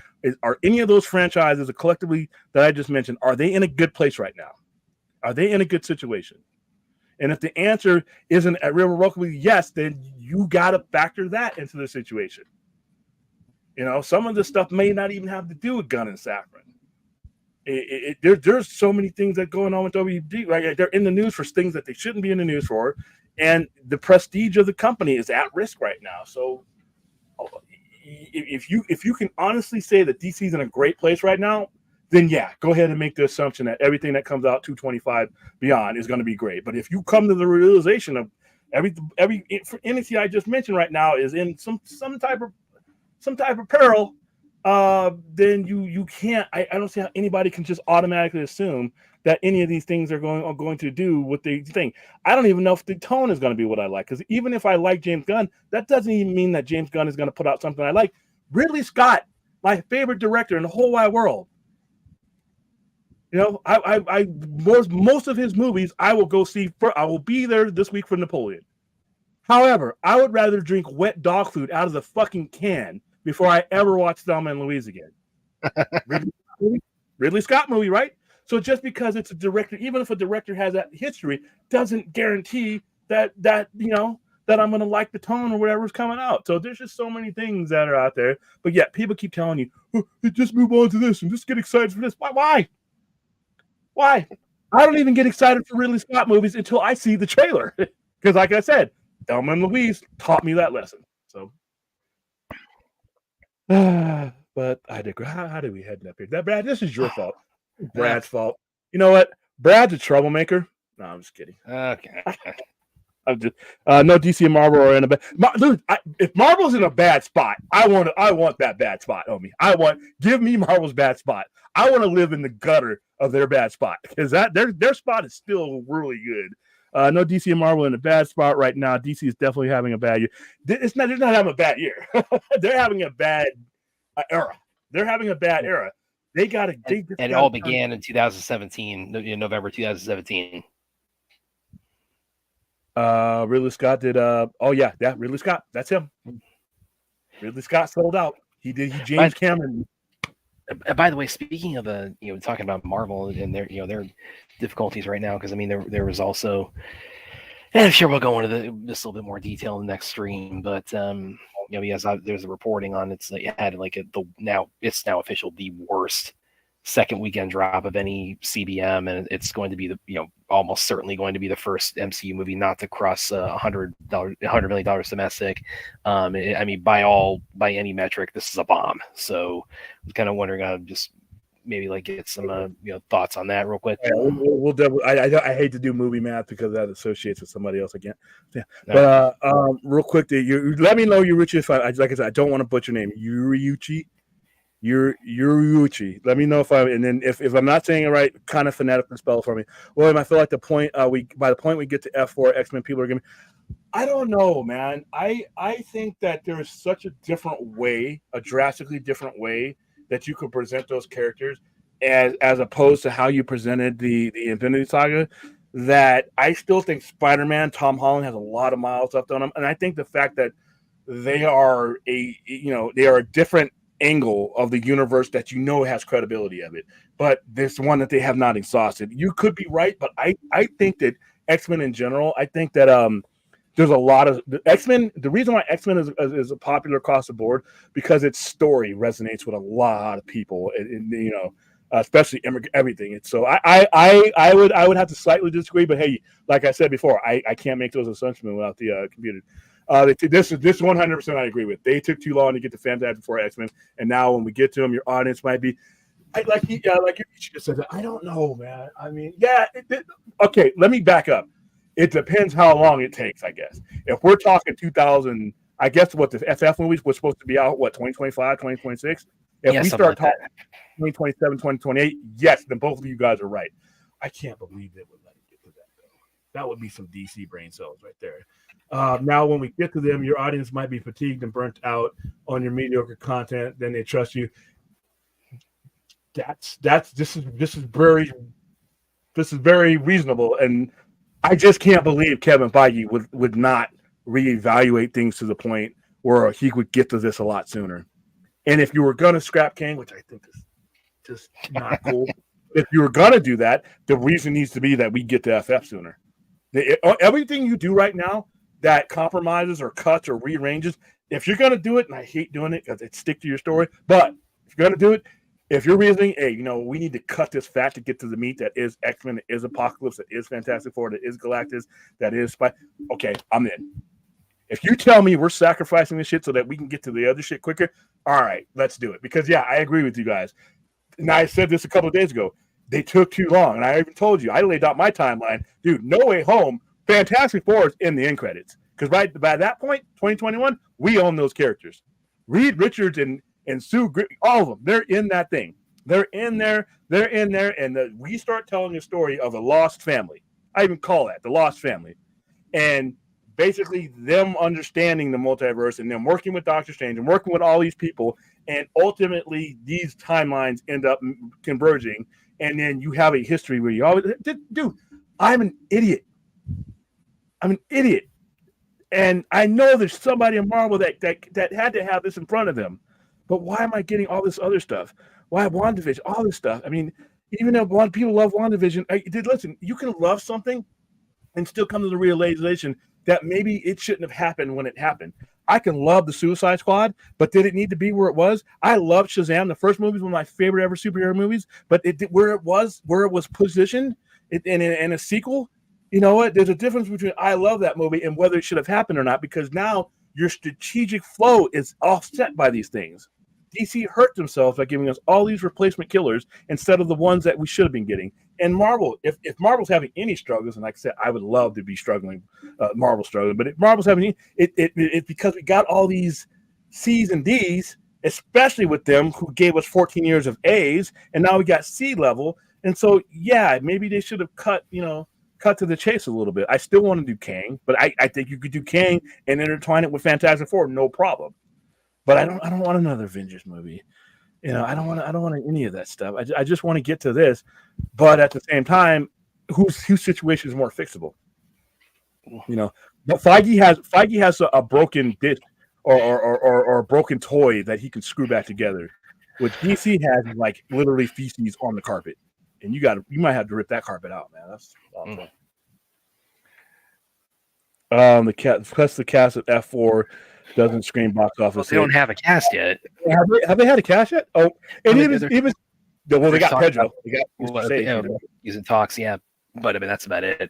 are any of those franchises collectively that I just mentioned, are they in a good place right now? Are they in a good situation? And if the answer isn't irrevocably yes, then you got to factor that into the situation. Some of the stuff may not even have to do with Gunn and Safran. There's so many things that going on with WB. Like they're in the news for things that they shouldn't be in the news for. And the prestige of the company is at risk right now. So if you can honestly say that DC's in a great place right now, then yeah, go ahead and make the assumption that everything that comes out 225 beyond is going to be great. But if you come to the realization of every entity I just mentioned right now is in some type of peril, then you can't. I don't see how anybody can just automatically assume that any of these things are going to do what they think. I don't even know if the tone is going to be what I like. Because even if I like James Gunn, that doesn't even mean that James Gunn is going to put out something I like. Ridley Scott, my favorite director in the whole wide world. I most of his movies I will go see. I will be there this week for Napoleon. However, I would rather drink wet dog food out of the fucking can before I ever watch Thelma and Louise again. Ridley Scott movie, right? So just because it's a director, even if a director has that history, doesn't guarantee that I'm going to like the tone or whatever's coming out. So there's just so many things that are out there. But yeah, people keep telling you, just move on to this and just get excited for this. Why? I don't even get excited for Ridley Scott movies until I see the trailer. Because like I said, Thelma and Louise taught me that lesson. So, but I digress. How do we head up here? Brad, this is your fault. Brad's fault. You know what? Brad's a troublemaker. No, I'm just kidding. Okay. I'm just no DC and Marvel are in a bad. Dude, if Marvel's in a bad spot, I want that bad spot, homie. Give me Marvel's bad spot. I want to live in the gutter of their bad spot because their spot is still really good. No DC and Marvel in a bad spot right now. DC is definitely having a bad year. They're not having a bad year. They're having a bad era. They're having a bad era. They got to. And it all began in 2017, in November 2017. Ridley Scott did. Ridley Scott. That's him. Ridley Scott sold out. He James Cameron. By the way, speaking of talking about Marvel and their difficulties right now, because I mean there was also, and I'm sure we'll go into this a little bit more detail in the next stream, but yes, there's a reporting on it's now official, the worst second weekend drop of any CBM, and it's going to be almost certainly going to be the first MCU movie not to cross $100 million domestic. I mean, by any metric, this is a bomb. So I was kind of wondering, just maybe get some thoughts on that real quick. Yeah, we'll definitely. I hate to do movie math because that associates with somebody else again. Yeah. But real quick, you let me know, Yuriuchi. If like I said, I don't want to butcher your name, Yuriuchi. Yuriuchi. Let me know if I'm not saying it right, kind of phonetically spell it for me. William, I feel like by the point we get to F4 X-Men, people are gonna. I don't know, man. I think that there is such a drastically different way that you could present those characters as opposed to how you presented the Infinity Saga, that I still think Spider-Man, Tom Holland has a lot of miles left on him, and I think the fact that they are a different angle of the universe that has credibility of it, but there's one that they have not exhausted. You could be right, but I think that X-Men in general, I think that there's a lot of X-Men. The reason why X-Men is popular across the board because its story resonates with a lot of people, and especially everything. And so I would have to slightly disagree, but hey, like I said before, I can't make those assumptions without the computer. This 100% I agree with. They took too long to get to Fantastic Four X-Men, and now when we get to them, your audience might be like you just said. I don't know, man. I mean, okay. Let me back up. It depends how long it takes, I guess. If we're talking 2000, I guess what the FF movies was supposed to be out, 2025, 2026? If we start talking 2027, 2028, yes, then both of you guys are right. I can't believe they would let it get to that, though. That would be some DC brain cells right there. Now, when we get to them, your audience might be fatigued and burnt out on your mediocre content. Then they trust you. This is very reasonable, and I just can't believe Kevin Feige would not reevaluate things to the point where he would get to this a lot sooner. And if you were going to scrap Kang, which I think is just not cool, if you were going to do that, the reason needs to be that we get to FF sooner. Everything you do right now that compromises or cuts or rearranges, if you're going to do it, and I hate doing it because it sticks to your story, but if you're going to do it, if you're reasoning, hey, we need to cut this fat to get to the meat that is X-Men, that is Apocalypse, that is Fantastic Four, that is Galactus, that is okay, I'm in. If you tell me we're sacrificing this shit so that we can get to the other shit quicker, all right, let's do it. Because, I agree with you guys. And I said this a couple of days ago. They took too long. And I even told you, I laid out my timeline. Dude, No Way Home, Fantastic Four is in the end credits. Because by that point, 2021, we own those characters. Reed Richards and Sue, all of them, they're in that thing. They're in there, and we start telling the story of a lost family. I even call that the lost family. And basically them understanding the multiverse and them working with Doctor Strange and working with all these people, and ultimately these timelines end up converging, and then you have a history where you always, dude, I'm an idiot. And I know there's somebody in Marvel that had to have this in front of them. But why am I getting all this other stuff? Why WandaVision? All this stuff. I mean, even if people love WandaVision, listen, you can love something and still come to the realization that maybe it shouldn't have happened when it happened. I can love the Suicide Squad, but did it need to be where it was? I love Shazam. The first movie was one of my favorite ever superhero movies, but where it was positioned in a sequel, you know what? There's a difference between I love that movie and whether it should have happened or not, because now your strategic flow is offset by these things. DC hurt themselves by giving us all these replacement killers instead of the ones that we should have been getting. And Marvel, if Marvel's having any struggles, and like I said, I would love to be struggling, Marvel struggling, but if Marvel's having it's because we got all these C's and D's, especially with them who gave us 14 years of A's, and now we got C level. And so, yeah, maybe they should have cut to the chase a little bit. I still want to do Kang, but I think you could do Kang and intertwine it with Fantastic Four, no problem. But I don't want another Avengers movie. I don't want any of that stuff. I just want to get to this, but at the same time, whose situation is more fixable? But Feige has a broken disc or a broken toy that he can screw back together. What DC has like literally feces on the carpet, and you might have to rip that carpet out, man. That's awful. The cast of F4 doesn't scream box office. Well, they don't have a cast yet. Have they had a cast yet? Oh, and even they got Pedro. He's in talks, yeah. But I mean, that's about it.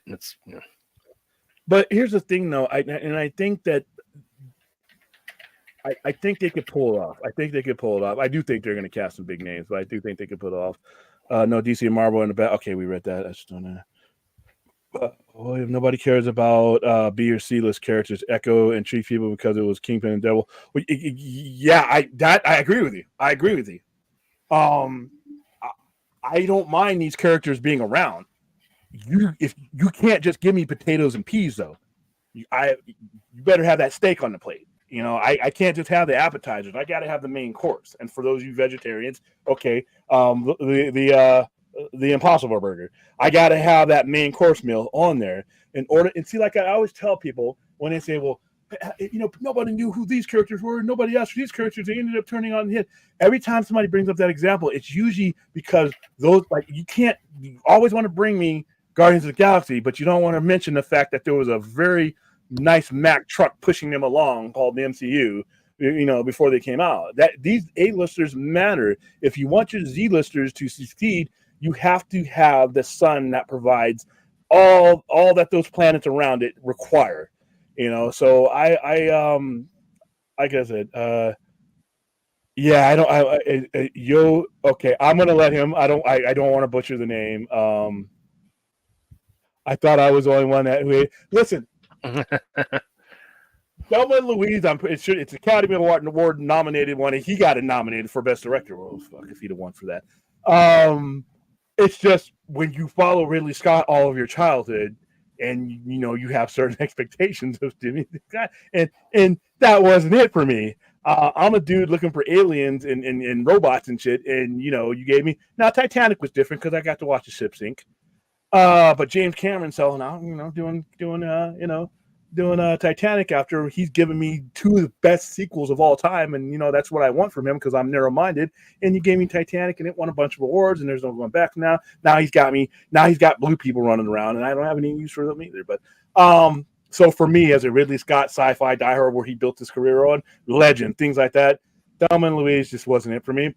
But here's the thing, though, I think that I think they could pull it off. I do think they're going to cast some big names, but I do think they could pull it off. No DC and Marvel in the back. Okay, we read that. I just don't know. If nobody cares about B or C list characters, Echo and treat people because it was Kingpin and Devil. I agree with you. I don't mind these characters being around. If you can't just give me potatoes and peas, though, you better have that steak on the plate. I can't just have the appetizers. I got to have the main course. And for those of you vegetarians, okay, the Impossible Burger. I got to have that main course meal on there in order. And see, like I always tell people when they say, well, nobody knew who these characters were. Nobody asked for these characters. They ended up turning on the hit. Every time somebody brings up that example, it's usually because you always want to bring me Guardians of the Galaxy, but you don't want to mention the fact that there was a very nice Mack truck pushing them along called the MCU, before they came out. That these A-listers matter. If you want your Z-listers to succeed, you have to have the sun that provides all that those planets around it require. So like I said, okay, I'm gonna let him. I don't want to butcher the name. I thought I was the only one that listen. Thelma and Louise, it's Academy Award nominated one, and he got it nominated for Best Director. Well, fuck if he'd have won for that. It's just when you follow Ridley Scott all of your childhood, and you have certain expectations of Jimmy Scott, and that wasn't it for me. I'm a dude looking for aliens and robots and shit, and you gave me. Now Titanic was different because I got to watch the ship sink. But James Cameron selling out, doing Titanic after he's given me two of the best sequels of all time, and that's what I want from him because I'm narrow-minded. And he gave me Titanic, and it won a bunch of awards, and there's no going back now. Now he's got blue people running around, and I don't have any use for them either. But so for me, as a Ridley Scott sci-fi diehard where he built his career on, legend, things like that, Thelma and Louise just wasn't it for me.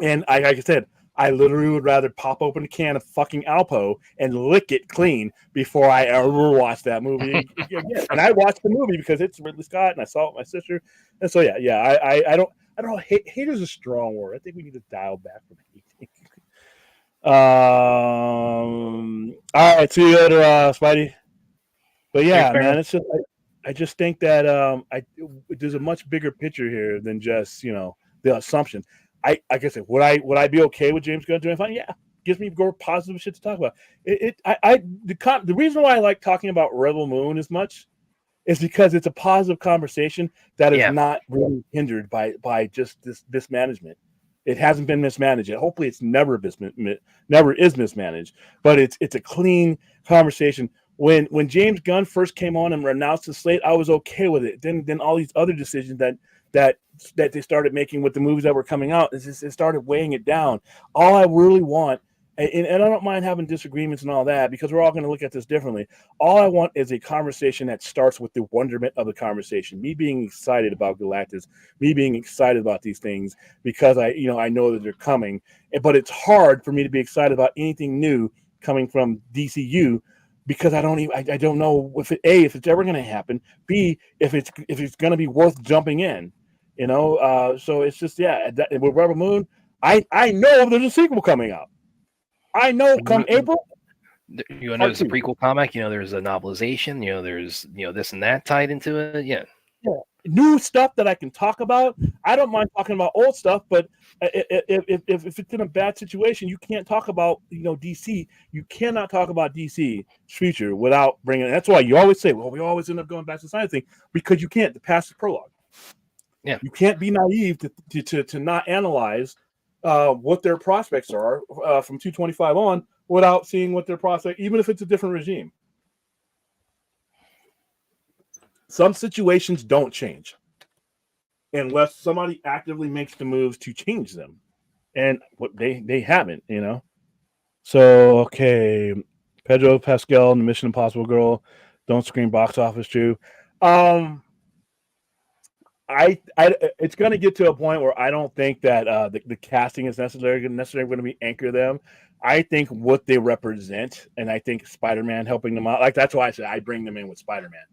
And like I said, I literally would rather pop open a can of fucking Alpo and lick it clean before I ever watch that movie again. And I watched the movie because it's Ridley Scott, and I saw it with my sister. And so I don't know. Hate is a strong word. I think we need to dial back from hating. All right, see you later, Spidey. But yeah, man, it's just I just think that there's a much bigger picture here than just the assumption. Like I said, would I be okay with James Gunn doing fine? Yeah, gives me more positive shit to talk about. The reason why I like talking about Rebel Moon as much is because it's a positive conversation that is not really hindered by just this mismanagement. It hasn't been mismanaged yet. Hopefully, it's never is mismanaged. But it's a clean conversation. When James Gunn first came on and announced the slate, I was okay with it. Then all these other decisions that they started making with the movies that were coming out, it started weighing it down. All I really want, and I don't mind having disagreements and all that because we're all going to look at this differently. All I want is a conversation that starts with the wonderment of the conversation. Me being excited about Galactus, me being excited about these things because I know that they're coming. But it's hard for me to be excited about anything new coming from DCU because I don't know if it's ever going to happen. B, if it's going to be worth jumping in. So it's just with Rebel Moon, I know there's a sequel coming out. I know come April. You know, there's a prequel comic. There's a novelization. There's this and that tied into it. Yeah. New stuff that I can talk about. I don't mind talking about old stuff, but if it's in a bad situation, you can't talk about DC. You cannot talk about DC's future without bringing. That's why you always say, "Well, we always end up going back to the science thing," because you can't pass the prologue. Yeah, you can't be naive to not analyze what their prospects are from 225 on without seeing what their prospect, even if it's a different regime. Some situations don't change unless somebody actively makes the moves to change them, and what they haven't, So okay, Pedro Pascal and the Mission Impossible girl, don't scream box office too. It's going to get to a point where I don't think that the casting is necessarily going to be anchor them. I think what they represent, and I think Spider-Man helping them out. Like that's why I said I bring them in with Spider-Man.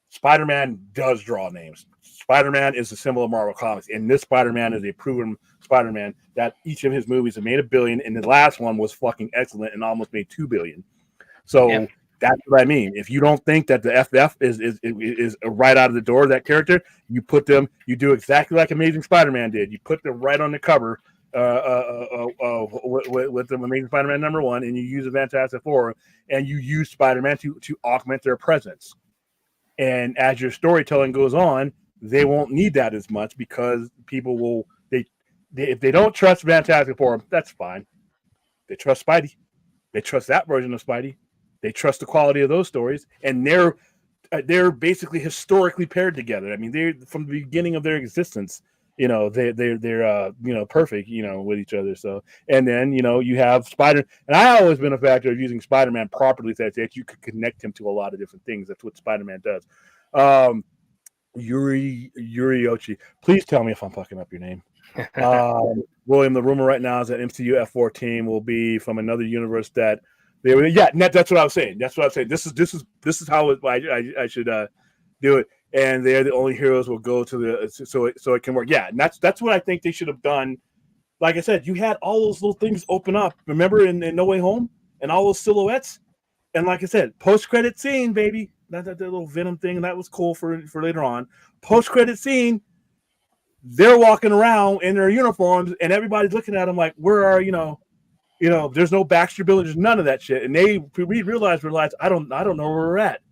Spider-Man does draw names. Spider-Man is a symbol of Marvel Comics, and this Spider-Man is a proven Spider-Man that each of his movies have made $1 billion, and the last one was fucking excellent and almost made $2 billion. So that's what I mean. If you don't think that the FF is right out of the door, that character, you do exactly like Amazing Spider-Man did. You put them right on the cover with the Amazing Spider-Man #1, and you use the Fantastic Four, and you use Spider-Man to augment their presence. And as your storytelling goes on, they won't need that as much because people will if they don't trust Fantastic Four, that's fine. They trust Spidey. They trust that version of Spidey. They trust the quality of those stories, and they're basically historically paired together. I mean, they're from the beginning of their existence. They're perfect. With each other. So, and then you have Spider, and I always been a factor of using Spider-Man properly that you could connect him to a lot of different things. That's what Spider-Man does. Yuri Ochi, please tell me if I'm fucking up your name. William, the rumor right now is that MCU F4 team will be from another universe that. That's what I was saying. That's what I'm saying. This is how I should do it. And they're the only heroes will go to the so it can work. Yeah, and that's what I think they should have done. Like I said, you had all those little things open up. Remember in No Way Home and all those silhouettes. And like I said, post-credit scene, baby. That little Venom thing that was cool for later on. Post-credit scene. They're walking around in their uniforms, and everybody's looking at them like, "Where are there's no Baxter Building, there's none of that shit." And we realized I don't know where we're at,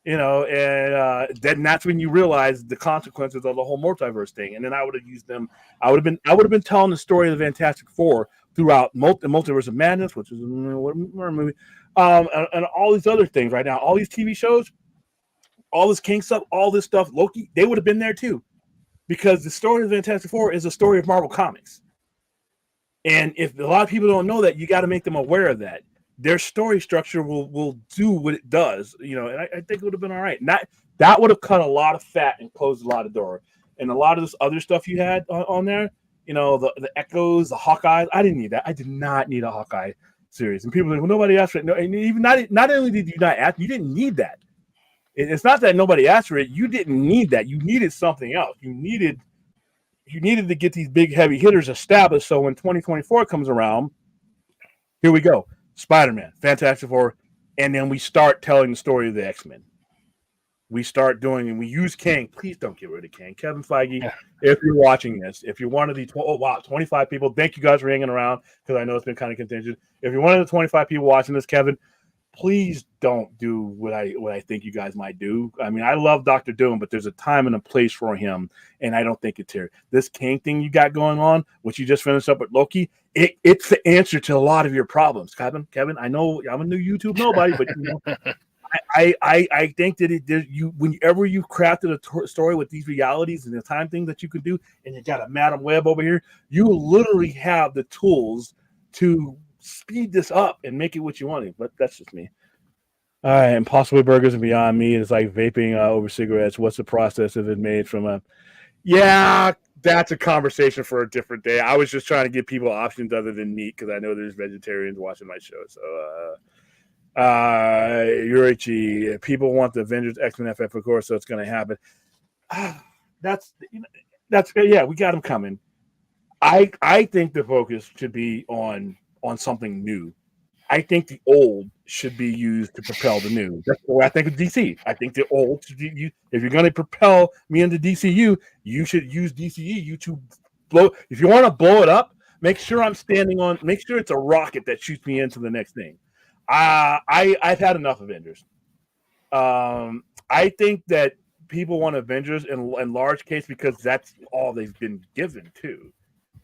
and then that's when you realize the consequences of the whole multiverse thing. And then I would have used them. I would have been telling the story of the Fantastic Four throughout the Multiverse of Madness, which is a movie, and all these other things right now, all these TV shows, all this King stuff, all this stuff, Loki, they would have been there too, because the story of the Fantastic Four is a story of Marvel Comics. And if a lot of people don't know that, you got to make them aware of that. Their story structure will do what it does, and I think it would have been all right. And that would have cut a lot of fat and closed a lot of door. And a lot of this other stuff you had on there, the Echoes, the Hawkeyes, I didn't need that. I did not need a Hawkeye series. And people are like, well, nobody asked for it. No, and even not only did you not ask, you didn't need that. It's not that nobody asked for it. You didn't need that. You needed something else. You needed to get these big heavy hitters established. So when 2024 comes around, here we go. Spider-Man, Fantastic Four, and then we start telling the story of the X-Men. We start doing, and we use Kang. Please don't get rid of Kang. Kevin Feige, if you're watching this, if you're one of the 25 people, thank you guys for hanging around, because I know it's been kind of contingent. If you're one of the 25 people watching this, Kevin, please don't do what I think you guys might do. I mean, I love Dr. Doom, but there's a time and a place for him, and I don't think it's here. This Kang thing you got going on, which you just finished up with Loki, it's the answer to a lot of your problems, Kevin. I know I'm a new YouTube nobody, but I think that whenever you've crafted a story with these realities and the time thing that you can do, and you got a Madam Web over here, you literally have the tools to speed this up and make it what you want. But that's just me. All right, Impossible Burgers and Beyond Meat is like vaping over cigarettes. What's the process of it made from a? Yeah, that's a conversation for a different day. I was just trying to give people options other than meat, because I know there's vegetarians watching my show. So, Yurichi, people want the Avengers X-Men FF, of course, so it's going to happen. That's we got them coming. I think the focus should be on something new. I think the old should be used to propel the new. That's the way I think of DC. I think the old should be used. If you're going to propel me into DCU, you should use DCU to blow. If you want to blow it up, make sure it's a rocket that shoots me into the next thing. I've had enough Avengers. I think that people want Avengers in large case because that's all they've been given too.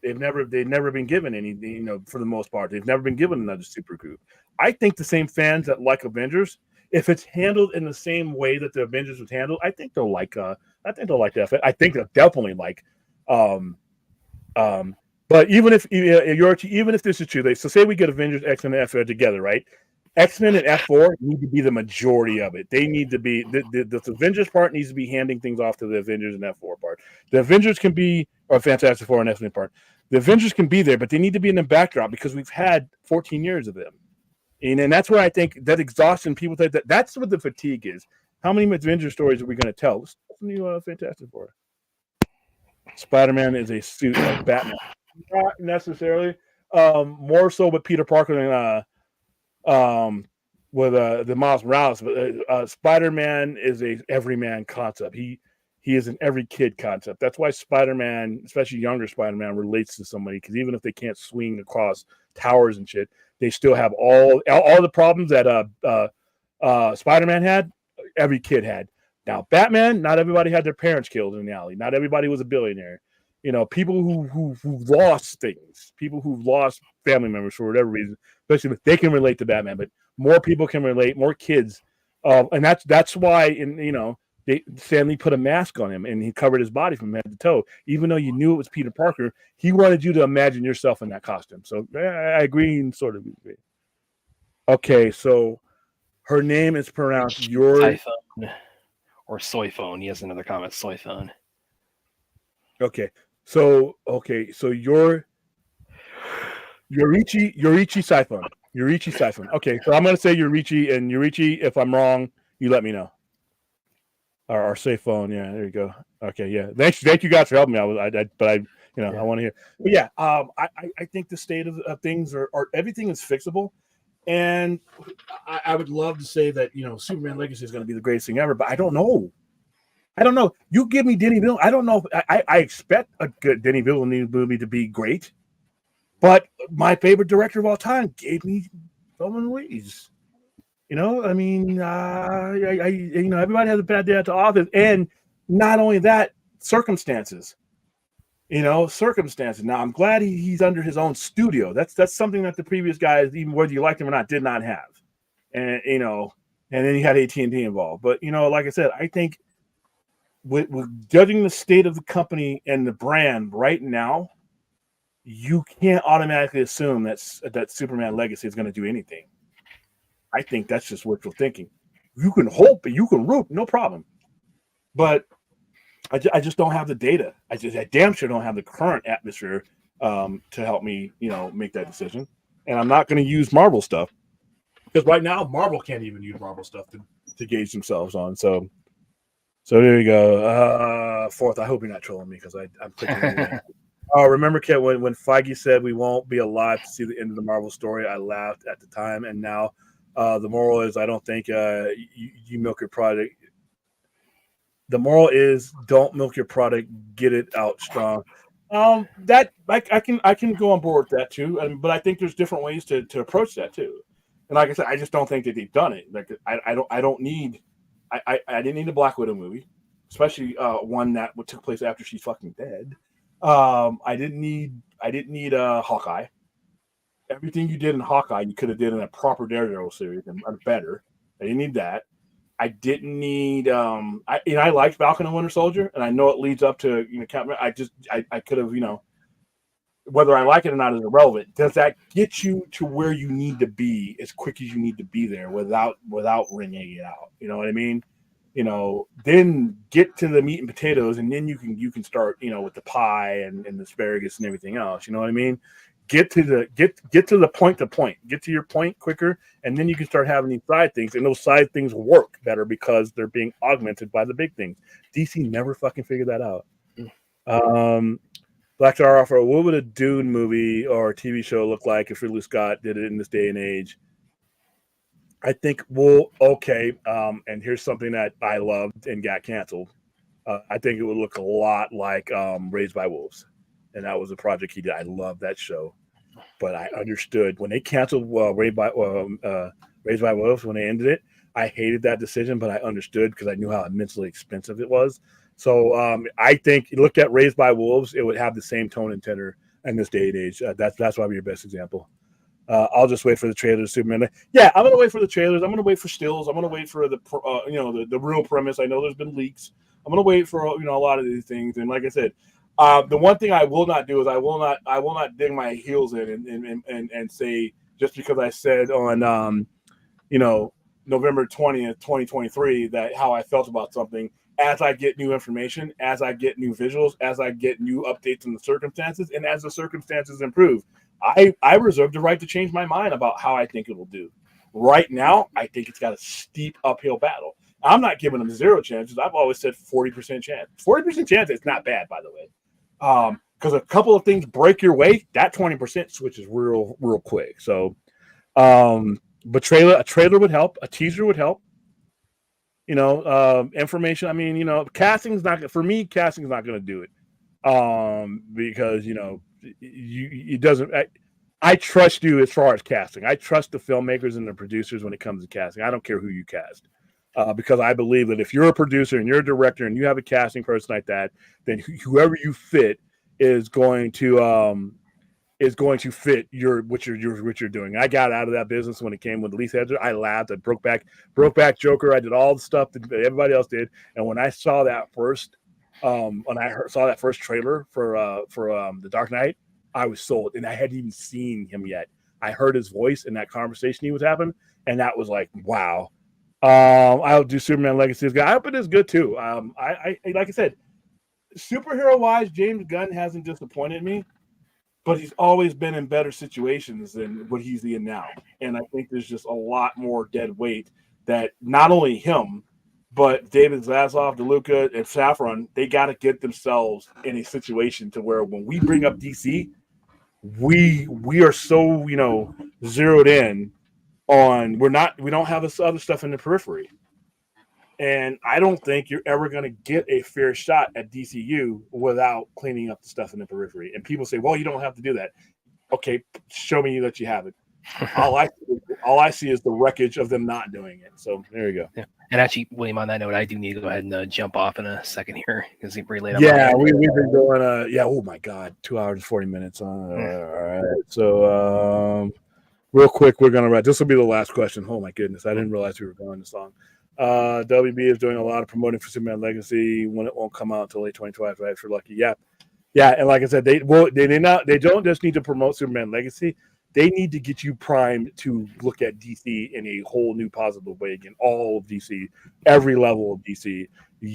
They've never been given anything, for the most part. They've never been given another super group. I think the same fans that like Avengers, if it's handled in the same way that the Avengers was handled, I think they'll like that. I think they'll definitely like. But even if this is true, so say we get Avengers, X-Men, and F4 together, right? X-Men and F4 need to be the majority of it. They need to be the Avengers part needs to be handing things off to the Avengers and F4 part. The Avengers can be, or Fantastic Four and X-Men part. The Avengers can be there, but they need to be in the backdrop because we've had 14 years of them. And that's where I think that exhaustion, people think that's what the fatigue is. How many Avengers stories are we going to tell? What's the new Fantastic Four? Spider-Man is a suit of Batman. Not necessarily. More so with Peter Parker than with the Miles Morales. But Spider-Man is a everyman concept. He is an every kid concept. That's why Spider-Man, especially younger Spider-Man, relates to somebody because even if they can't swing across towers and shit, they still have all the problems that Spider-Man had. Every kid had. Now Batman, not everybody had their parents killed in the alley. Not everybody was a billionaire. People who lost things, people who lost family members for whatever reason, especially if they can relate to Batman, but more people can relate, more kids, and that's why Stanley put a mask on him and he covered his body from head to toe, even though you knew it was Peter Parker. He wanted you to imagine yourself in that costume. So I agree and sort of agree. Okay, so her name is pronounced iPhone or soy phone. He has another comment. Soy phone. Okay. So you're Yorichi Siphon. Yorichi Siphon. Okay, so I'm gonna say Yorichi, and Yorichi, if I'm wrong, you let me know. Or say phone, yeah, there you go. Okay, yeah. Thank you guys for helping me. I want to hear. But yeah, I think the state of things are everything is fixable. And I would love to say that Superman Legacy is gonna be the greatest thing ever, but I don't know. You give me Denny Villeneuve. I don't know. I expect a good Denny Villeneuve movie to be great, but my favorite director of all time gave me Roman Reigns. Everybody has a bad day at the office, and not only that, circumstances. Circumstances. Now I'm glad he's under his own studio. That's something that the previous guys, even whether you liked him or not, did not have. And and then he had AT&T involved. But like I said, I think. With judging the state of the company and the brand right now, you can't automatically assume that Superman Legacy is going to do anything. I think that's just wishful thinking. You can hope, you can root, no problem. But I just don't have the data. I damn sure don't have the current atmosphere to help me, make that decision. And I'm not going to use Marvel stuff because right now Marvel can't even use Marvel stuff to gauge themselves on. So there you go. Fourth, I hope you're not trolling me because I'm clicking. Remember, Kit, when Feige said we won't be alive to see the end of the Marvel story, I laughed at the time. And now the moral is I don't think you milk your product. The moral is don't milk your product. Get it out strong. That I can go on board with that too. But I think there's different ways to approach that too. And like I said, I just don't think that they've done it. Like I didn't need a Black Widow movie, especially one that took place after she's fucking dead. I didn't need Hawkeye. Everything you did in Hawkeye, you could have did in a proper Daredevil series and better. I didn't need that. I didn't need. I liked Falcon and Winter Soldier, and I know it leads up to Captain. I could have whether I like it or not is irrelevant. Does that get you to where you need to be as quick as you need to be there without wringing it out? You know what I mean? Then get to the meat and potatoes, and then you can start, with the pie and the asparagus and everything else. You know what I mean? Get to the point to point. Get to your point quicker, and then you can start having these side things, and those side things work better because they're being augmented by the big things. DC never fucking figured that out. Black Star offer. What would a Dune movie or TV show look like if Ridley Scott did it in this day and age? I think okay. And here's something that I loved and got canceled. I think it would look a lot like Raised by Wolves, and that was a project he did. I love that show, but I understood when they canceled Raised by Wolves when they ended it. I hated that decision, but I understood because I knew how immensely expensive it was. So I think you look at Raised by Wolves, it would have the same tone and tenor in this day and age. That's probably your best example. I'll just wait for the trailer to Superman. Yeah, I'm gonna wait for the trailers. I'm gonna wait for stills. I'm gonna wait for the real premise. I know there's been leaks. I'm gonna wait for a lot of these things. And like I said, the one thing I will not do is I will not dig my heels in and say just because I said on November 20th, 2023 that how I felt about something. As I get new information, as I get new visuals, as I get new updates in the circumstances, and as the circumstances improve, I reserve the right to change my mind about how I think it will do. Right now, I think it's got a steep uphill battle. I'm not giving them 0 chances. I've always said 40% chance. 40% chance is not bad, by the way. Because a couple of things break your way, that 20% switches real quick. So, but a trailer would help. A teaser would help. Information. I mean, casting's not for me. Casting's not going to do it, because it doesn't. I trust you as far as casting. I trust the filmmakers and the producers when it comes to casting. I don't care who you cast, because I believe that if you're a producer and you're a director and you have a casting person like that, then whoever you fit is going to fit what you're doing. I got out of that business when it came with Lisa Hedger. I laughed. I broke back Joker. I did all the stuff that everybody else did. And when I saw that first, saw that first trailer for The Dark Knight, I was sold. And I hadn't even seen him yet. I heard his voice in that conversation he was having, and that was like, wow. I'll do Superman Legacy. I hope it is good too. I like I said, superhero wise, James Gunn hasn't disappointed me. But he's always been in better situations than what he's in now. And I think there's just a lot more dead weight that not only him, but David Zaslav, DeLuca, and Saffron, they got to get themselves in a situation to where when we bring up DC, we are so, zeroed in on we don't have this other stuff in the periphery. And I don't think you're ever going to get a fair shot at DCU without cleaning up the stuff in the periphery. And people say, well, you don't have to do that. Okay, show me that you have it. All I see is the wreckage of them not doing it. So there you go. Yeah. And actually, William, on that note, I do need to go ahead and jump off in a second here because we're pretty late. Yeah, we've been going. Oh my God, 2 hours and 40 minutes. All right. So real quick, we're gonna write. This will be the last question. Oh my goodness, I didn't realize we were going this long. WB is doing a lot of promoting for Superman Legacy when it won't come out until late 2025. Right, for lucky. Yeah, and like I said, they don't just need to promote Superman Legacy. They need to get you primed to look at DC in a whole new positive way again. All of DC, every level of DC.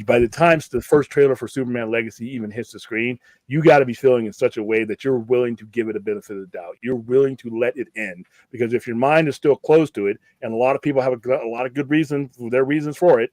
By the time the first trailer for Superman Legacy even hits the screen, you got to be feeling in such a way that you're willing to give it a benefit of the doubt. You're willing to let it in, because if your mind is still closed to it, and a lot of people have a lot of good reasons, their reasons for it.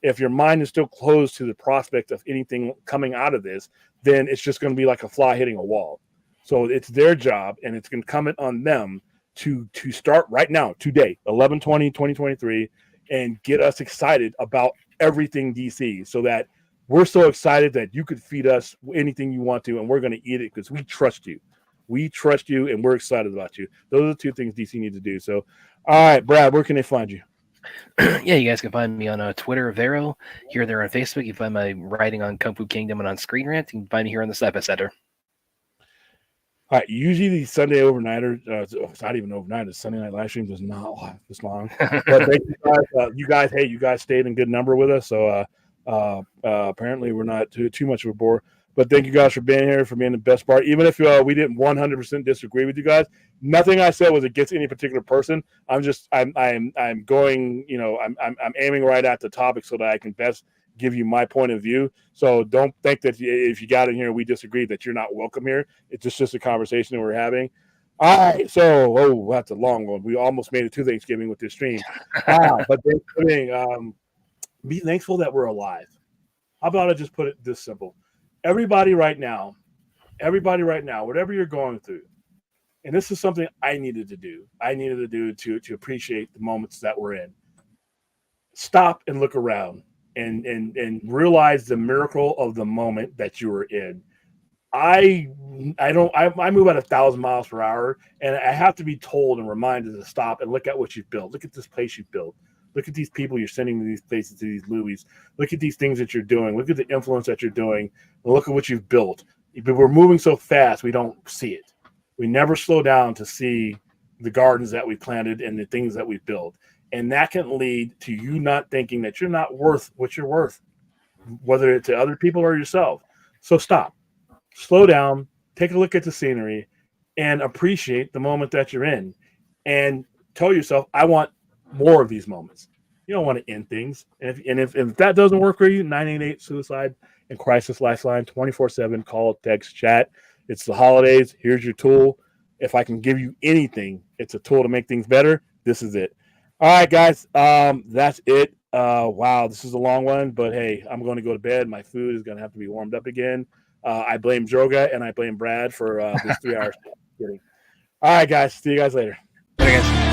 If your mind is still closed to the prospect of anything coming out of this, then it's just going to be like a fly hitting a wall. So it's their job, and it's incumbent on them to start right now, today, 11/20/2023, and get us excited about everything DC, so that we're so excited that you could feed us anything you want to, and we're going to eat it because we trust you. We trust you, and we're excited about you. Those are the two things DC needs to do. So, all right, Brad, where can they find you? Yeah, you guys can find me on Twitter, Vero. Here, there on Facebook. You can find my writing on Kung Fu Kingdom and on Screen Rant. You can find me here on the Epicenter. All right, usually the Sunday overnighter, it's not even overnight. The Sunday night live stream does not last this long. But thank you guys. You guys stayed in good number with us. So apparently we're not too much of a bore. But thank you guys for being here, for being the best part. Even if we didn't 100% disagree with you guys, nothing I said was against any particular person. I'm going. I'm aiming right at the topic so that I can best give you my point of view. So don't think that if you got in here and we disagree that you're not welcome here. It's just a conversation that we're having. All right. So, that's a long one. We almost made it to Thanksgiving with this stream. But Thanksgiving, be thankful that we're alive. How about I just put it this simple? everybody right now, whatever you're going through, and this is something I needed to do. I needed to do to appreciate the moments that we're in. Stop and look around and realize the miracle of the moment that you were in. I move at 1,000 miles per hour, and I have to be told and reminded to stop and look at what you've built. Look at this place you've built. Look at these people you're sending to these places, to these movies. Look at these things that you're doing. Look at the influence that you're doing. And look at what you've built. But we're moving so fast, we don't see it. We never slow down to see the gardens that we planted and the things that we built. And that can lead to you not thinking that you're not worth what you're worth, whether it's to other people or yourself. So stop. Slow down, take a look at the scenery, and appreciate the moment that you're in. And tell yourself, I want more of these moments. You don't want to end things. And if that doesn't work for you, 988 Suicide and Crisis Lifeline, 24/7, call, text, chat. It's the holidays. Here's your tool. If I can give you anything, it's a tool to make things better. This is it. All right, guys. That's it. Wow, this is a long one, but hey, I'm going to go to bed. My food is going to have to be warmed up again. I blame Droga and I blame Brad for this 3 hours. Kidding. All right, guys. See you guys later. Later, guys.